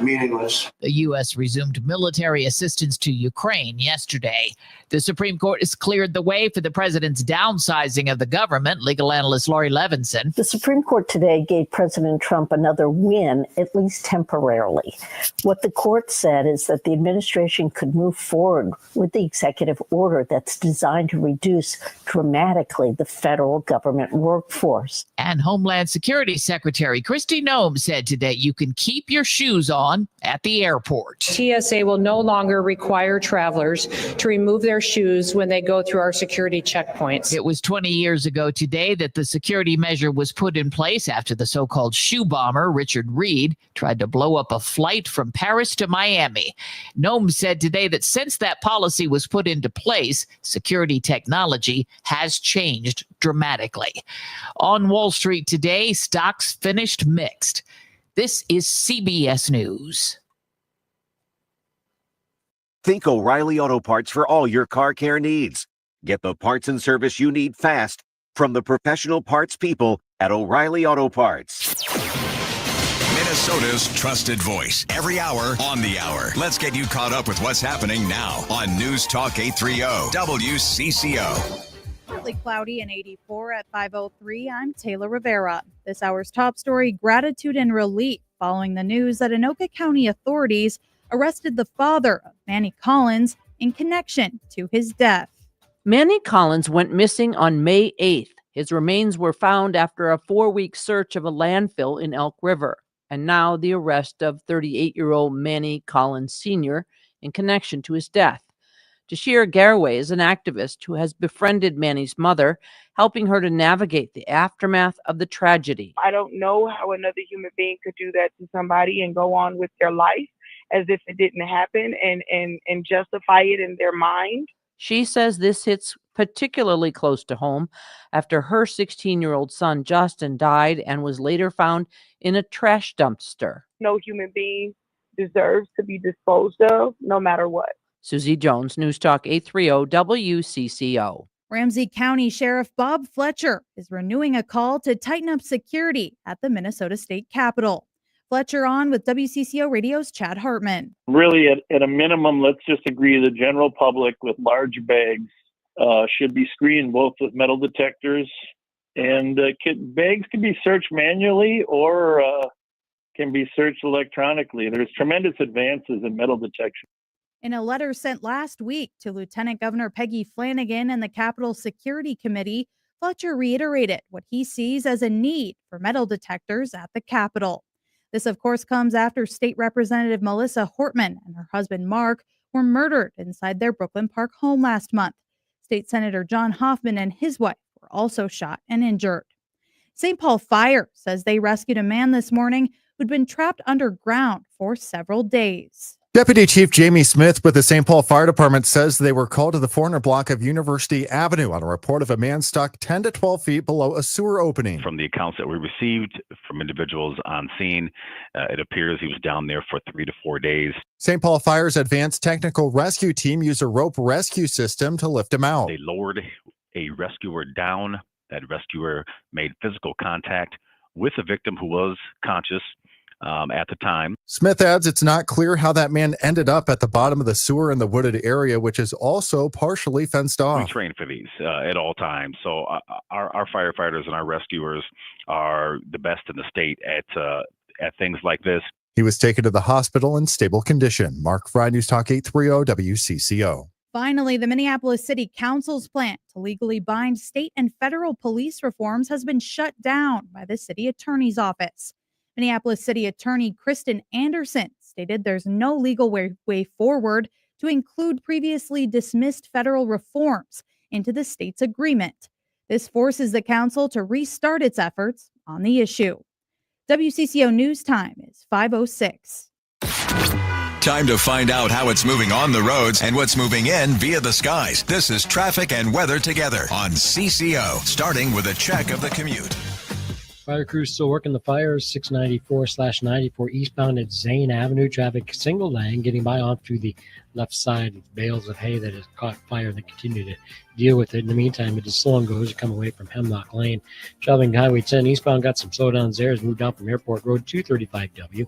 meaningless. The U.S. resumed military assistance to Ukraine yesterday. The Supreme Court has cleared the way for the president's downsizing of the government. Legal analyst Laurie Levinson. The Supreme Court today gave President Trump another win, at least temporarily. What the court said is that the administration could move forward with the executive order that's designed to reduce dramatically the federal government workforce. And Homeland Security Secretary Kristi Noem said today you can keep your shoes on at the airport. TSA will no longer require travelers to remove their shoes when they go through our security checkpoints. It was 20 years ago today that the security measure was put in place after the so-called shoe bomber, Richard Reed, tried to blow up a flight from Paris to Miami. Noem said today that since that policy was put into place, security technology has changed dramatically. On Wall Street today, stocks finished mixed. This is CBS News. Think O'Reilly Auto Parts for all your car care needs. Get the parts and service you need fast from the professional parts people at O'Reilly Auto Parts. Minnesota's trusted voice. Every hour on the hour. Let's get you caught up with what's happening now on News Talk 830 WCCO. Partly cloudy and 84 at 5:03. I'm Taylor Rivera. This hour's top story, gratitude and relief following the news that Anoka County authorities arrested the father of Manny Collins in connection to his death. Manny Collins went missing on May 8th. His remains were found after a 4-week search of a landfill in Elk River. And now the arrest of 38-year-old Manny Collins Sr. in connection to his death. Tashir Garraway is an activist who has befriended Manny's mother, helping her to navigate the aftermath of the tragedy. I don't know how another human being could do that to somebody and go on with their life as if it didn't happen and justify it in their mind. She says this hits particularly close to home after her 16-year-old son Justin died and was later found in a trash dumpster. No human being deserves to be disposed of, no matter what. Susie Jones, News Talk 830 WCCO. Ramsey County Sheriff Bob Fletcher is renewing a call to tighten up security at the Minnesota State Capitol. Fletcher on with WCCO Radio's Chad Hartman. Really, at a minimum, let's just agree the general public with large bags should be screened both with metal detectors and bags can be searched manually or can be searched electronically. There's tremendous advances in metal detection. In a letter sent last week to Lieutenant Governor Peggy Flanagan and the Capitol Security Committee, Fletcher reiterated what he sees as a need for metal detectors at the Capitol. This, of course, comes after State Representative Melissa Hortman and her husband Mark were murdered inside their Brooklyn Park home last month. State Senator John Hoffman and his wife were also shot and injured. St. Paul Fire says they rescued a man this morning who'd been trapped underground for several days. Deputy Chief Jamie Smith with the St. Paul Fire Department says they were called to the 400 block of University Avenue on a report of a man stuck 10 to 12 feet below a sewer opening. From the accounts that we received from individuals on scene, it appears he was down there for 3 to 4 days. St. Paul Fire's advanced technical rescue team used a rope rescue system to lift him out. They lowered a rescuer down. That rescuer made physical contact with a victim who was conscious at the time. Smith adds it's not clear how that man ended up at the bottom of the sewer in the wooded area, which is also partially fenced off. We train for these at all times. So our firefighters and our rescuers are the best in the state at things like this. He was taken to the hospital in stable condition. Mark Fry, News Talk 830 WCCO. Finally, the Minneapolis City Council's plan to legally bind state and federal police reforms has been shut down by the city attorney's office. Minneapolis City Attorney Kristen Anderson stated there's no legal way forward to include previously dismissed federal reforms into the state's agreement. This forces the council to restart its efforts on the issue. WCCO News Time is 5:06. Time to find out how it's moving on the roads and what's moving in via the skies. This is traffic and weather together on CCO, starting with a check of the commute. Fire crews still working the fires. 694/94 eastbound at Zane Avenue. Traffic single lane getting by onto the left side of bales of hay that has caught fire. They continue to deal with it. In the meantime, it is slow and goes to come away from Hemlock Lane. Traveling Highway 10 eastbound got some slowdowns there. Has moved down from Airport Road to 35W.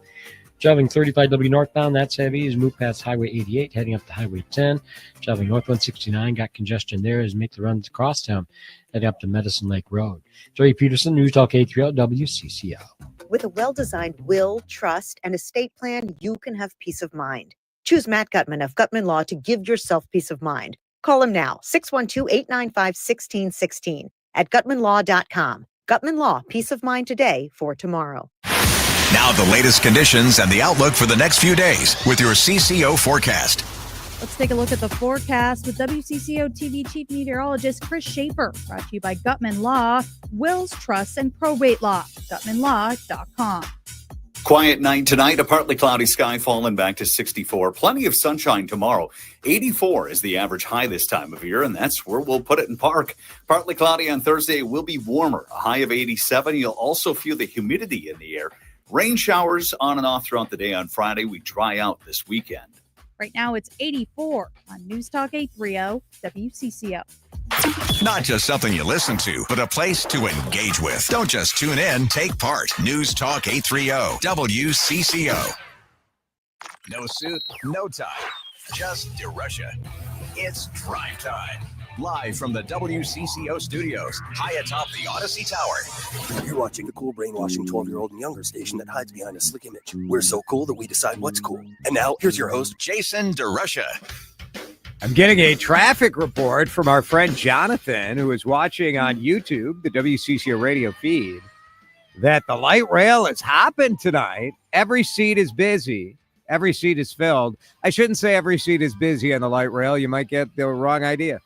Traveling 35W northbound, that's heavy. Has moved past Highway 88, heading up to Highway 10. Traveling north 169, got congestion there. As make the runs across town, heading up to Medicine Lake Road. Joey Peterson, News Talk 830 WCCO. With a well-designed will, trust, and estate plan, you can have peace of mind. Choose Matt Gutman of Gutman Law to give yourself peace of mind. Call him now, 612-895-1616 at gutmanlaw.com. Gutman Law, peace of mind today for tomorrow. Now the latest conditions and the outlook for the next few days with your CCO forecast. Let's take a look at the forecast with WCCO TV Chief Meteorologist Chris Schaefer. Brought to you by Gutman Law, Wills, Trusts, and Probate Law. GutmanLaw.com. Quiet night tonight, a partly cloudy sky falling back to 64. Plenty of sunshine tomorrow. 84 is the average high this time of year, and that's where we'll put it in park. Partly cloudy on Thursday, it will be warmer, a high of 87. You'll also feel the humidity in the air. Rain showers on and off throughout the day on Friday. We dry out this weekend. Right now it's 84 on News Talk 830 WCCO. Not just something you listen to, but a place to engage with. Don't just tune in, take part. News Talk 830 WCCO. No suit, no tie, just DeRusha. It's Drive Time. Live from the WCCO studios, high atop the Odyssey Tower. You're watching the cool brainwashing 12-year-old and younger station that hides behind a slick image. We're so cool that we decide what's cool. And now, here's your host, Jason DeRusha. I'm getting a traffic report from our friend Jonathan, who is watching on YouTube, the WCCO radio feed, that the light rail is hopping tonight. Every seat is busy. Every seat is filled. I shouldn't say every seat is busy on the light rail. You might get the wrong idea.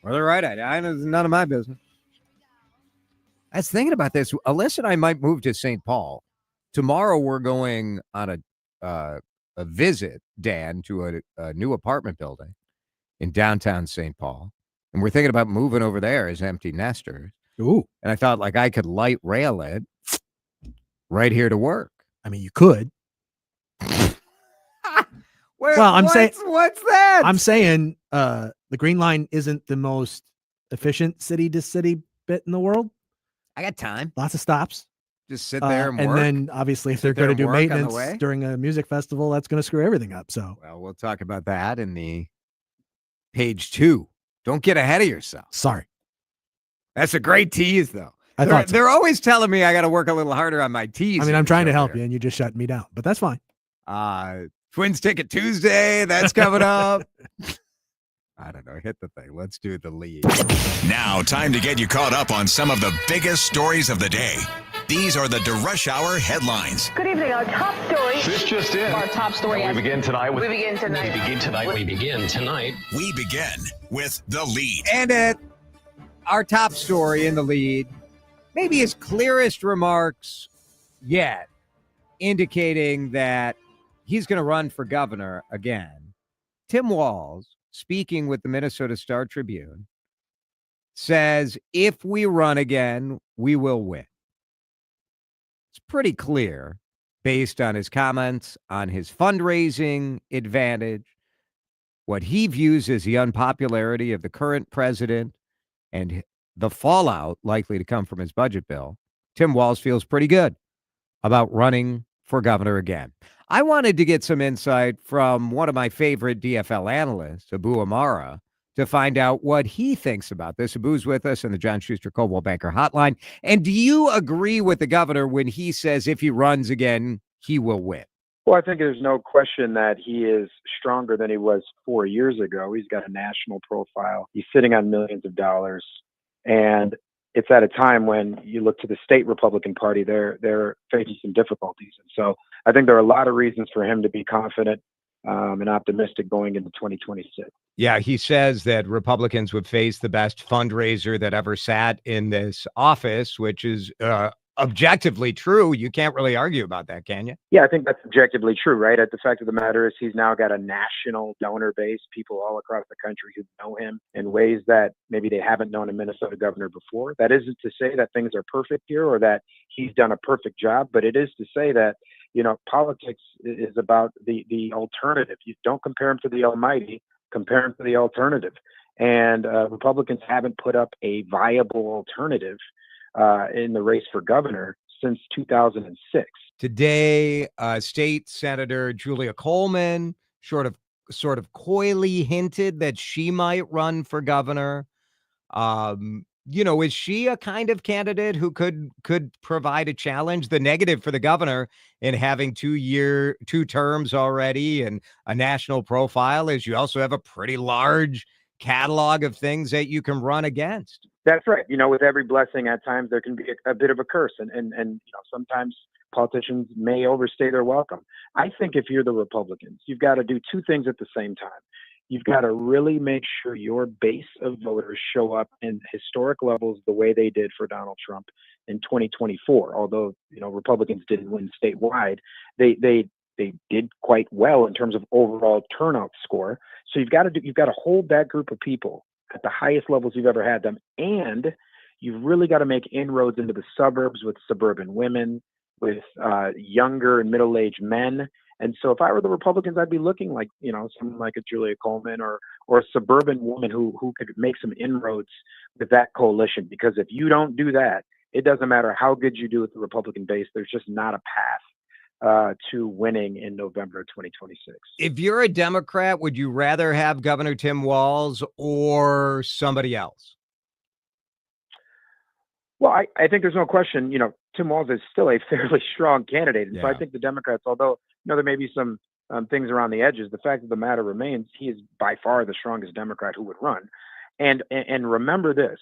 Or the right idea. I know it's none of my business. I was thinking about this. Alyssa and I might move to St. Paul. Tomorrow we're going on a visit, Dan, to a new apartment building in downtown St. Paul. And we're thinking about moving over there as empty nesters. Ooh. And I thought, like, I could light rail it right here to work. I mean, you could. What's that? I'm saying the Green Line isn't the most efficient city-to-city bit in the world. I got time. Lots of stops. Just sit there and work. And then, obviously, if they're going to do maintenance during a music festival, that's going to screw everything up. So, well, we'll talk about that in the page 2. Don't get ahead of yourself. Sorry. That's a great tease, though. They're always telling me I got to work a little harder on my tease. I mean, I'm trying to help you, and you just shut me down. But that's fine. Twins Ticket Tuesday, that's coming up. I don't know. Hit the thing. Let's do the lead. Now, time to get you caught up on some of the biggest stories of the day. These are the DeRush Hour headlines. Good evening. Our top story. This just in. Our top story. We begin tonight. We begin tonight. We begin tonight. We begin with the lead. And at our top story in the lead, maybe his clearest remarks yet, indicating that he's going to run for governor again. Tim Walz, speaking with the Minnesota Star Tribune, says, if we run again, we will win. It's pretty clear, based on his comments on his fundraising advantage, what he views as the unpopularity of the current president and the fallout likely to come from his budget bill. Tim Walz feels pretty good about running for governor again. I wanted to get some insight from one of my favorite DFL analysts, Abou Amara, to find out what he thinks about this. Abou's with us in the John Schuster Coldwell Banker Hotline. And do you agree with the governor when he says if he runs again, he will win? Well, I think there's no question that he is stronger than he was 4 years ago. He's got a national profile. He's sitting on millions of dollars. And it's at a time when you look to the state Republican Party, they're facing some difficulties. And so I think there are a lot of reasons for him to be confident and optimistic going into 2026. Yeah, he says that Republicans would face the best fundraiser that ever sat in this office, which is objectively true. You can't really argue about that, can you? Yeah, I think that's objectively true, right? The fact of the matter is he's now got a national donor base, people all across the country who know him in ways that maybe they haven't known a Minnesota governor before. That isn't to say that things are perfect here or that he's done a perfect job, but it is to say that, politics is about the alternative. You don't compare him to the almighty, compare him to the alternative. And Republicans haven't put up a viable alternative in the race for governor since 2006. Today, State Senator Julia Coleman sort of coyly hinted that she might run for governor. Is she a kind of candidate who could provide a challenge? The negative for the governor in having 2 terms already and a national profile is you also have a pretty large catalog of things that you can run against. That's right. With every blessing, at times there can be a bit of a curse, and sometimes politicians may overstay their welcome. I think if you're the Republicans, you've got to do two things at the same time. You've got to really make sure your base of voters show up in historic levels the way they did for Donald Trump in 2024. Although Republicans didn't win statewide, they did quite well in terms of overall turnout score. So you've got to hold that group of people at the highest levels you've ever had them, and you've really got to make inroads into the suburbs with suburban women, with younger and middle-aged men. And so if I were the Republicans, I'd be looking like, someone like a Julia Coleman or a suburban woman who could make some inroads with that coalition. Because if you don't do that, it doesn't matter how good you do with the Republican base. There's just not a path to winning in November 2026. If you're a Democrat, would you rather have Governor Tim Walz or somebody else? Well, I think there's no question, Tim Walz is still a fairly strong candidate. And so I think the Democrats, although, there may be some things around the edges, the fact of the matter remains he is by far the strongest Democrat who would run. And remember this,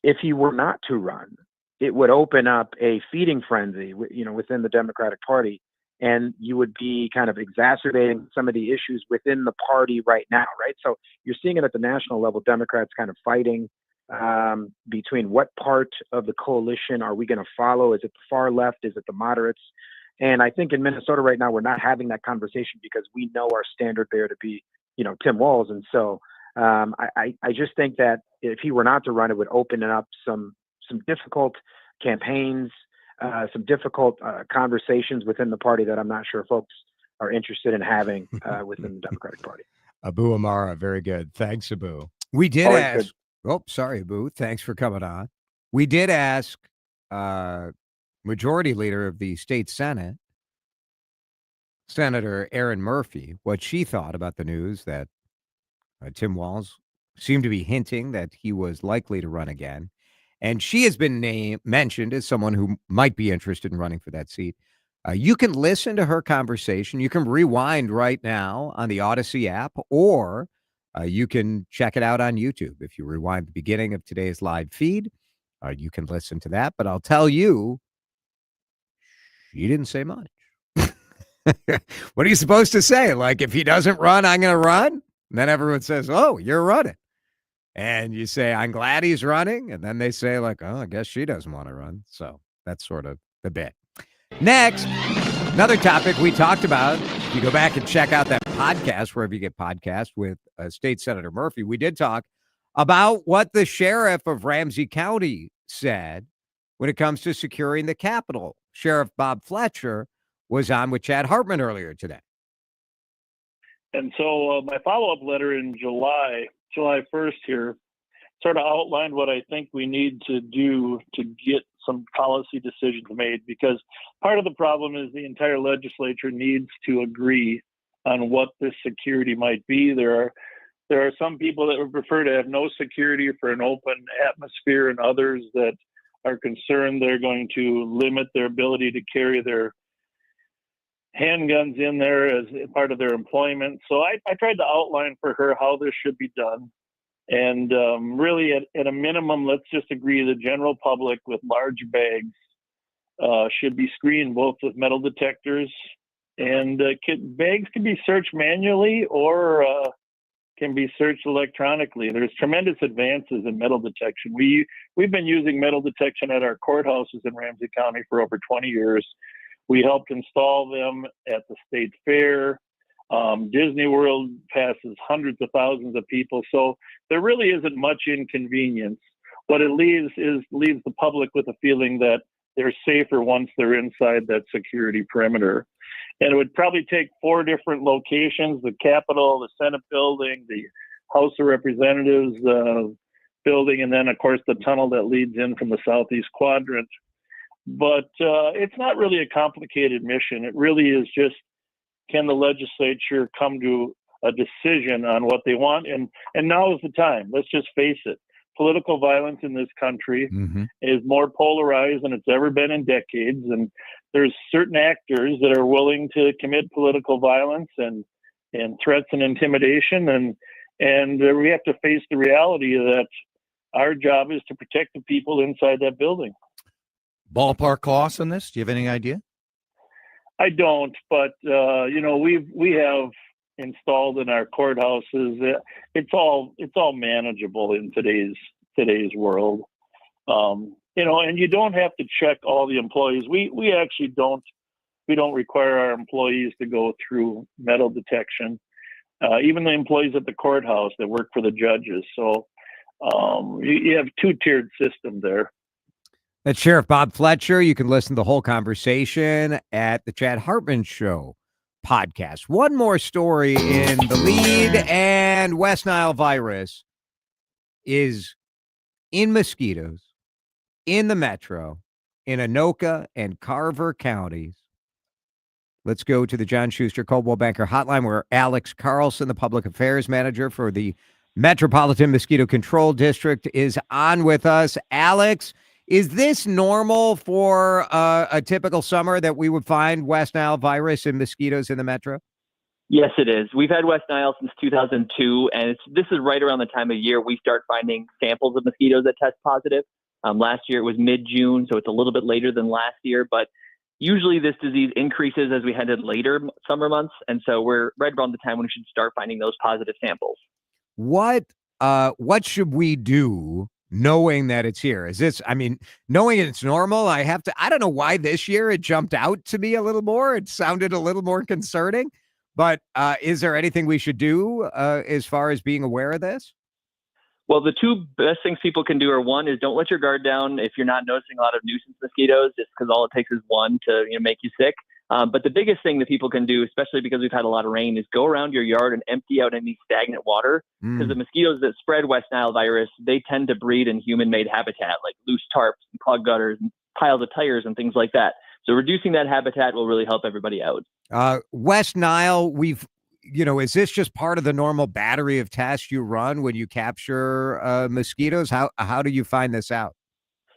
if he were not to run, it would open up a feeding frenzy, within the Democratic Party. And you would be kind of exacerbating some of the issues within the party right now, right? So you're seeing it at the national level, Democrats kind of fighting between what part of the coalition are we going to follow? Is it the far left? Is it the moderates? And I think in Minnesota right now, we're not having that conversation because we know our standard bearer to be, Tim Walz. And so I just think that if he were not to run, it would open up some difficult campaigns, some difficult conversations within the party that I'm not sure folks are interested in having within the Democratic Party. Abou Amara, very good. Thanks, Abou. We did Always ask. good. Oh, sorry, Abou. Thanks for coming on. We did ask Majority Leader of the State Senate, Senator Erin Murphy, what she thought about the news that Tim Walz seemed to be hinting that he was likely to run again. And she has been mentioned as someone who might be interested in running for that seat. You can listen to her conversation. You can rewind right now on the Odyssey app, or you can check it out on YouTube. If you rewind the beginning of today's live feed, you can listen to that. But I'll tell you, she didn't say much. What are you supposed to say? Like, if he doesn't run, I'm going to run? And then everyone says, oh, you're running. And you say, I'm glad he's running. And then they say, like, oh, I guess she doesn't want to run. So that's sort of the bit. Next, another topic we talked about. If you go back and check out that podcast, wherever you get podcasts with State Senator Murphy, we did talk about what the sheriff of Ramsey County said when it comes to securing the Capitol. Sheriff Bob Fletcher was on with Chad Hartman earlier today. And so my follow-up letter in July 1st here, sort of outlined what I think we need to do to get some policy decisions made, because part of the problem is the entire legislature needs to agree on what this security might be. There are some people that would prefer to have no security for an open atmosphere, and others that are concerned they're going to limit their ability to carry their handguns in there as part of their employment. So I tried to outline for her how this should be done. And really, at a minimum, let's just agree the general public with large bags should be screened both with metal detectors, and bags can be searched manually or can be searched electronically. There's tremendous advances in metal detection. We've been using metal detection at our courthouses in Ramsey County for over 20 years. We helped install them at the state fair. Disney World passes hundreds of thousands of people, so there really isn't much inconvenience. What it leaves the public with a feeling that they're safer once they're inside that security perimeter. And it would probably take 4 different locations: the Capitol, the Senate building, the House of Representatives building, and then, of course, the tunnel that leads in from the southeast quadrant. But it's not really a complicated mission. It really is just, can the legislature come to a decision on what they want? And now is the time. Let's just face it. Political violence in this country is more polarized than it's ever been in decades. And there's certain actors that are willing to commit political violence and threats and intimidation. And we have to face the reality that our job is to protect the people inside that building. Ballpark cost on this? Do you have any idea? I don't, but we have installed in our courthouses. It's all manageable in today's world. And you don't have to check all the employees. We actually don't require our employees to go through metal detection. Even the employees at the courthouse that work for the judges. So you have 2-tiered system there. That's Sheriff Bob Fletcher. You can listen to the whole conversation at the Chad Hartman Show podcast. One more story in the lead, and West Nile virus is in mosquitoes in the metro, in Anoka and Carver counties. Let's go to the John Schuster Coldwell Banker Hotline, where Alex Carlson, the public affairs manager for the Metropolitan Mosquito Control District, is on with us. Alex, is this normal for a typical summer that we would find West Nile virus and mosquitoes in the metro? Yes, it is. We've had West Nile since 2002, and this is right around the time of year we start finding samples of mosquitoes that test positive. Last year it was mid-June, so it's a little bit later than last year, but usually this disease increases as we head into later summer months, and so we're right around the time when we should start finding those positive samples. What should we do knowing that it's here? Is this, knowing it's normal, I don't know why this year it jumped out to me a little more. It sounded a little more concerning, but is there anything we should do as far as being aware of this? Well, the 2 best things people can do are, one is don't let your guard down if you're not noticing a lot of nuisance mosquitoes, just because all it takes is one to make you sick. But the biggest thing that people can do, especially because we've had a lot of rain, is go around your yard and empty out any stagnant water. Because the mosquitoes that spread West Nile virus, they tend to breed in human-made habitat, like loose tarps and clogged gutters and piles of tires and things like that. So reducing that habitat will really help everybody out. West Nile, is this just part of the normal battery of tests you run when you capture mosquitoes? How do you find this out?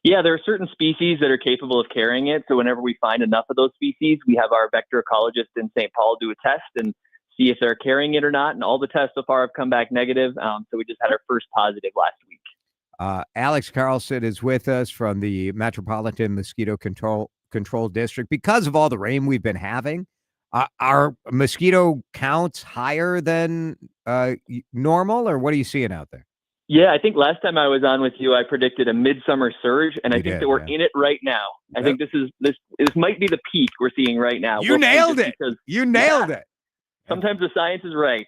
Yeah, there are certain species that are capable of carrying it. So whenever we find enough of those species, we have our vector ecologist in St. Paul do a test and see if they're carrying it or not. And all the tests so far have come back negative. So we just had our first positive last week. Alex Carlson is with us from the Metropolitan Mosquito Control District. Because of all the rain we've been having, are mosquito counts higher than normal, or what are you seeing out there? Yeah, I think last time I was on with you, I predicted a midsummer surge, and I think that we're in it right now. I think this might be the peak we're seeing right now. You nailed it. You nailed it. Sometimes the science is right.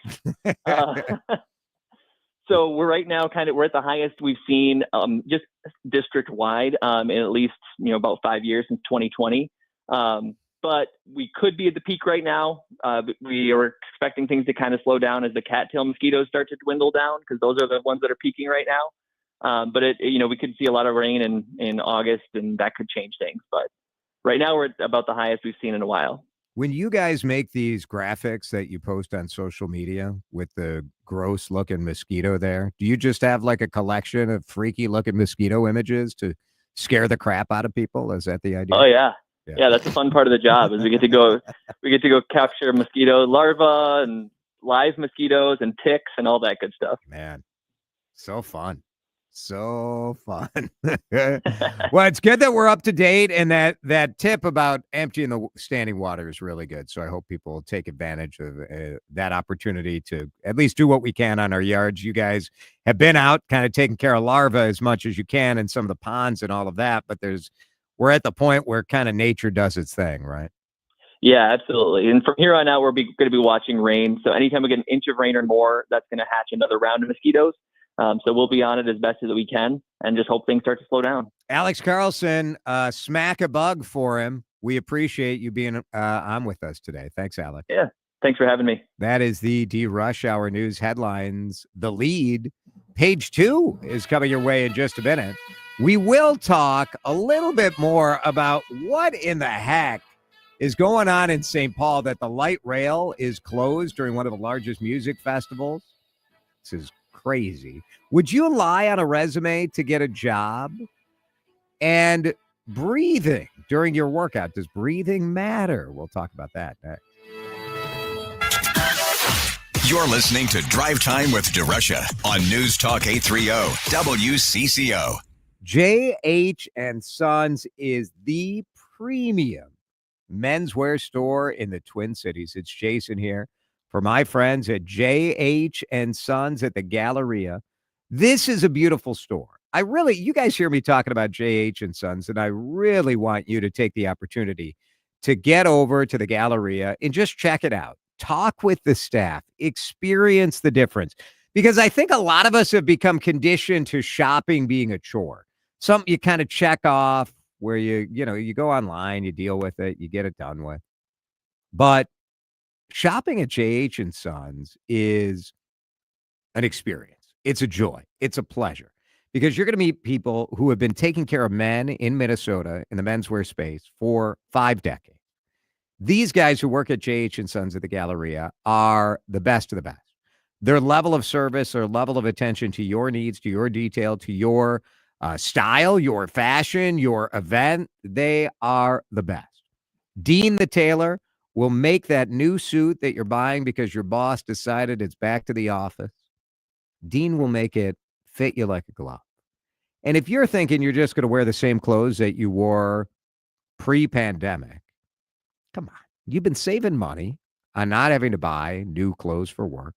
So we're right now we're at the highest we've seen just district wide in at least about 5 years, since 2020. But we could be at the peak right now. We are expecting things to kind of slow down as the cattail mosquitoes start to dwindle down, because those are the ones that are peaking right now. But we could see a lot of rain in August, and that could change things. But right now we're at about the highest we've seen in a while. When you guys make these graphics that you post on social media with the gross looking mosquito there, do you just have like a collection of freaky looking mosquito images to scare the crap out of people? Is that the idea? Oh yeah. Yeah, that's the fun part of the job, is we get to go capture mosquito larvae and live mosquitoes and ticks and all that good stuff. Man, so fun. So fun. Well, it's good that we're up to date, and that tip about emptying the standing water is really good. So I hope people will take advantage of that opportunity to at least do what we can on our yards. You guys have been out kind of taking care of larvae as much as you can in some of the ponds and all of that, but we're at the point where kind of nature does its thing, right? Yeah, absolutely. And from here on out, we're going to be watching rain. So anytime we get an inch of rain or more, that's going to hatch another round of mosquitoes. So we'll be on it as best as we can and just hope things start to slow down. Alex Carlson, smack a bug for him. We appreciate you being on with us today. Thanks, Alex. Yeah, thanks for having me. That is the D-Rush Hour News headlines. The lead, page 2, is coming your way in just a minute. We will talk a little bit more about what in the heck is going on in St. Paul, that the light rail is closed during one of the largest music festivals. This is crazy. Would you lie on a resume to get a job? And breathing during your workout, does breathing matter? We'll talk about that next. You're listening to Drive Time with DeRusha on News Talk 830 WCCO. J.H. and Sons is the premium menswear store in the Twin Cities. It's Jason here for my friends at J.H. and Sons at the Galleria. This is a beautiful store. You guys hear me talking about J.H. and Sons, and I really want you to take the opportunity to get over to the Galleria and just check it out. Talk with the staff, experience the difference, because I think a lot of us have become conditioned to shopping being a chore. Something you kind of check off where you go online, you deal with it, you get it done with. But shopping at J.H. and Sons is an experience. It's a joy. It's a pleasure, because you're going to meet people who have been taking care of men in Minnesota in the menswear space for 5 decades. These guys who work at J.H. and Sons at the Galleria are the best of the best. Their level of service, their level of attention to your needs, to your detail, to your style, your fashion, your event, they are the best. Dean the tailor will make that new suit that you're buying because your boss decided it's back to the office. Dean will make it fit you like a glove. And if you're thinking you're just going to wear the same clothes that you wore pre-pandemic, come on. You've been saving money on not having to buy new clothes for work.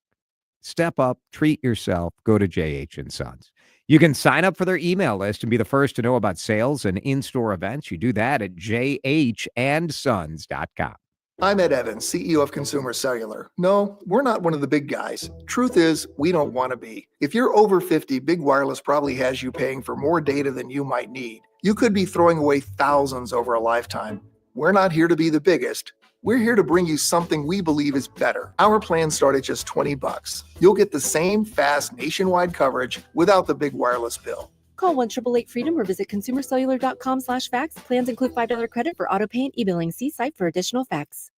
Step up, treat yourself, go to J.H. and Sons. You can sign up for their email list and be the first to know about sales and in-store events. You do that at jhandsons.com. I'm Ed Evans, CEO of Consumer Cellular. No, we're not one of the big guys. Truth is, we don't want to be. If you're over 50, Big Wireless probably has you paying for more data than you might need. You could be throwing away thousands over a lifetime. We're not here to be the biggest. We're here to bring you something we believe is better. Our plans start at just $20. You'll get the same fast nationwide coverage without the big wireless bill. Call 1-888-FREEDOM or visit consumercellular.com/facts. Plans include $5 credit for auto pay and e-billing. See site for additional facts.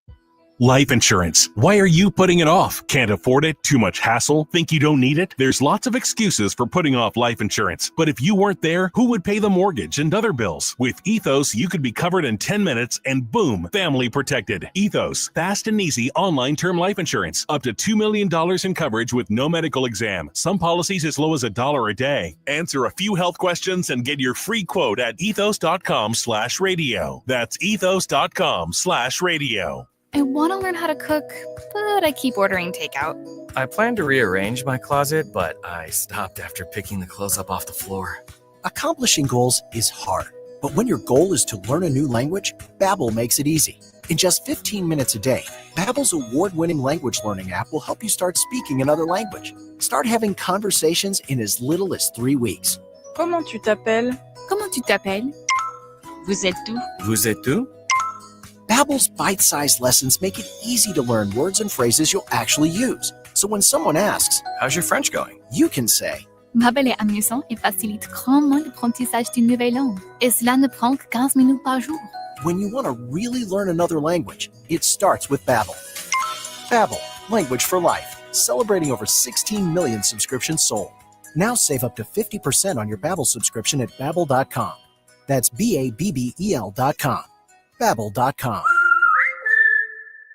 Life insurance. Why are you putting it off? Can't afford it? Too much hassle? Think you don't need it? There's lots of excuses for putting off life insurance. But if you weren't there, who would pay the mortgage and other bills? With Ethos, you could be covered in 10 minutes and boom, family protected. Ethos, fast and easy online term life insurance. Up to $2 million in coverage with no medical exam. Some policies as low as $1 a day. Answer a few health questions and get your free quote at ethos.com/radio. That's ethos.com/radio. I want to learn how to cook, but I keep ordering takeout. I plan to rearrange my closet, but I stopped after picking the clothes up off the floor. Accomplishing goals is hard, but when your goal is to learn a new language, Babbel makes it easy. In just 15 minutes a day, Babbel's award-winning language learning app will help you start speaking another language. Start having conversations in as little as 3 weeks. Comment tu t'appelles? Comment tu t'appelles? Vous êtes où? Vous êtes où? Babbel's bite-sized lessons make it easy to learn words and phrases you'll actually use. So when someone asks, "How's your French going?" you can say, Babbel est amusant et facilite grandement l'apprentissage d'une nouvelle langue. Et cela ne prend que 15 minutes par jour. when you want to really learn another language, it starts with Babbel. Babbel, language for life. Celebrating over 16 million subscriptions sold. Now save up to 50% on your Babbel subscription at Babbel.com. That's Babbel.com. Babbel.com.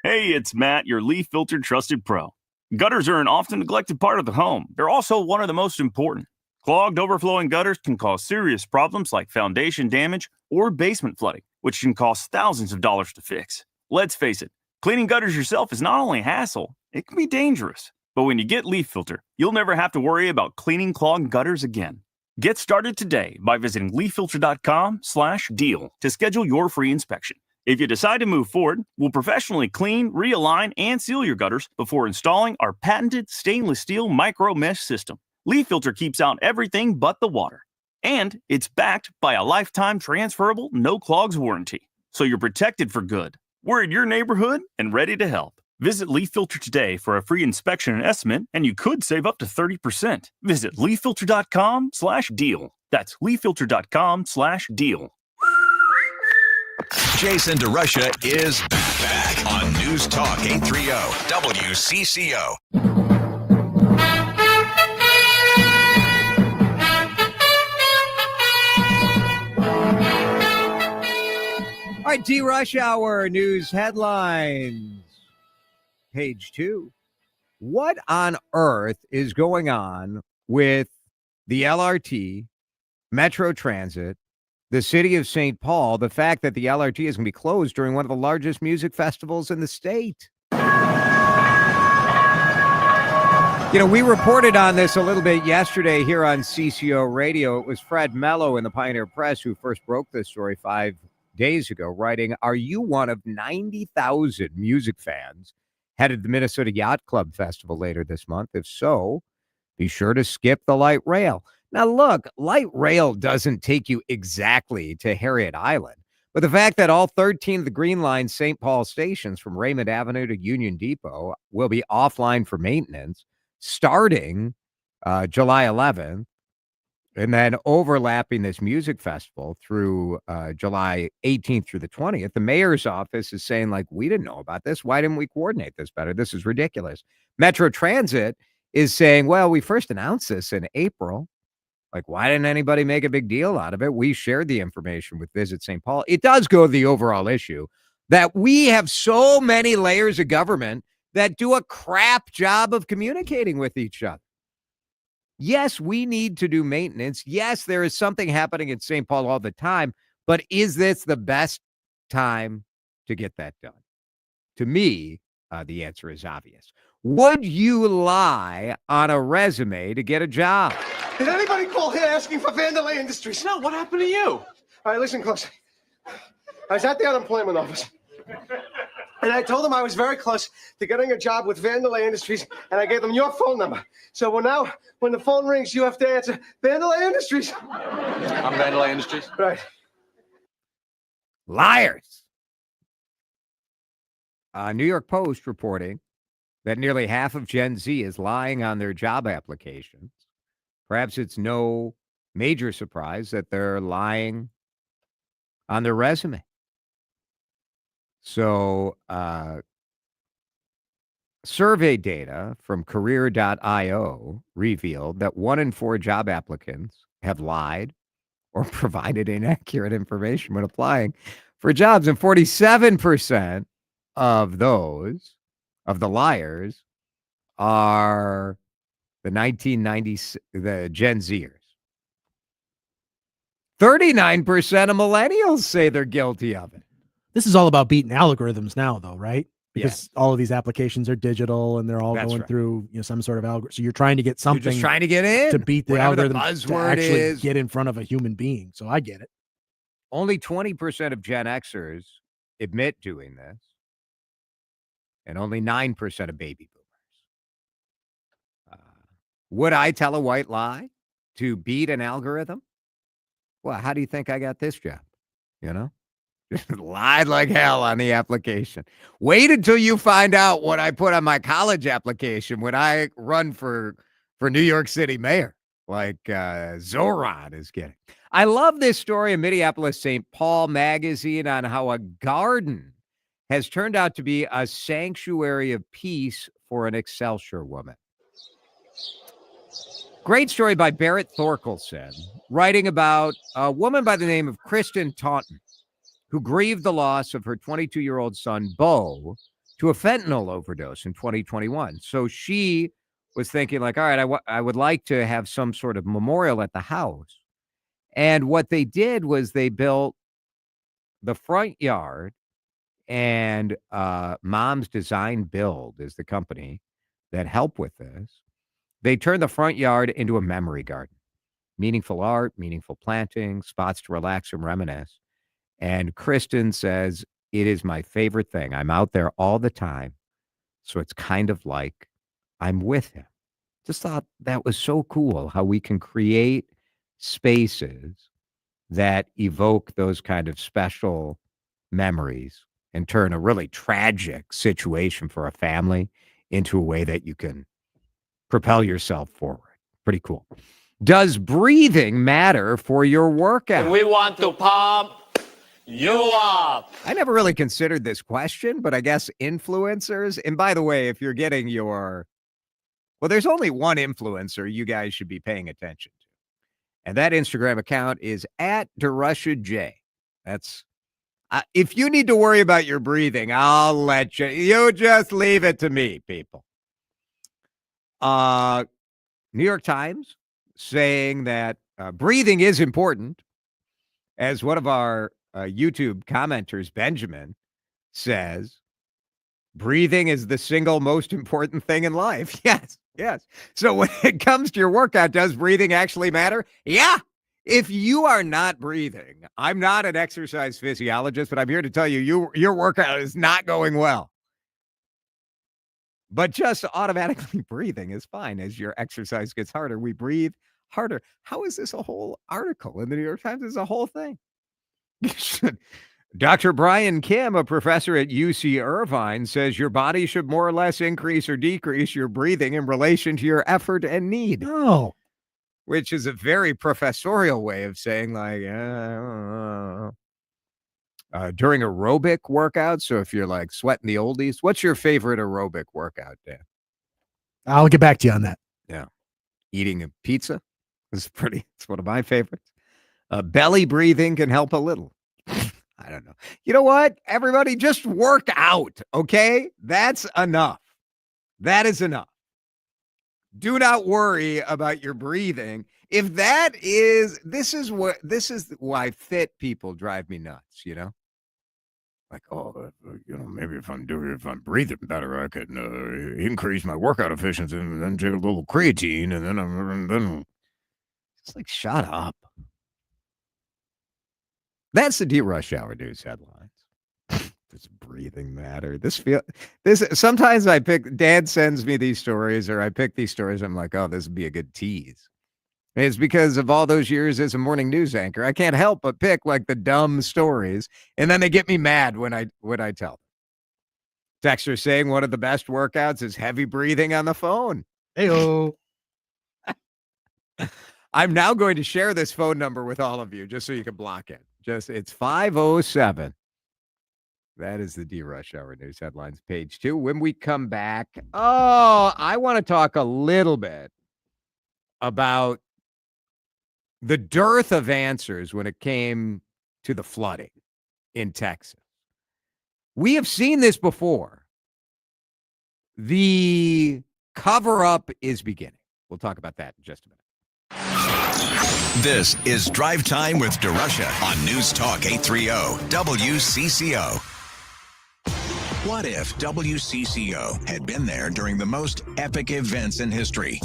Hey, it's Matt, your leaf filter trusted pro. Gutters are an often neglected part of the home. They're also one of the most important. Clogged, overflowing gutters can cause serious problems like foundation damage or basement flooding, which can cost thousands of dollars to fix. Let's face it, cleaning gutters yourself is not only a hassle, it can be dangerous. But when you get Leaf Filter, you'll never have to worry about cleaning clogged gutters again. Get started today by visiting leaffilter.com/deal to schedule your free inspection. If you decide to move forward, we'll professionally clean, realign, and seal your gutters before installing our patented stainless steel micro mesh system. Leaf Filter keeps out everything but the water. And it's backed by a lifetime transferable no clogs warranty. So you're protected for good. We're in your neighborhood and ready to help. Visit Leaf Filter today for a free inspection and estimate, and you could save up to 30%. Visit leaffilter.com/deal. That's leaffilter.com/deal. Jason DeRusha is back on News Talk 830 WCCO. All right, D-Rush Hour news headlines. Page 2. What on earth is going on with the LRT, Metro Transit, the city of St. Paul, the fact that the LRT is going to be closed during one of the largest music festivals in the state? You know, we reported on this a little bit yesterday here on CCO Radio. It was Fred Mello in the Pioneer Press who first broke this story 5 days ago, writing, "Are you one of 90,000 music fans headed to the Minnesota Yacht Club Festival later this month? If so, be sure to skip the light rail." Now, look, light rail doesn't take you exactly to Harriet Island, but the fact that all 13 of the Green Line St. Paul stations from Raymond Avenue to Union Depot will be offline for maintenance starting July 11th, and then overlapping this music festival through July 18th through the 20th, the mayor's office is saying, like, we didn't know about this. Why didn't we coordinate this better? This is ridiculous. Metro Transit is saying, well, we first announced this in April. Like, why didn't anybody make a big deal out of it? We shared the information with Visit St. Paul. It does go to the overall issue that we have so many layers of government that do a crap job of communicating with each other. Yes, we need to do maintenance. Yes, there is something happening in St. Paul all the time, but is this the best time to get that done? To me, the answer is obvious. Would you lie on a resume to get a job? Did anybody call here asking for Vanderlei Industries? No, what happened to you? All right, listen close. I was at the unemployment office, and I told them I was very close to getting a job with Vanderlei Industries, and I gave them your phone number. So now, when the phone rings, you have to answer, Vanderlei Industries. I'm Vanderlei Industries. Right. Liars. New York Post reporting that nearly half of Gen Z is lying on their job applications. Perhaps it's no major surprise that they're lying on their resume. So, survey data from career.io revealed that 1 in 4 job applicants have lied or provided inaccurate information when applying for jobs. And 47% of those, of the liars, are the 1990s, the Gen Zers. 39% of millennials say they're guilty of it. This is all about beating algorithms now, though, right? Because Yes. all of these applications are digital and they're all That's going right. through, some sort of algorithm. So you're trying to get something. You're just trying to get in to beat the whatever the algorithm to buzzword actually is. get in front of a human being. So I get it. Only 20% of Gen Xers admit doing this, and only 9% of baby boomers. Would I tell a white lie to beat an algorithm? Well, how do you think I got this job? Lied like hell on the application. Wait until you find out what I put on my college application when I run for New York City mayor, like Zoran is getting. I love this story in Minneapolis St. Paul magazine on how a garden has turned out to be a sanctuary of peace for an Excelsior woman. Great story by Barrett Thorkelson, writing about a woman by the name of Kristen Taunton, who grieved the loss of her 22-year-old son, Bo, to a fentanyl overdose in 2021. So she was thinking like, all right, I would like to have some sort of memorial at the house. And what they did was they built the front yard, and Mom's Design Build is the company that helped with this. They turned the front yard into a memory garden. Meaningful art, meaningful planting, spots to relax and reminisce. And Kristen says, it is my favorite thing. I'm out there all the time. So it's kind of like I'm with him. Just thought that was so cool how we can create spaces that evoke those kind of special memories and turn a really tragic situation for a family into a way that you can propel yourself forward. Pretty cool. Does breathing matter for your workout? We want to pump you up. I never really considered this question, but I guess influencers, and by the way, if you're getting well, there's only one influencer you guys should be paying attention to. And that Instagram account is at DeRushaJ. That's, if you need to worry about your breathing, I'll let you. You just leave it to me, people. New York Times saying that breathing is important. As one of our YouTube commenters, Benjamin, says, breathing is the single most important thing in life. Yes. So when it comes to your workout, does breathing actually matter? Yeah. If you are not breathing, I'm not an exercise physiologist, but I'm here to tell you, your workout is not going well. But just automatically breathing is fine. As your exercise gets harder, we breathe harder. How is this a whole article in the New York Times? It's a whole thing. Dr. Brian Kim, a professor at UC Irvine, says your body should more or less increase or decrease your breathing in relation to your effort and need. Oh. Which is a very professorial way of saying, like, during aerobic workouts. So if you're like sweating the oldies, what's your favorite aerobic workout, Dan? I'll get back to you on that. Yeah. Eating a pizza is it's one of my favorites. Belly breathing can help a little. I don't know. You know what? Everybody just work out. Okay. That's enough. That is enough. Do not worry about your breathing. If this is why fit people drive me nuts, you know? Like, maybe if I'm breathing better, I could increase my workout efficiency and then take a little creatine and then it's like, shut up. That's the D-Rush Hour News headlines. Does breathing matter? Sometimes Dad sends me these stories, or I pick these stories. I'm like, oh, this would be a good tease. And it's because of all those years as a morning news anchor. I can't help but pick like the dumb stories, and then they get me mad when I tell them. Texter saying one of the best workouts is heavy breathing on the phone. Heyo. I'm now going to share this phone number with all of you just so you can block it. It's 507. That is the D-Rush Hour News headlines, page 2. When we come back, I want to talk a little bit about the dearth of answers when it came to the flooding in Texas. We have seen this before. The cover-up is beginning. We'll talk about that in just a minute. This is Drive Time with DeRusha on News Talk 830 WCCO. What if WCCO had been there during the most epic events in history?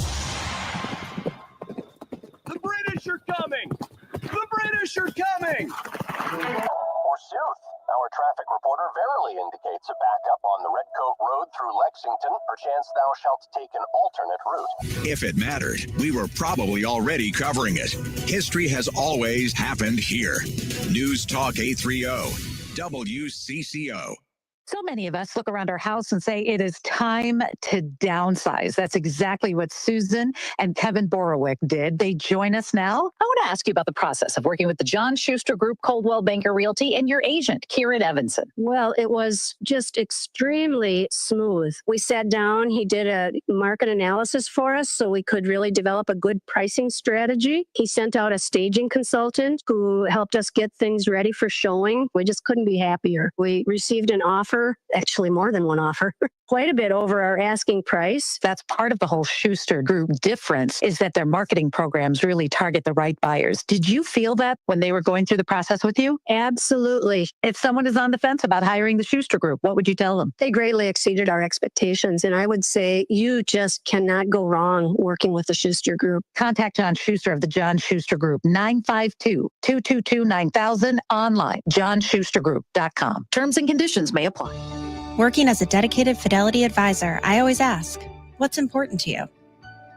The British are coming! The British are coming! Forsooth, our traffic reporter verily indicates a backup on the Redcoat Road through Lexington. Perchance thou shalt take an alternate route. If it mattered, we were probably already covering it. History has always happened here. News Talk 830 WCCO. So many of us look around our house and say it is time to downsize. That's exactly what Susan and Kevin Borowick did. They join us now. I want to ask you about the process of working with the John Schuster Group, Coldwell Banker Realty, and your agent, Kieran Evanson. Well, it was just extremely smooth. We sat down, he did a market analysis for us so we could really develop a good pricing strategy. He sent out a staging consultant who helped us get things ready for showing. We just couldn't be happier. We received an offer, actually more than one offer, quite a bit over our asking price. That's part of the whole Schuster Group difference, is that their marketing programs really target the right buyers. Did you feel that when they were going through the process with you? Absolutely. If someone is on the fence about hiring the Schuster Group, what would you tell them? They greatly exceeded our expectations, and I would say you just cannot go wrong working with the Schuster Group. Contact John Schuster of the John Schuster Group, 952-222-9000, online, johnschustergroup.com. Terms and conditions may apply. Working as a dedicated Fidelity advisor, I always ask, what's important to you?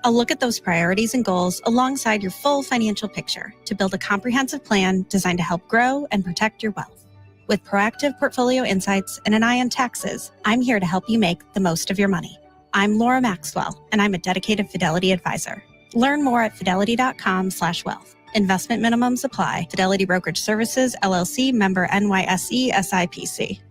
I'll look at those priorities and goals alongside your full financial picture to build a comprehensive plan designed to help grow and protect your wealth. With proactive portfolio insights and an eye on taxes, I'm here to help you make the most of your money. I'm Laura Maxwell, and I'm a dedicated Fidelity advisor. Learn more at fidelity.com/wealth. Investment minimums apply. Fidelity Brokerage Services, LLC, member NYSE, SIPC.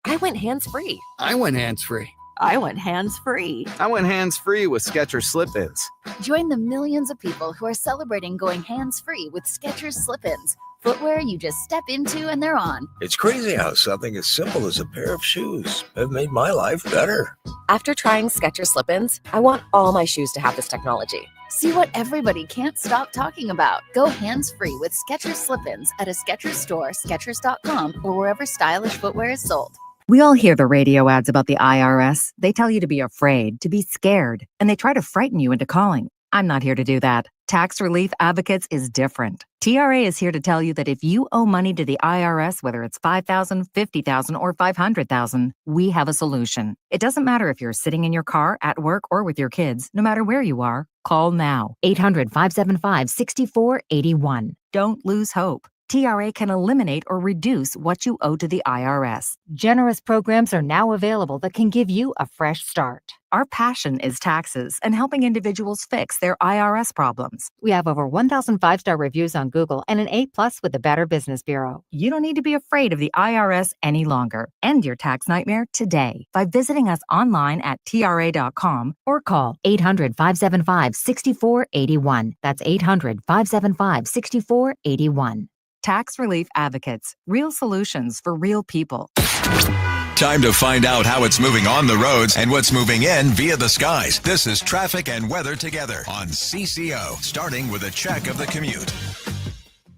I went hands-free. I went hands-free. I went hands-free. I went hands-free with Skechers Slip-ins. Join the millions of people who are celebrating going hands-free with Skechers Slip-ins. Footwear you just step into and they're on. It's crazy how something as simple as a pair of shoes have made my life better. After trying Skechers Slip-ins, I want all my shoes to have this technology. See what everybody can't stop talking about. Go hands-free with Skechers Slip-ins at a Skechers store, Skechers.com, or wherever stylish footwear is sold. We all hear the radio ads about the IRS. They tell you to be afraid, to be scared, and they try to frighten you into calling. I'm not here to do that. Tax Relief Advocates is different. TRA is here to tell you that if you owe money to the IRS, whether it's $5,000, $50,000, or $500,000, we have a solution. It doesn't matter if you're sitting in your car, at work, or with your kids. No matter where you are, call now. 800-575-6481. Don't lose hope. TRA can eliminate or reduce what you owe to the IRS. Generous programs are now available that can give you a fresh start. Our passion is taxes and helping individuals fix their IRS problems. We have over 1,000 5-star reviews on Google and an A+ with the Better Business Bureau. You don't need to be afraid of the IRS any longer. End your tax nightmare today by visiting us online at TRA.com or call 800-575-6481. That's 800-575-6481. Tax Relief Advocates. Real solutions for real people. Time to find out how it's moving on the roads and what's moving in via the skies. This is Traffic and Weather Together on CCO, starting with a check of the commute.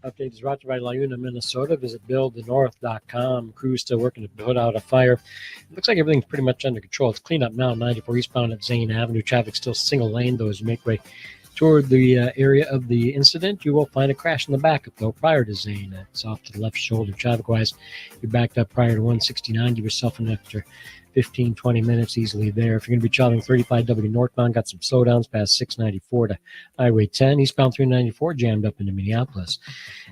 Update is brought to you by Laguna, Minnesota. Visit buildthenorth.com. Crews still working to put out a fire. It looks like everything's pretty much under control. It's cleaned up now, 94 eastbound at Zane Avenue. Traffic still single lane, though, as you make way toward the area of the incident. You will find a crash in the backup, though, prior to Zane. It's off to the left shoulder. Traffic-wise, you're backed up prior to 169. Give yourself an extra 15, 20 minutes easily there. If you're going to be traveling 35W northbound, got some slowdowns past 694 to Highway 10. Eastbound 394 jammed up into Minneapolis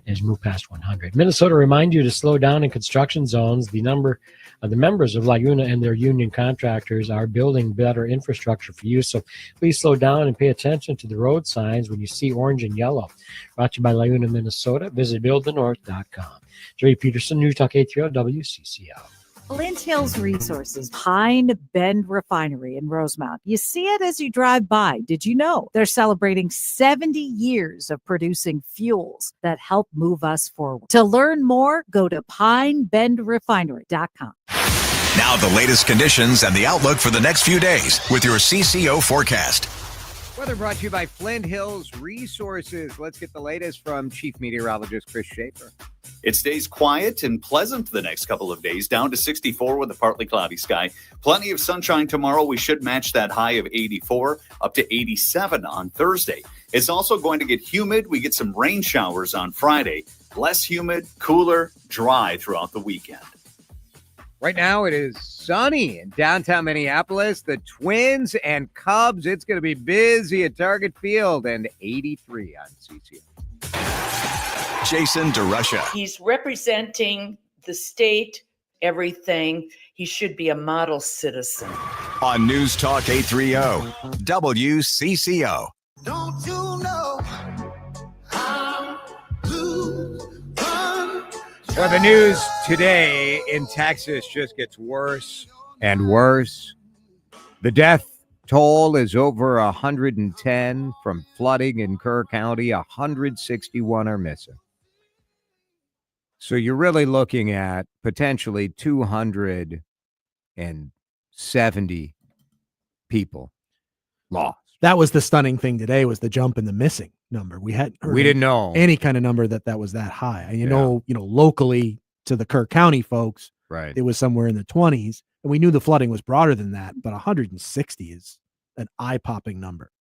as you move past 100. Minnesota remind you to slow down in construction zones. The members of Laguna and their union contractors are building better infrastructure for you. So please slow down and pay attention to the road signs when you see orange and yellow. Brought to you by Laguna, Minnesota. Visit buildthenorth.com. Jerry Peterson, News Talk 830 WCCO. Flint Hills Resources, Pine Bend Refinery in Rosemount. You see it as you drive by. Did you know they're celebrating 70 years of producing fuels that help move us forward? To learn more, go to pinebendrefinery.com. Now the latest conditions and the outlook for the next few days with your CCO forecast. Weather brought to you by Flint Hills Resources. Let's get the latest from Chief Meteorologist Chris Schaefer. It stays quiet and pleasant the next couple of days, down to 64 with a partly cloudy sky. Plenty of sunshine tomorrow. We should match that high of 84 up to 87 on Thursday. It's also going to get humid. We get some rain showers on Friday. Less humid, cooler, dry throughout the weekend. Right now, it is sunny in downtown Minneapolis. The Twins and Cubs, it's going to be busy at Target Field, and 83 on CCO. Jason DeRusha. He's representing the state, everything. He should be a model citizen. On News Talk 830 WCCO. Don't you know how to run? Well, the news today in Texas just gets worse and worse. The death toll is over 110 from flooding in Kerr County. 161 are missing. So you're really looking at potentially 260 70 people lost. That was the stunning thing today, was the jump in the missing number. We didn't know any kind of number that was that high. And you know, locally to the Kirk County folks, right, it was somewhere in the 20s, and we knew the flooding was broader than that, but 160 is an eye-popping number.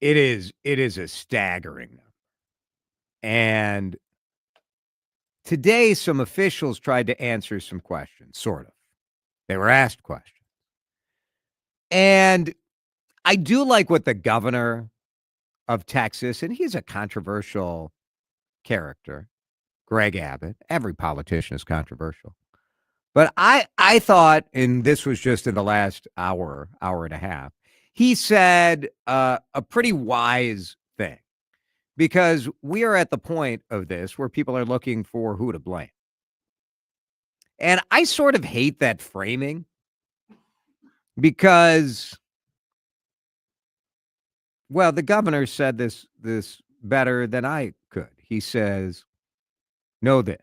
It is a staggering number. And today, some officials tried to answer some questions, sort of. They were asked questions. And I do like what the governor of Texas, and he's a controversial character, Greg Abbott. Every politician is controversial. But I thought, and this was just in the last hour and a half, he said a pretty wise thing, because we are at the point of this where people are looking for who to blame. And I sort of hate that framing, because, well, the governor said this better than I could. He says, know this.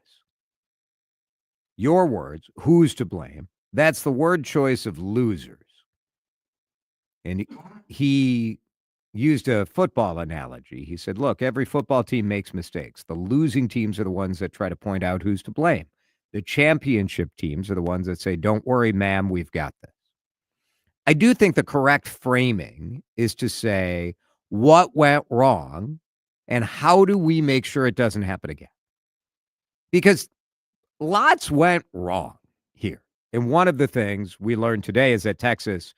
Your words, who's to blame? That's the word choice of losers. And he used a football analogy. He said, look, every football team makes mistakes. The losing teams are the ones that try to point out who's to blame. The championship teams are the ones that say, don't worry, ma'am, we've got this. I do think the correct framing is to say, what went wrong and how do we make sure it doesn't happen again? Because lots went wrong here. And one of the things we learned today is that Texas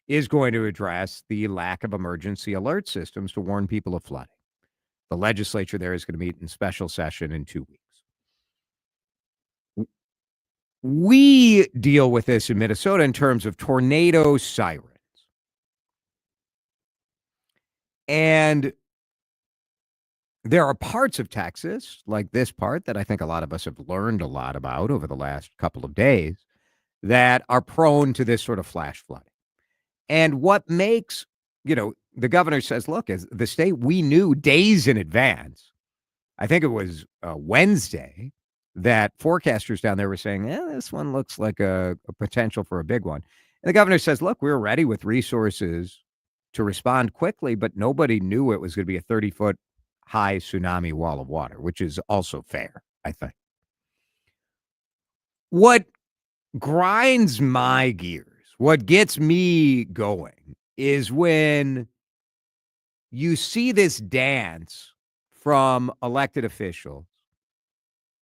is going to address the lack of emergency alert systems to warn people of flooding. The legislature there is going to meet in special session in 2 weeks. We deal with this in Minnesota in terms of tornado sirens. And there are parts of Texas, like this part, that I think a lot of us have learned a lot about over the last couple of days, that are prone to this sort of flash flooding. And what makes, the governor says, look, as the state, we knew days in advance, I think it was Wednesday, that forecasters down there were saying, this one looks like a potential for a big one. And the governor says, look, we're ready with resources to respond quickly, but nobody knew it was going to be a 30-foot high tsunami wall of water, which is also fair, I think. What grinds my gears, what gets me going, is when you see this dance from elected officials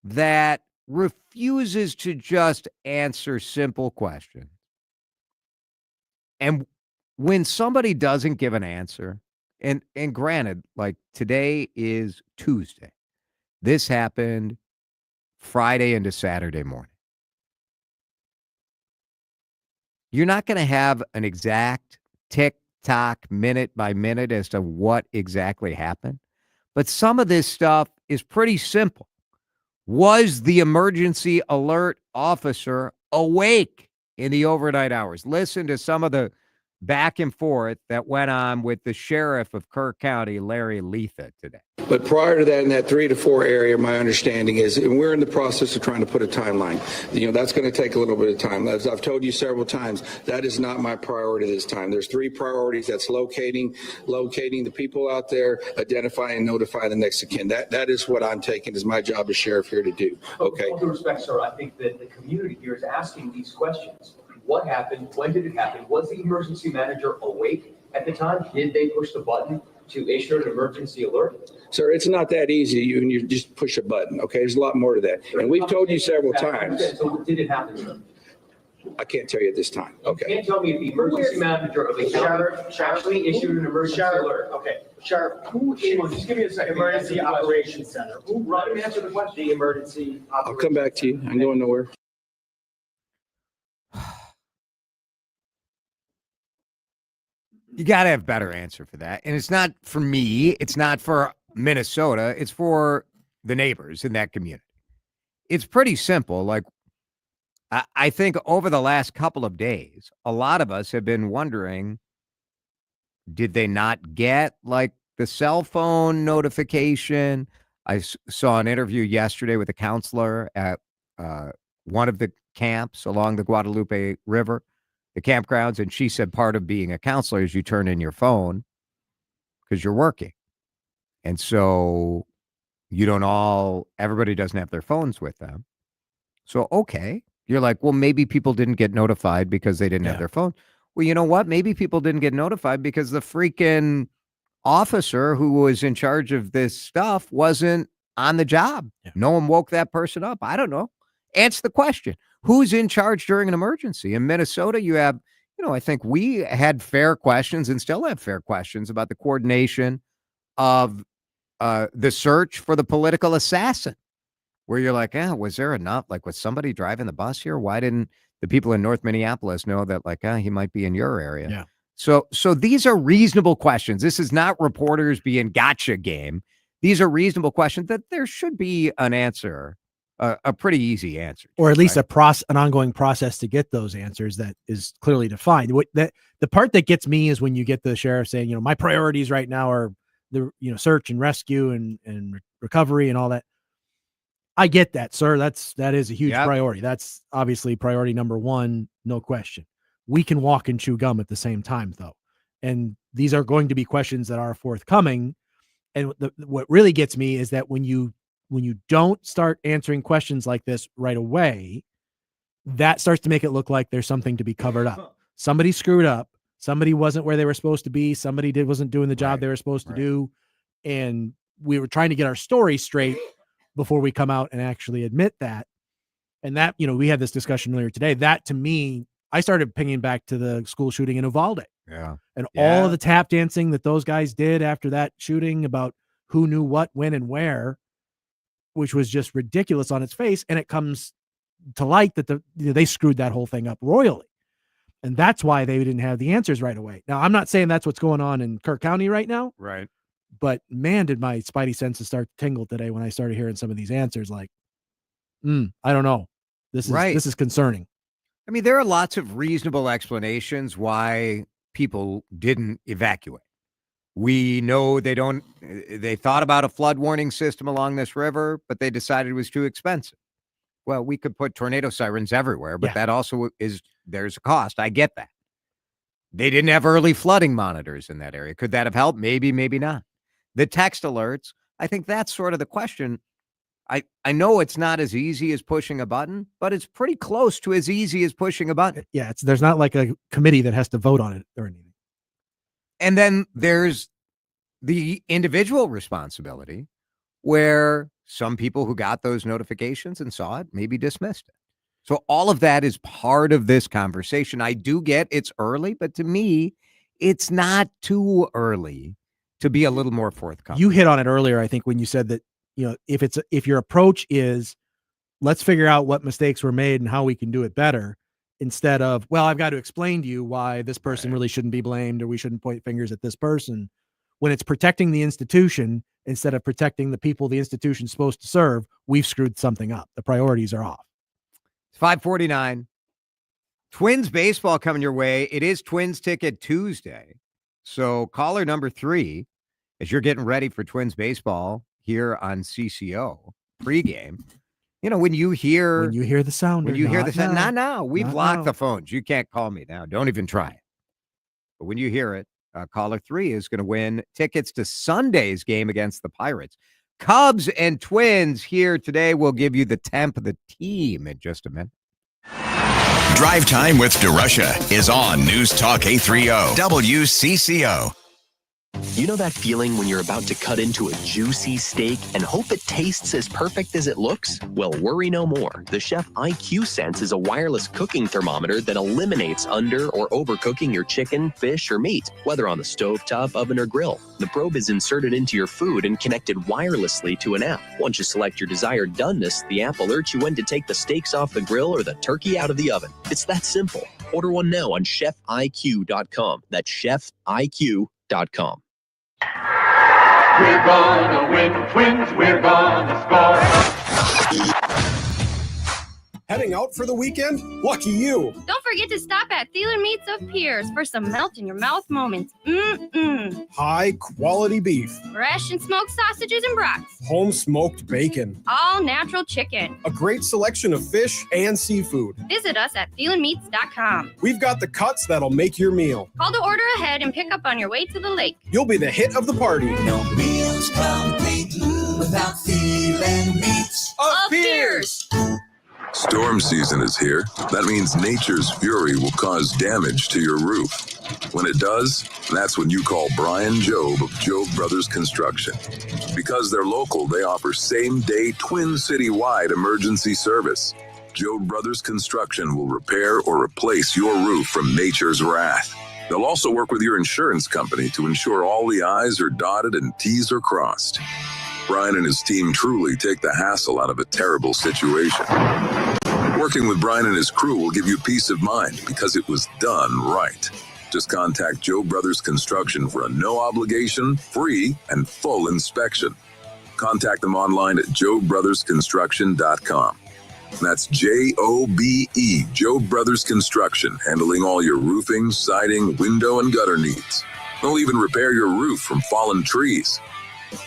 that refuses to just answer simple questions. And when somebody doesn't give an answer, and granted, like today is Tuesday. This happened Friday into Saturday morning. You're not going to have an exact tick-tock, minute by minute as to what exactly happened. But some of this stuff is pretty simple. Was the emergency alert officer awake in the overnight hours? Listen to some of the back and forth that went on with the sheriff of Kirk County, Larry Letha, today. But prior to that, in that 3 to 4 area, my understanding is, and we're in the process of trying to put a timeline. That's going to take a little bit of time. As I've told you several times, that is not my priority this time. There's 3 priorities. That's locating the people out there, identifying and notifying the next of kin. That is what I'm taking as my job as sheriff here to do. Okay. With all due respect, sir, I think that the community here is asking these questions. What happened? When did it happen? Was the emergency manager awake at the time? Did they push the button to issue an emergency alert? Sir, it's not that easy. You just push a button. Okay, there's a lot more to that. And we've told you several times. So did it happen, sir? I can't tell you at this time. Okay. You can't tell me if the emergency manager of the county actually issued an emergency alert. Okay, Sheriff, who is, Just give me a second. Emergency Operations Center? Who runs Answer the question. the emergency operations? I'll come back to you. I'm going nowhere. You got to have a better answer for that. And it's not for me. It's not for Minnesota. It's for the neighbors in that community. It's pretty simple. Like, I think over the last couple of days, a lot of us have been wondering, did they not get like the cell phone notification? I saw an interview yesterday with a counselor at one of the camps along the Guadalupe River the campgrounds. And she said part of being a counselor is you turn in your phone because you're working. And so everybody doesn't have their phones with them. So, okay. You're like, well, maybe people didn't get notified because they didn't have their phone. Well, you know what? Maybe people didn't get notified because the freaking officer who was in charge of this stuff wasn't on the job. No one woke that person up. I don't know. Answer the question. Who's in charge during an emergency? In Minnesota, you have, I think we had fair questions and still have fair questions about the coordination of the search for the political assassin, where you're like, was there enough? Like, was somebody driving the bus here? Why didn't the people in North Minneapolis know that, like, he might be in your area? Yeah. So these are reasonable questions. This is not reporters being gotcha game. These are reasonable questions that there should be an answer, a pretty easy answer. Or at least an ongoing process to get those answers that is clearly defined. The part that gets me is when you get the sheriff saying, my priorities right now are the search and rescue and recovery and all that. I get that, sir. That is a huge priority. That's obviously priority number one, no question. We can walk and chew gum at the same time, though. And these are going to be questions that are forthcoming. And what really gets me is that when you don't start answering questions like this right away, that starts to make it look like there's something to be covered up. Somebody screwed up. Somebody wasn't where they were supposed to be. Somebody wasn't doing the job they were supposed to do. And we were trying to get our story straight before we come out and actually admit that. And that, we had this discussion earlier today. That, to me, I started pinging back to the school shooting in Uvalde. Yeah. And all of the tap dancing that those guys did after that shooting about who knew what, when, and where, which was just ridiculous on its face. And it comes to light that they screwed that whole thing up royally. And that's why they didn't have the answers right away. Now, I'm not saying that's what's going on in Kirk County right now. Right. But man, did my spidey senses start to tingle today when I started hearing some of these answers. Like, I don't know. This is concerning. I mean, there are lots of reasonable explanations why people didn't evacuate. We know they thought about a flood warning system along this river, but they decided it was too expensive. Well, we could put tornado sirens everywhere, but that also there's a cost. I get that. They didn't have early flooding monitors in that area. Could that have helped? Maybe, maybe not. The text alerts, I think that's sort of the question. I know it's not as easy as pushing a button, but it's pretty close to as easy as pushing a button. Yeah, there's not like a committee that has to vote on it or anything. And then there's the individual responsibility where some people who got those notifications and saw it maybe dismissed it. So all of that is part of this conversation. I do get it's early, but to me, it's not too early to be a little more forthcoming. You hit on it earlier, I think, when you said that, if your approach is let's figure out what mistakes were made and how we can do it better, instead of, well, I've got to explain to you why this person really shouldn't be blamed or we shouldn't point fingers at this person. When it's protecting the institution instead of protecting the people the institution's supposed to serve, we've screwed something up. The priorities are off. It's 5:49. Twins baseball coming your way. It is Twins Ticket Tuesday. So caller number 3, as you're getting ready for Twins baseball here on CCO pregame, when you hear the sound, not now. We've locked the phones. You can't call me now. Don't even try it. But when you hear it, caller 3 is going to win tickets to Sunday's game against the Pirates. Cubs and Twins here today. We'll give you the temp of the team in just a minute. Drive Time with DeRusha is on News Talk 830 WCCO. You know that feeling when you're about to cut into a juicy steak and hope it tastes as perfect as it looks? Well, worry no more. The Chef IQ Sense is a wireless cooking thermometer that eliminates under or overcooking your chicken, fish, or meat, whether on the stovetop, oven, or grill. The probe is inserted into your food and connected wirelessly to an app. Once you select your desired doneness, the app alerts you when to take the steaks off the grill or the turkey out of the oven. It's that simple. Order one now on chefiq.com. That's chefiq.com. We're gonna win, Twins, we're gonna score. Heading out for the weekend? Lucky you. Don't forget to stop at Thieler Meats of Pierce for some melt-in-your-mouth moments. High-quality beef. Fresh and smoked sausages and brats. Home-smoked bacon. All-natural chicken. A great selection of fish and seafood. Visit us at ThielenMeats.com. We've got the cuts that'll make your meal. Call to order ahead and pick up on your way to the lake. You'll be the hit of the party. No meal's complete without Thieler Meats of Pierce. Storm season is here. That means nature's fury will cause damage to your roof. When it does, that's when you call Brian Job of Job Brothers Construction. Because they're local, they offer same-day Twin City-wide emergency service. Job Brothers Construction will repair or replace your roof from nature's wrath. They'll also work with your insurance company to ensure all the I's are dotted and T's are crossed. Brian and his team truly take the hassle out of a terrible situation. Working with Brian and his crew will give you peace of mind because it was done right. Just contact Job Brothers Construction for a no-obligation, free, and full inspection. Contact them online at jobbrothersconstruction.com. That's J-O-B-E, Job Brothers Construction, handling all your roofing, siding, window, and gutter needs. They'll even repair your roof from fallen trees.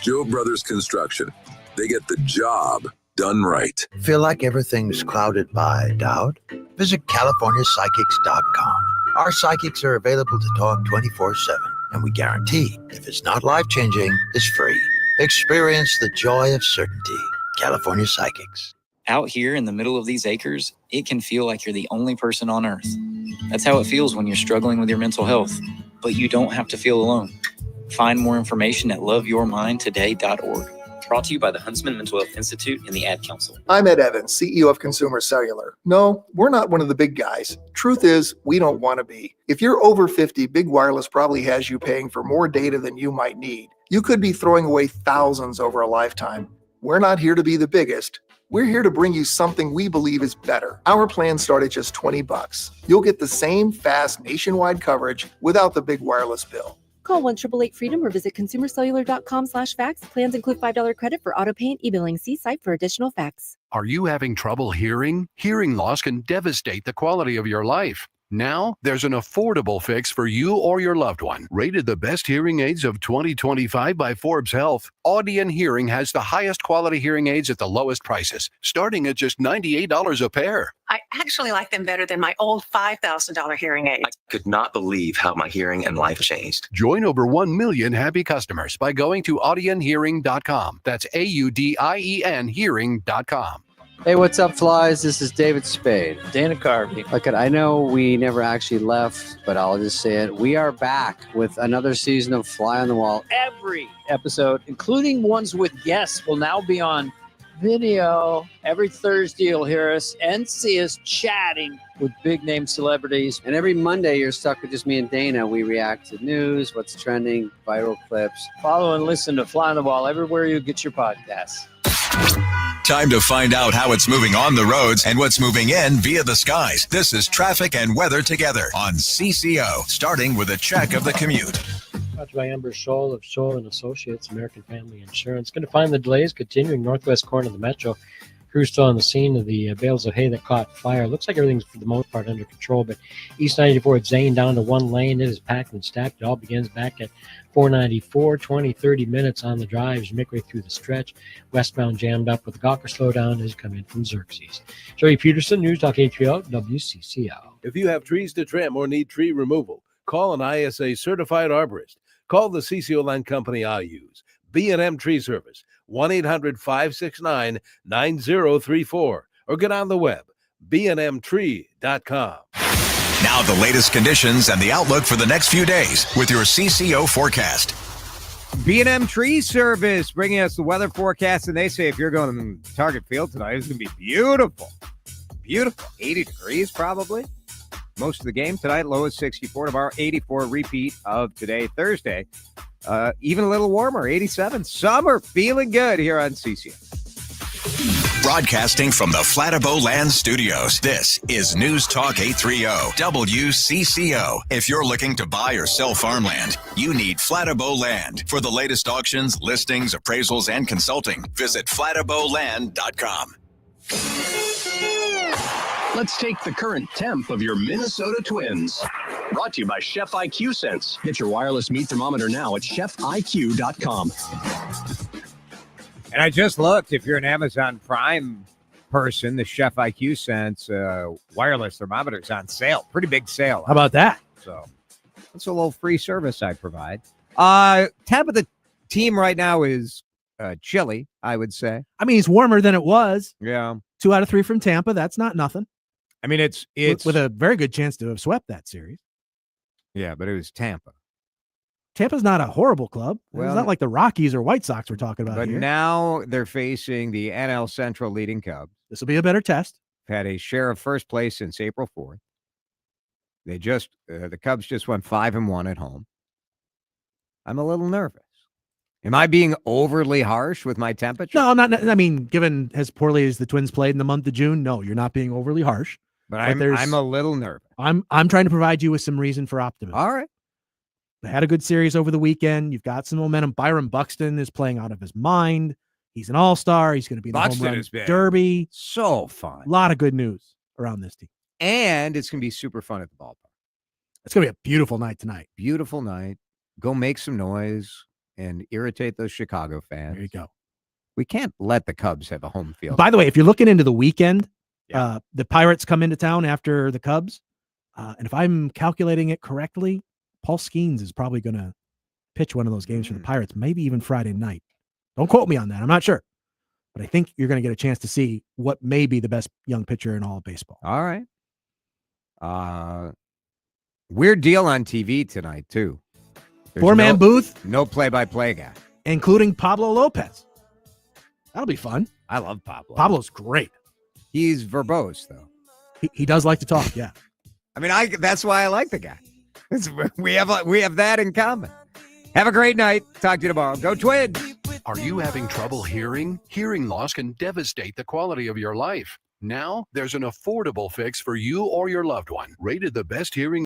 Job Brothers Construction. They get the job done right. Feel like everything's clouded by doubt? Visit CaliforniaPsychics.com. Our psychics are available to talk 24/7, and we guarantee if it's not life-changing, it's free. Experience the joy of certainty. California Psychics. Out here in the middle of these acres, it can feel like you're the only person on earth. That's how it feels when you're struggling with your mental health. But you don't have to feel alone. Find more information at loveyourmindtoday.org. Brought to you by the Huntsman Mental Health Institute and the Ad Council. I'm Ed Evans, CEO of Consumer Cellular. No, we're not one of the big guys. Truth is, we don't want to be. If you're over 50, Big Wireless probably has you paying for more data than you might need. You could be throwing away thousands over a lifetime. We're not here to be the biggest. We're here to bring you something we believe is better. Our plans start at just $20. You'll get the same fast nationwide coverage without the big wireless bill. Call 1-888-FREEDOM or visit consumercellular.com/facts. Plans include $5 credit for auto pay and e-billing. See site for additional facts. Are you having trouble hearing? Hearing loss can devastate the quality of your life. Now, there's an affordable fix for you or your loved one. Rated the best hearing aids of 2025 by Forbes Health, Audion Hearing has the highest quality hearing aids at the lowest prices, starting at just $98 a pair. I actually like them better than my old $5,000 hearing aids. I could not believe how my hearing and life changed. Join over 1 million happy customers by going to audionhearing.com. That's AUDIEN hearing.com. Hey, what's up, flies? This is David Spade. Dana Carvey. Look, I know we never actually left, but I'll just say it. We are back with another season of Fly on the Wall. Every episode, including ones with guests, will now be on video. Every Thursday, you'll hear us and see us chatting with big-name celebrities. And every Monday, you're stuck with just me and Dana. We react to news, what's trending, viral clips. Follow and listen to Fly on the Wall everywhere you get your podcasts. Time to find out how it's moving on the roads and what's moving in via the skies. This is Traffic and Weather Together on CCO, starting with a check of the commute. Brought to you by Amber Scholl of Scholl and Associates, American Family Insurance. Going to find the delays continuing northwest corner of the metro. Crews still on the scene of the bales of hay that caught fire. Looks like everything's for the most part under control, but East 94 at Zane down to one lane. It is packed and stacked. It all begins back at 494, 30 minutes on the drive as you make way through the stretch. Westbound jammed up with the Gawker slowdown as you come in from Xerxes. Joey Peterson, News Talk 830 WCCO. If you have trees to trim or need tree removal, call an ISA certified arborist. Call the CCO Land Company I use. B&M Tree Service, 1-800-569-9034, or get on the web, bnmtree.com. Now the latest conditions and the outlook for the next few days with your CCO forecast. B&M Tree Service bringing us the weather forecast, and they say if you're going to Target Field tonight, it's going to be beautiful. Beautiful. 80 degrees probably. Most of the game tonight, low is 64. Tomorrow, 84, repeat of today, Thursday. Even a little warmer, 87. Summer, feeling good here on CCO. Broadcasting from the Flatibow Land Studios, this is News Talk 830 WCCO. If you're looking to buy or sell farmland, you need Flatibow Land. For the latest auctions, listings, appraisals, and consulting, visit flatibowland.com. Let's take the current temp of your Minnesota Twins. Brought to you by Chef IQ Sense. Get your wireless meat thermometer now at chefiq.com. And I just looked. If you're an Amazon Prime person, the Chef IQ Sense wireless thermometer is on sale. Pretty big sale. How about that? So that's a little free service I provide. Temp of the team right now is chilly, I would say. I mean, it's warmer than it was. Yeah. 2 out of 3 from Tampa. That's not nothing. I mean, it's with a very good chance to have swept that series. Yeah, but it was Tampa. Tampa's not a horrible club. Well, it's not like the Rockies or White Sox we're talking about but here. now they're facing the NL Central leading Cubs. This will be a better test. Had a share of first place since April 4th. They just the Cubs just went 5-1 at home. I'm a little nervous. Am I being overly harsh with my temperature? No, not. I mean, given as poorly as the Twins played in the month of June, no, you're not being overly harsh. But I'm a little nervous. I'm trying to provide you with some reason for optimism. All right. They had a good series over the weekend. You've got some momentum. Byron Buxton is playing out of his mind. He's an all-star. He's going to be in the home run derby. So fun. A lot of good news around this team. And it's going to be super fun at the ballpark. It's going to be a beautiful night tonight. Beautiful night. Go make some noise and irritate those Chicago fans. There you go. We can't let the Cubs have a home field. By the way, if you're looking into the weekend, the Pirates come into town after the Cubs. And if I'm calculating it correctly, Paul Skeens is probably going to pitch one of those games for the Pirates, maybe even Friday night. Don't quote me on that. I'm not sure. But I think you're going to get a chance to see what may be the best young pitcher in all of baseball. All right. Weird deal on TV tonight, too. There's 4-man booth. No play-by-play guy. Including Pablo Lopez. That'll be fun. I love Pablo. Pablo's great. He's verbose, though. He does like to talk, yeah. I mean, that's why I like the guy. We have that in common. Have a great night. Talk to you tomorrow. Go Twins. Are you having trouble hearing? Hearing loss can devastate the quality of your life. Now, there's an affordable fix for you or your loved one. Rated the best hearing